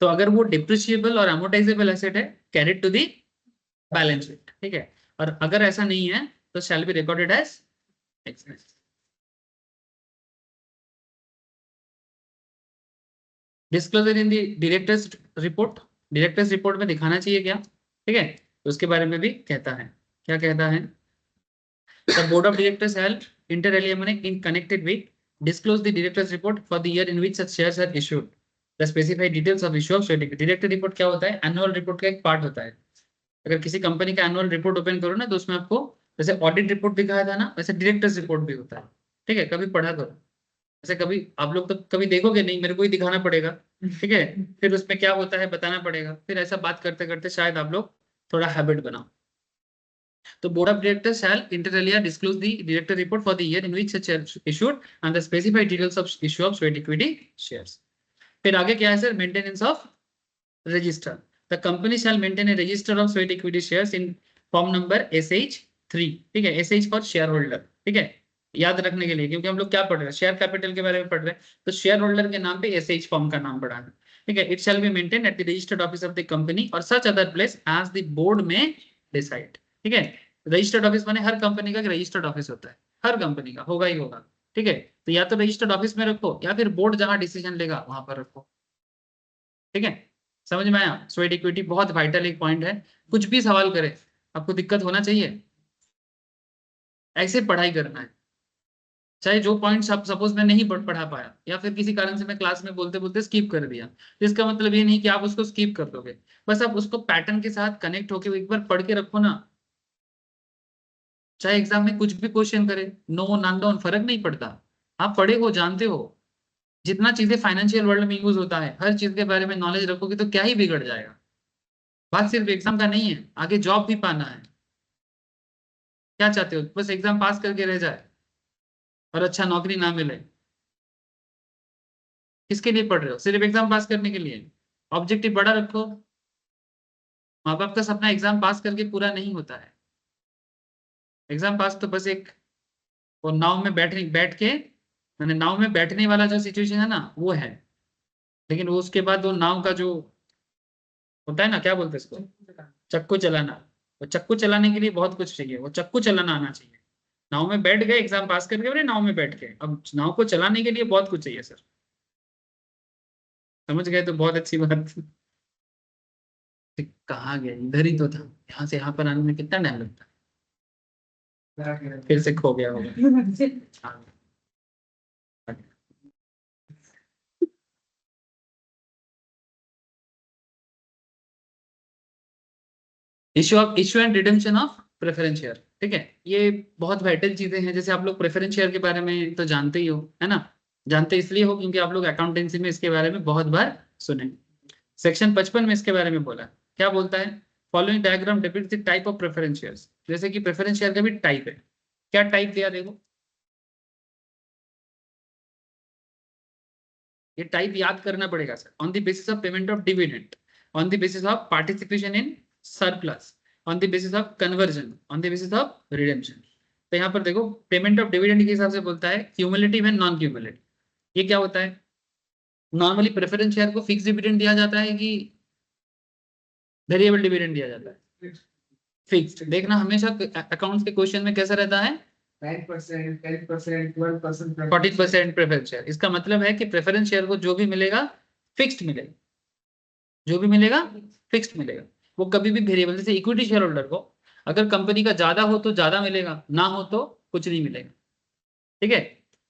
तो अगर वो डिप्रिशिएबल और अमोर्टाइजेबल एसेट है, carried to the balance sheet, ठीक है, और अगर ऐसा नहीं है तो shall be recorded as expense. Disclosure in the directors report, directors report में दिखाना चाहिए क्या, ठीक है, तो उसके बारे में भी कहता है, क्या कहता है, the board of directors held inter alia in connected with disclose the directors report for the year in which such shares are issued, the specified details of issue of share equity. Director report क्या होता है? एनुअल रिपोर्ट का एक पार्ट होता है। अगर किसी कंपनी का एनुअल रिपोर्ट ओपन करो ना, तो उसमें आपको जैसे ऑडिट रिपोर्ट दिखाया था ना, वैसे डायरेक्टर्स रिपोर्ट भी होता है। ठीक है, कभी पढ़ा करो। ऐसे कभी आप लोग तो कभी देखोगे नहीं, मेरे को ही दिखाना पड़ेगा। ठीक है, फिर उसमें क्या होता है बताना पड़ेगा, फिर ऐसा बात करते करते शायद आप लोग थोड़ा हैबिट बनाओ। तो board of directors shall inter alia disclose the director report for the year in which such are issued and the specified details of issue of sweat equity shares। फिर आगे क्या है sir? Maintenance of register. The company shall maintain A register of sweat equity shares in form number SH3। ठीक है, SH फॉर शेयर होल्डर। ठीक है, याद रखने के लिए, क्योंकि हम लोग क्या पढ़ रहे हैं? शेयर कैपिटल के बारे में पढ़ रहे हैं, तो शेयर होल्डर के नाम पे SH फॉर्म का नाम पड़ा है। ठीक है, it shall be maintain at the registered office of the company or such other place as the board may decide. ठीक है, रजिस्टर्ड ऑफिस माने हर कंपनी का रजिस्टर्ड ऑफिस होता है, हर कंपनी का होगा ही होगा। ठीक है, तो या तो रजिस्टर्ड ऑफिस में रखो या फिर बोर्ड जहां डिसीजन लेगा वहां पर रखो। ठीक है, समझ में आया? स्वेट इक्विटी बहुत वाइटल एक पॉइंट है। कुछ भी सवाल करे, आपको दिक्कत होना चाहिए, ऐसे पढ़ाई करना है। चाहे जो पॉइंट्स आप सपोज मैं नहीं पढ़ा पाया या फिर किसी कारण से मैं क्लास में बोलते बोलते स्किप कर दिया, तो इसका मतलब ये नहीं कि आप उसको स्किप कर दोगे, बस आप उसको पैटर्न के साथ कनेक्ट होके एक बार पढ़ के रखो ना। चाहे एग्जाम में कुछ भी क्वेश्चन करे, नो नॉन फर्क नहीं पड़ता, आप पढ़े हो, जानते हो। जितना चीजें फाइनेंशियल वर्ल्ड में यूज होता है, हर चीज के बारे में नॉलेज रखोगे तो क्या ही बिगड़ जाएगा। बात सिर्फ एग्जाम का नहीं है, आगे जॉब भी पाना है। क्या चाहते हो? बस एग्जाम पास करके रह जाए और अच्छा नौकरी ना मिले? किसके लिए पढ़ रहे हो? सिर्फ एग्जाम पास करने के लिए? ऑब्जेक्टिव बड़ा रखो। माँ बाप का सपना एग्जाम पास करके पूरा नहीं होता है। एग्जाम पास तो बस एक वो नाव में बैठ के मैंने नाव में बैठने वाला जो सिचुएशन है ना, वो है। लेकिन वो उसके बाद वो नाव का जो होता है ना, क्या बोलते हैं इसको? चक्कू चलाना। वो चक्कू चलाने के लिए बहुत कुछ चाहिए, वो चक्कू चलाना आना चाहिए। नाव में बैठ गए, एग्जाम पास करके, बोले नाव में बैठ गए। अब नाव को चलाने के लिए बहुत कुछ चाहिए सर। समझ गए तो बहुत अच्छी बात। कहाँ गया? इधर ही तो था, यहाँ से यहाँ पर आने में कितना टाइम लगता है? फिर से खो गया होगा। Issue and redemption of preference share. ठीक है, ये बहुत वाइटल चीजें हैं। जैसे आप लोग प्रेफरेंस शेयर के बारे में तो जानते ही हो, है ना? जानते इसलिए हो क्योंकि आप लोग अकाउंटेंसी में इसके बारे में बहुत बार सुने। सेक्शन 55 में इसके बारे में बोला। क्या बोलता है? Following diagram depicts the type of preference shares. जैसे कि प्रेफरेंस शेयर का भी टाइप है। क्या टाइप दिया देखो, ये टाइप याद करना पड़ेगा sir. On the basis of payment of dividend, on the basis of participation in surplus, on the basis of conversion, on the basis of redemption. तो यहाँ पर देखो, पेमेंट ऑफ डिविडेंड के हिसाब से बोलता है क्यूमुलेटिव एंड नॉन क्यूमुलेटिव। ये क्या होता है? नॉर्मली प्रेफरेंस शेयर को फिक्स डिविडेंड दिया जाता है कि वेरिएबल डिविडेंड दिया जाता है? फिक्स्ड। देखना हमेशा अकाउंट्स के क्वेश्चन में कैसा रहता है? 9%, 10%, 12%, 40% प्रेफरेंस शेयर। इसका मतलब है कि प्रेफरेंस शेयर को जो भी मिलेगा फिक्स्ड मिलेगा, जो भी मिलेगा फिक्स्ड मिलेगा। वो कभी भी वेरिएबल, जैसे इक्विटी शेयर होल्डर को अगर कंपनी का ज्यादा हो तो ज्यादा मिलेगा, ना हो तो कुछ नहीं मिलेगा। ठीक है,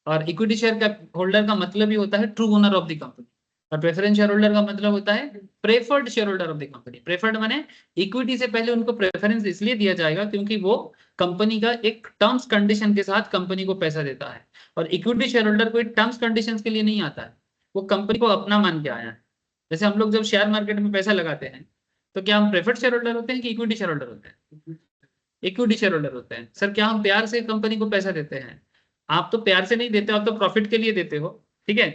और इक्विटी शेयर का होल्डर का मतलब ही होता है true owner of the company, और प्रेफरेंस शेयर होल्डर का मतलब होता है preferred share holder of the company. Preferred माने इक्विटी से पहले उनको प्रेफरेंस इसलिए दिया जाएगा क्योंकि वो कंपनी का एक टर्म्स कंडीशन के साथ कंपनी को पैसा देता है, और इक्विटी शेयर होल्डर कोई टर्म्स कंडीशंस के लिए नहीं आता है, वो कंपनी को अपना मान के आया है। जैसे हम लोग जब शेयर मार्केट में पैसा लगाते हैं तो क्या हम प्रेफर्ड शेयर होल्डर होते हैं कि इक्विटी शेयर होल्डर होते हैं? इक्विटी शेयर होल्डर होते हैं। सर क्या हम प्यार से कंपनी को पैसा देते हैं? आप तो प्यार से नहीं देते, आप तो प्रॉफिट के लिए देते हो। ठीक है,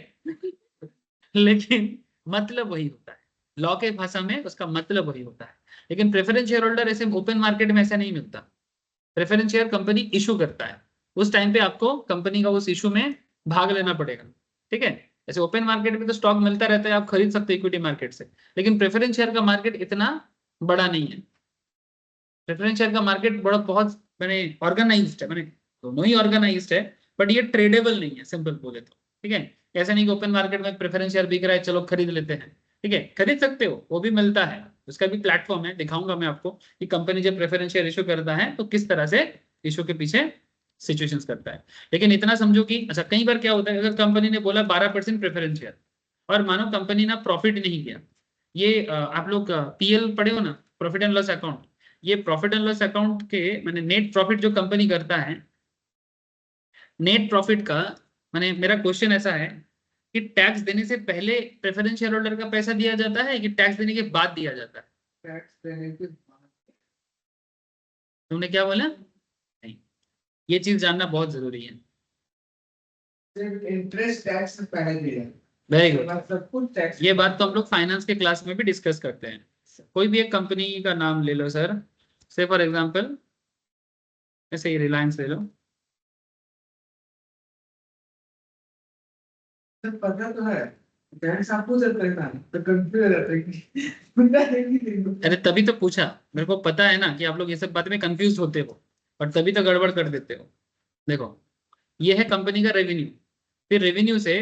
लेकिन मतलब वही होता है, लॉ के भाषा में उसका मतलब वही होता है। लेकिन प्रेफरेंस शेयर होल्डर ऐसे ओपन मार्केट में ऐसा नहीं मिलता। प्रेफरेंस शेयर कंपनी इशू करता है, उस टाइम पे आपको कंपनी का उस इशू में भाग लेना पड़ेगा। ठीक है, ऐसे ओपन मार्केट में तो स्टॉक मिलता रहता है, आप खरीद सकते हो इक्विटी मार्केट से, लेकिन प्रेफरेंस शेयर का मार्केट इतना बड़ा नहीं है। प्रेफरेंस शेयर का मार्केट बड़ा बहुत मैंने ऑर्गेनाइज्ड है, मैंने दोनों ही ऑर्गेनाइज्ड है, बट ये ट्रेडेबल नहीं है, सिंपल बोले तो। ठीक है, ऐसा नहीं कि ओपन मार्केट में प्रेफरेंस शेयर बिक रहा है चलो खरीद लेते हैं। ठीक है, खरीद सकते हो, वो भी मिलता है, उसका भी प्लेटफॉर्म है, दिखाऊंगा मैं आपको कि कंपनी जब प्रेफरेंस शेयर इशू करता है तो किस तरह से इशू के पीछे सिचुएशंस करता है। लेकिन इतना समझो कि अच्छा, कई बार क्या होता है, अगर कंपनी ने बोला 12% प्रेफरेंस शेयर और मानो कंपनी ना प्रॉफिट नहीं किया, ये आप लोग पीएल पढ़े हो ना, प्रॉफिट एंड लॉस अकाउंट, ये प्रॉफिट एंड लॉस अकाउंट के मैंने नेट प्रॉफिट जो कंपनी करता है, नेट प्रॉफिट का मैंने, मेरा क्वेश्चन ऐसा है कि टैक्स देने से पहले प्रेफरेंस शेयर होल्डर का पैसा दिया जाता है कि टैक्स देने के बाद दिया जाता है? टैक्स देने के तुमने क्या बोला? नहीं, ये चीज जानना बहुत जरूरी है। बाद इंटरेस्ट टैक्स से पहले दिया, वेरी गुड। सब कुछ टैक्स। ये बात तो हम लोग फाइनेंस के क्लास में भी डिस्कस करते हैं। कोई भी एक कंपनी का नाम ले लो सर, से फॉर एग्जांपल ऐसे ही रिलायंस ले लो, पता तो है, टैक्स आपको जब करना है तो कंफ्यूज हो जाता है कि बंदा है कि नहीं। अरे तभी तो पूछा, मेरे को पता है ना कि आप लोग ये सब बात में कंफ्यूज होते हो, और तभी तो गड़बड़ कर देते हो। देखो, ये है कंपनी का रेवेन्यू, फिर रेवेन्यू से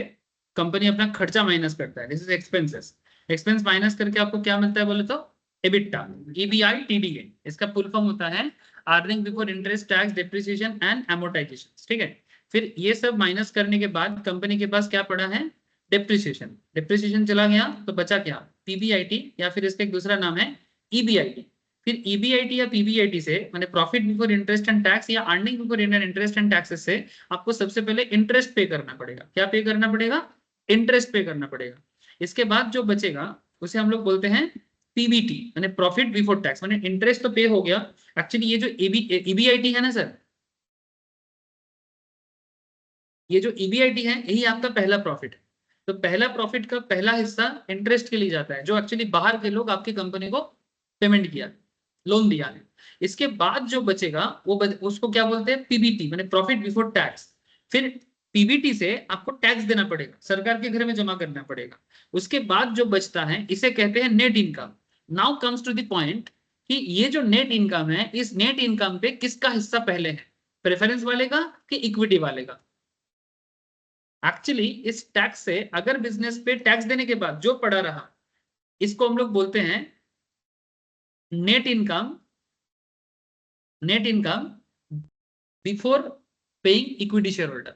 कंपनी अपना खर्चा माइनस करता है, this is expenses. Expense minus करके आपको क्या मिलता है बोले तो एबिटा, ईबीआई टीडीए, इसका फुल फॉर्म होता है earning before interest tax depreciation and amortisation, ठीक है। फिर ये सब माइनस करने के बाद कंपनी के पास क्या पड़ा है? डेप्रिसिएशन। डेप्रिसिएशन चला गया तो बचा क्या? पीबीआईटी, या फिर इसका एक दूसरा नाम है ईबीआईटी। फिर ईबीआईटी या पीबीआईटी से माने profit before interest and tax या earning before interest and taxes से आपको सबसे पहले इंटरेस्ट पे करना पड़ेगा। क्या पे करना पड़ेगा? इंटरेस्ट पे करना पड़ेगा। इसके बाद जो बचेगा उसे हम लोग बोलते हैं पीबीटी, माने प्रॉफिट बिफोर टैक्स। माने इंटरेस्ट तो पे हो गया, एक्चुअली ये जो ईबीआईटी है ना सर, ये जो ईबीआईटी है यही आपका पहला प्रॉफिट है। तो पहला प्रॉफिट का पहला हिस्सा इंटरेस्ट के लिए जाता है, जो एक्चुअली बाहर के लोग आपकी कंपनी को पेमेंट किया, लोन दिया है। इसके बाद जो बचेगा उसको क्या बोलते हैं? पीबीटी, माने प्रॉफिट बिफोर टैक्स। फिर पीबीटी से आपको टैक्स देना पड़ेगा, सरकार के घर में जमा करना पड़ेगा। उसके बाद जो बचता है इसे कहते हैं net income. Now comes to the point कि ये जो नेट इनकम है, इस नेट इनकम पे किसका हिस्सा पहले है? प्रेफरेंस वाले का कि इक्विटी वाले का? एक्चुअली इस टैक्स से अगर बिजनेस पे टैक्स देने के बाद जो पड़ा रहा, इसको हम लोग बोलते हैं net income, net income before paying equity share holder,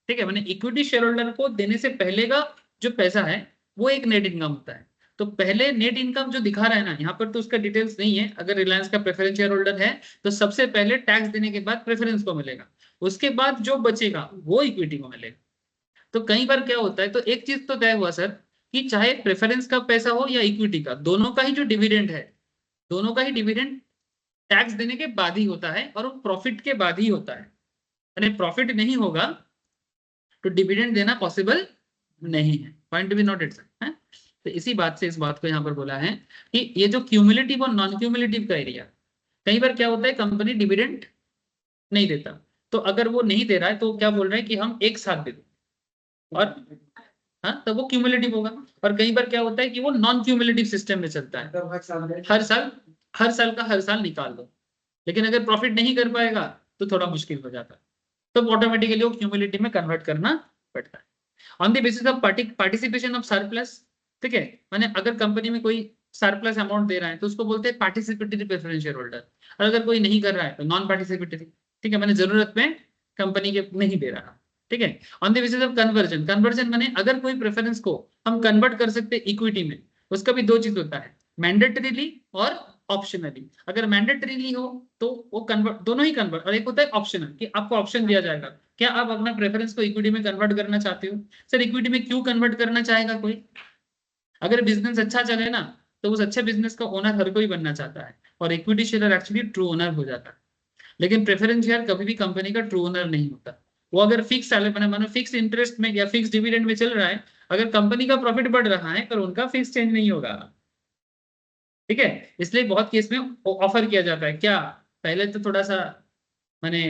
ठीक है। मैंने इक्विटी शेयर होल्डर को देने से पहले का जो पैसा है वो एक नेट इनकम होता है। तो पहले नेट इनकम जो दिखा रहा है ना यहाँ पर, तो उसका डिटेल्स नहीं है। अगर रिलायंस का प्रेफरेंस शेयर होल्डर है तो सबसे पहले टैक्स देने के बाद प्रेफरेंस को मिलेगा, उसके बाद जो बचेगा वो इक्विटी को मिलेगा। तो कई बार क्या होता है, तो एक चीज तो तय हुआ सर कि चाहे प्रेफरेंस का पैसा हो या इक्विटी का, दोनों का ही जो डिविडेंड है, दोनों का ही डिविडेंड टैक्स देने के बाद ही होता है, और वो प्रॉफिट के बाद ही होता है। यानी प्रॉफिट नहीं होगा तो डिविडेंड देना पॉसिबल नहीं है। Point to be noted sir, है। तो इसी बात से इस बात को यहाँ पर बोला है कि ये जो क्यूमुलेटिव और नॉन क्यूमुलेटिव का एरिया, कई बार क्या होता है कंपनी डिविडेंड नहीं देता, तो अगर वो नहीं दे रहा है तो क्या बोल रहे हैं कि हम एक साथ दे दो, और हाँ तो वो क्यूमुलेटिव होगा। और कई बार क्या होता है कि वो नॉन क्यूमुलेटिव सिस्टम में चलता है, हर साल का हर साल निकाल दो। लेकिन अगर प्रॉफिट नहीं कर पाएगा तो थोड़ा मुश्किल हो जाता है, तो ऑटोमेटिकली वो क्यूमुलेटिव में कन्वर्ट करना पड़ता है। On the basis of participation of surplus, ठीक है। माने अगर कंपनी में कोई सरप्लस अमाउंट दे रहा है तो उसको बोलते हैं पार्टिसिपेटरी प्रेफरेंस शेयर होल्डर, और अगर कोई नहीं कर रहा है तो नॉन पार्टिसिपेटरी, ठीक है। मैंने जरूरत में कंपनी के नहीं दे रहा, ठीक है। On the basis of conversion, conversion माने अगर कोई प्रेफरेंस को हम कन्वर्ट कर सकते हैं इक्विटी में, उसका भी दो चीज होता है, मैंडेटरीली और ऑप्शनली। अगर मैंडेटरीली हो तो वो कन्वर्ट, दोनों ही कन्वर्ट, और एक होता है ऑप्शनल कि आपको ऑप्शन दिया जाएगा, क्या आप अपना प्रेफरेंस को इक्विटी में कन्वर्ट करना चाहते हो? सर इक्विटी में क्यों कन्वर्ट करना चाहेगा कोई? अगर बिजनेस अच्छा चले ना तो उस अच्छे बिजनेस का ओनर हर कोई बनना चाहता है, और equity share actually true owner हो जाता है। लेकिन प्रेफरेंस शेयर कभी भी कंपनी का ट्रू ओनर नहीं होता। वो अगर फिक्स सैलरी मानो फिक्स इंटरेस्ट में या फिक्स डिविडेंड में चल रहा है, अगर कंपनी का प्रॉफिट बढ़ रहा है पर उनका फिक्स चेंज नहीं होगा, ठीक है। इसलिए बहुत केस में ऑफर किया जाता है, क्या पहले तो थोड़ा सा माने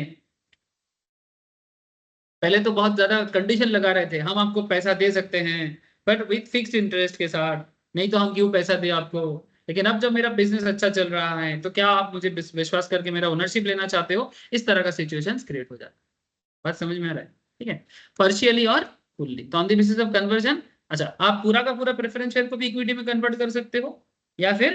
पहले तो बहुत ज्यादा कंडीशन लगा रहे थे, हम आपको पैसा दे सकते हैं बट विथ फिक्स्ड इंटरेस्ट के साथ, नहीं तो हम क्यों पैसा दे आपको। लेकिन अब जब मेरा बिजनेस अच्छा चल रहा है तो क्या आप मुझे विश्वास करके मेरा ओनरशिप लेना चाहते हो? इस तरह का सिचुएशन क्रिएट हो जाता है। बात समझ में आ रहा है, ठीक है। पार्शियली और फुल्ली, तो on the basis of conversion, अच्छा आप पूरा का पूरा प्रेफरेंस शेयर को भी इक्विटी में कन्वर्ट कर सकते हो या फिर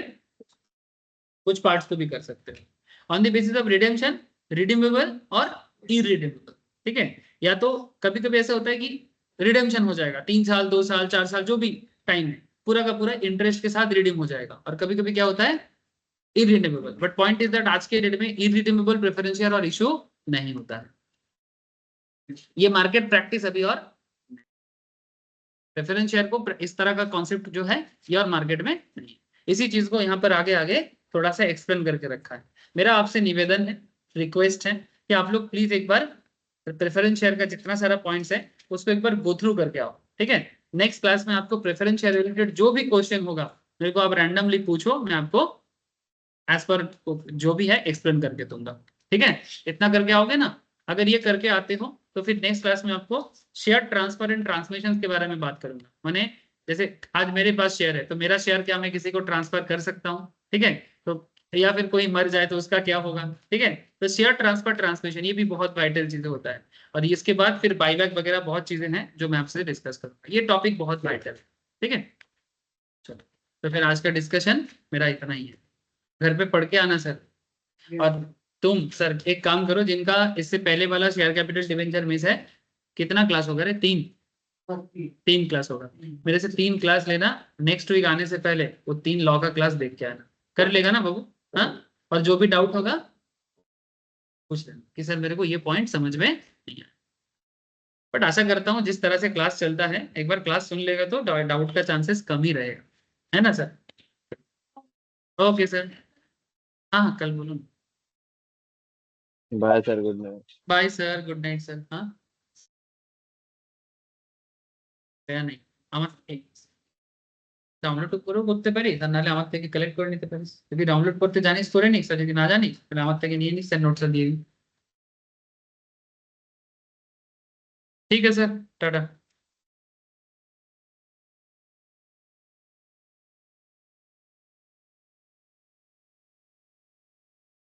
कुछ पार्ट्स को भी कर सकते हो। On the basis of redemption, redeemable और इरिडीमेबल, ठीक है। या तो कभी कभी ऐसा होता है कि रिडेम्पशन हो जाएगा 3 साल 2 साल 4 साल जो भी, टाइम में पूरा का पूरा इंटरेस्ट के साथ रिडीम हो जाएगा, और कभी कभी क्या होता है irredeemable, but point is that आज के डेट में इरिडीमेबल प्रेफरेंस शेयर और इशू नहीं होता है। ये मार्केट प्रैक्टिस अभी, और प्रेफरेंस शेयर को इस तरह का कॉन्सेप्ट जो है ये और मार्केट में नहीं है। इसी चीज को यहाँ पर आगे आगे थोड़ा सा एक्सप्लेन करके रखा है। मेरा आपसे निवेदन है, रिक्वेस्ट है कि आप लोग प्लीज एक बार प्रेफरेंस शेयर का जितना सारा पॉइंट्स है उसको एक बार गो थ्रू करके आओ, ठीक है। नेक्स्ट क्लास में आपको प्रेफरेंस शेयर रिलेटेड जो भी क्वेश्चन होगा मेरे को आप रैंडमली पूछो, मैं आपको एज पर जो भी है एक्सप्लेन करके दूंगा, ठीक है। इतना करके आओगे ना, अगर ये करके आते हो तो फिर नेक्स्ट क्लास में आपको शेयर ट्रांसफर एंड ट्रांसमिशन के बारे में बात करूंगा। माने जैसे आज मेरे पास शेयर है तो मेरा शेयर क्या मैं किसी को ट्रांसफर कर सकता हूँ, ठीक है, तो या फिर कोई मर जाए तो उसका क्या होगा, ठीक है। तो शेयर ट्रांसफर ट्रांसमिशन ये भी बहुत वाइटल चीजें होता है, और इसके बाद फिर बाईबैक वगैरह बहुत चीजें हैं जो मैं आपसे डिस्कस करूंगा। ये टॉपिक बहुत वाइटल है, ठीक है। चलो तो फिर आज का डिस्कशन मेरा इतना ही है, घर पे पढ़ के आना सर। और तुम सर एक काम करो, जिनका इससे पहले वाला शेयर कैपिटल डिवेंचर मिस है, कितना क्लास होगा रे? 3 क्लास होगा। मेरे से 3 क्लास लेना, नेक्स्ट वीक आने से पहले वो 3 लॉ का क्लास देख के आना। कर लेगा ना बाबू? हाँ, और जो भी डाउट होगा पूछ लेना कि सर मेरे को ये पॉइंट समझ में नहीं आया। बट आशा करता हूँ जिस तरह से क्लास चलता है, एक बार क्लास सुन लेगा तो डाउट का चांसेस कम ही रहेगा, है ना सर? Okay sir. हाँ कल बोलो। Bye sir, good night. Bye sir, good night sir. हाँ গয়া নাই আমার ডাউনলোড করে করতে পারি, তা নাহলে আমার থেকে কালেক্ট করে নিতে পারিস। যদি ডাউনলোড করতে জানিস করে নিস, আর যদি না জানিস তাহলে আমার থেকে নিয়ে নিস, স্যার নোটসটা দিয়ে দিন। ঠিক আছে স্যার, টাটা।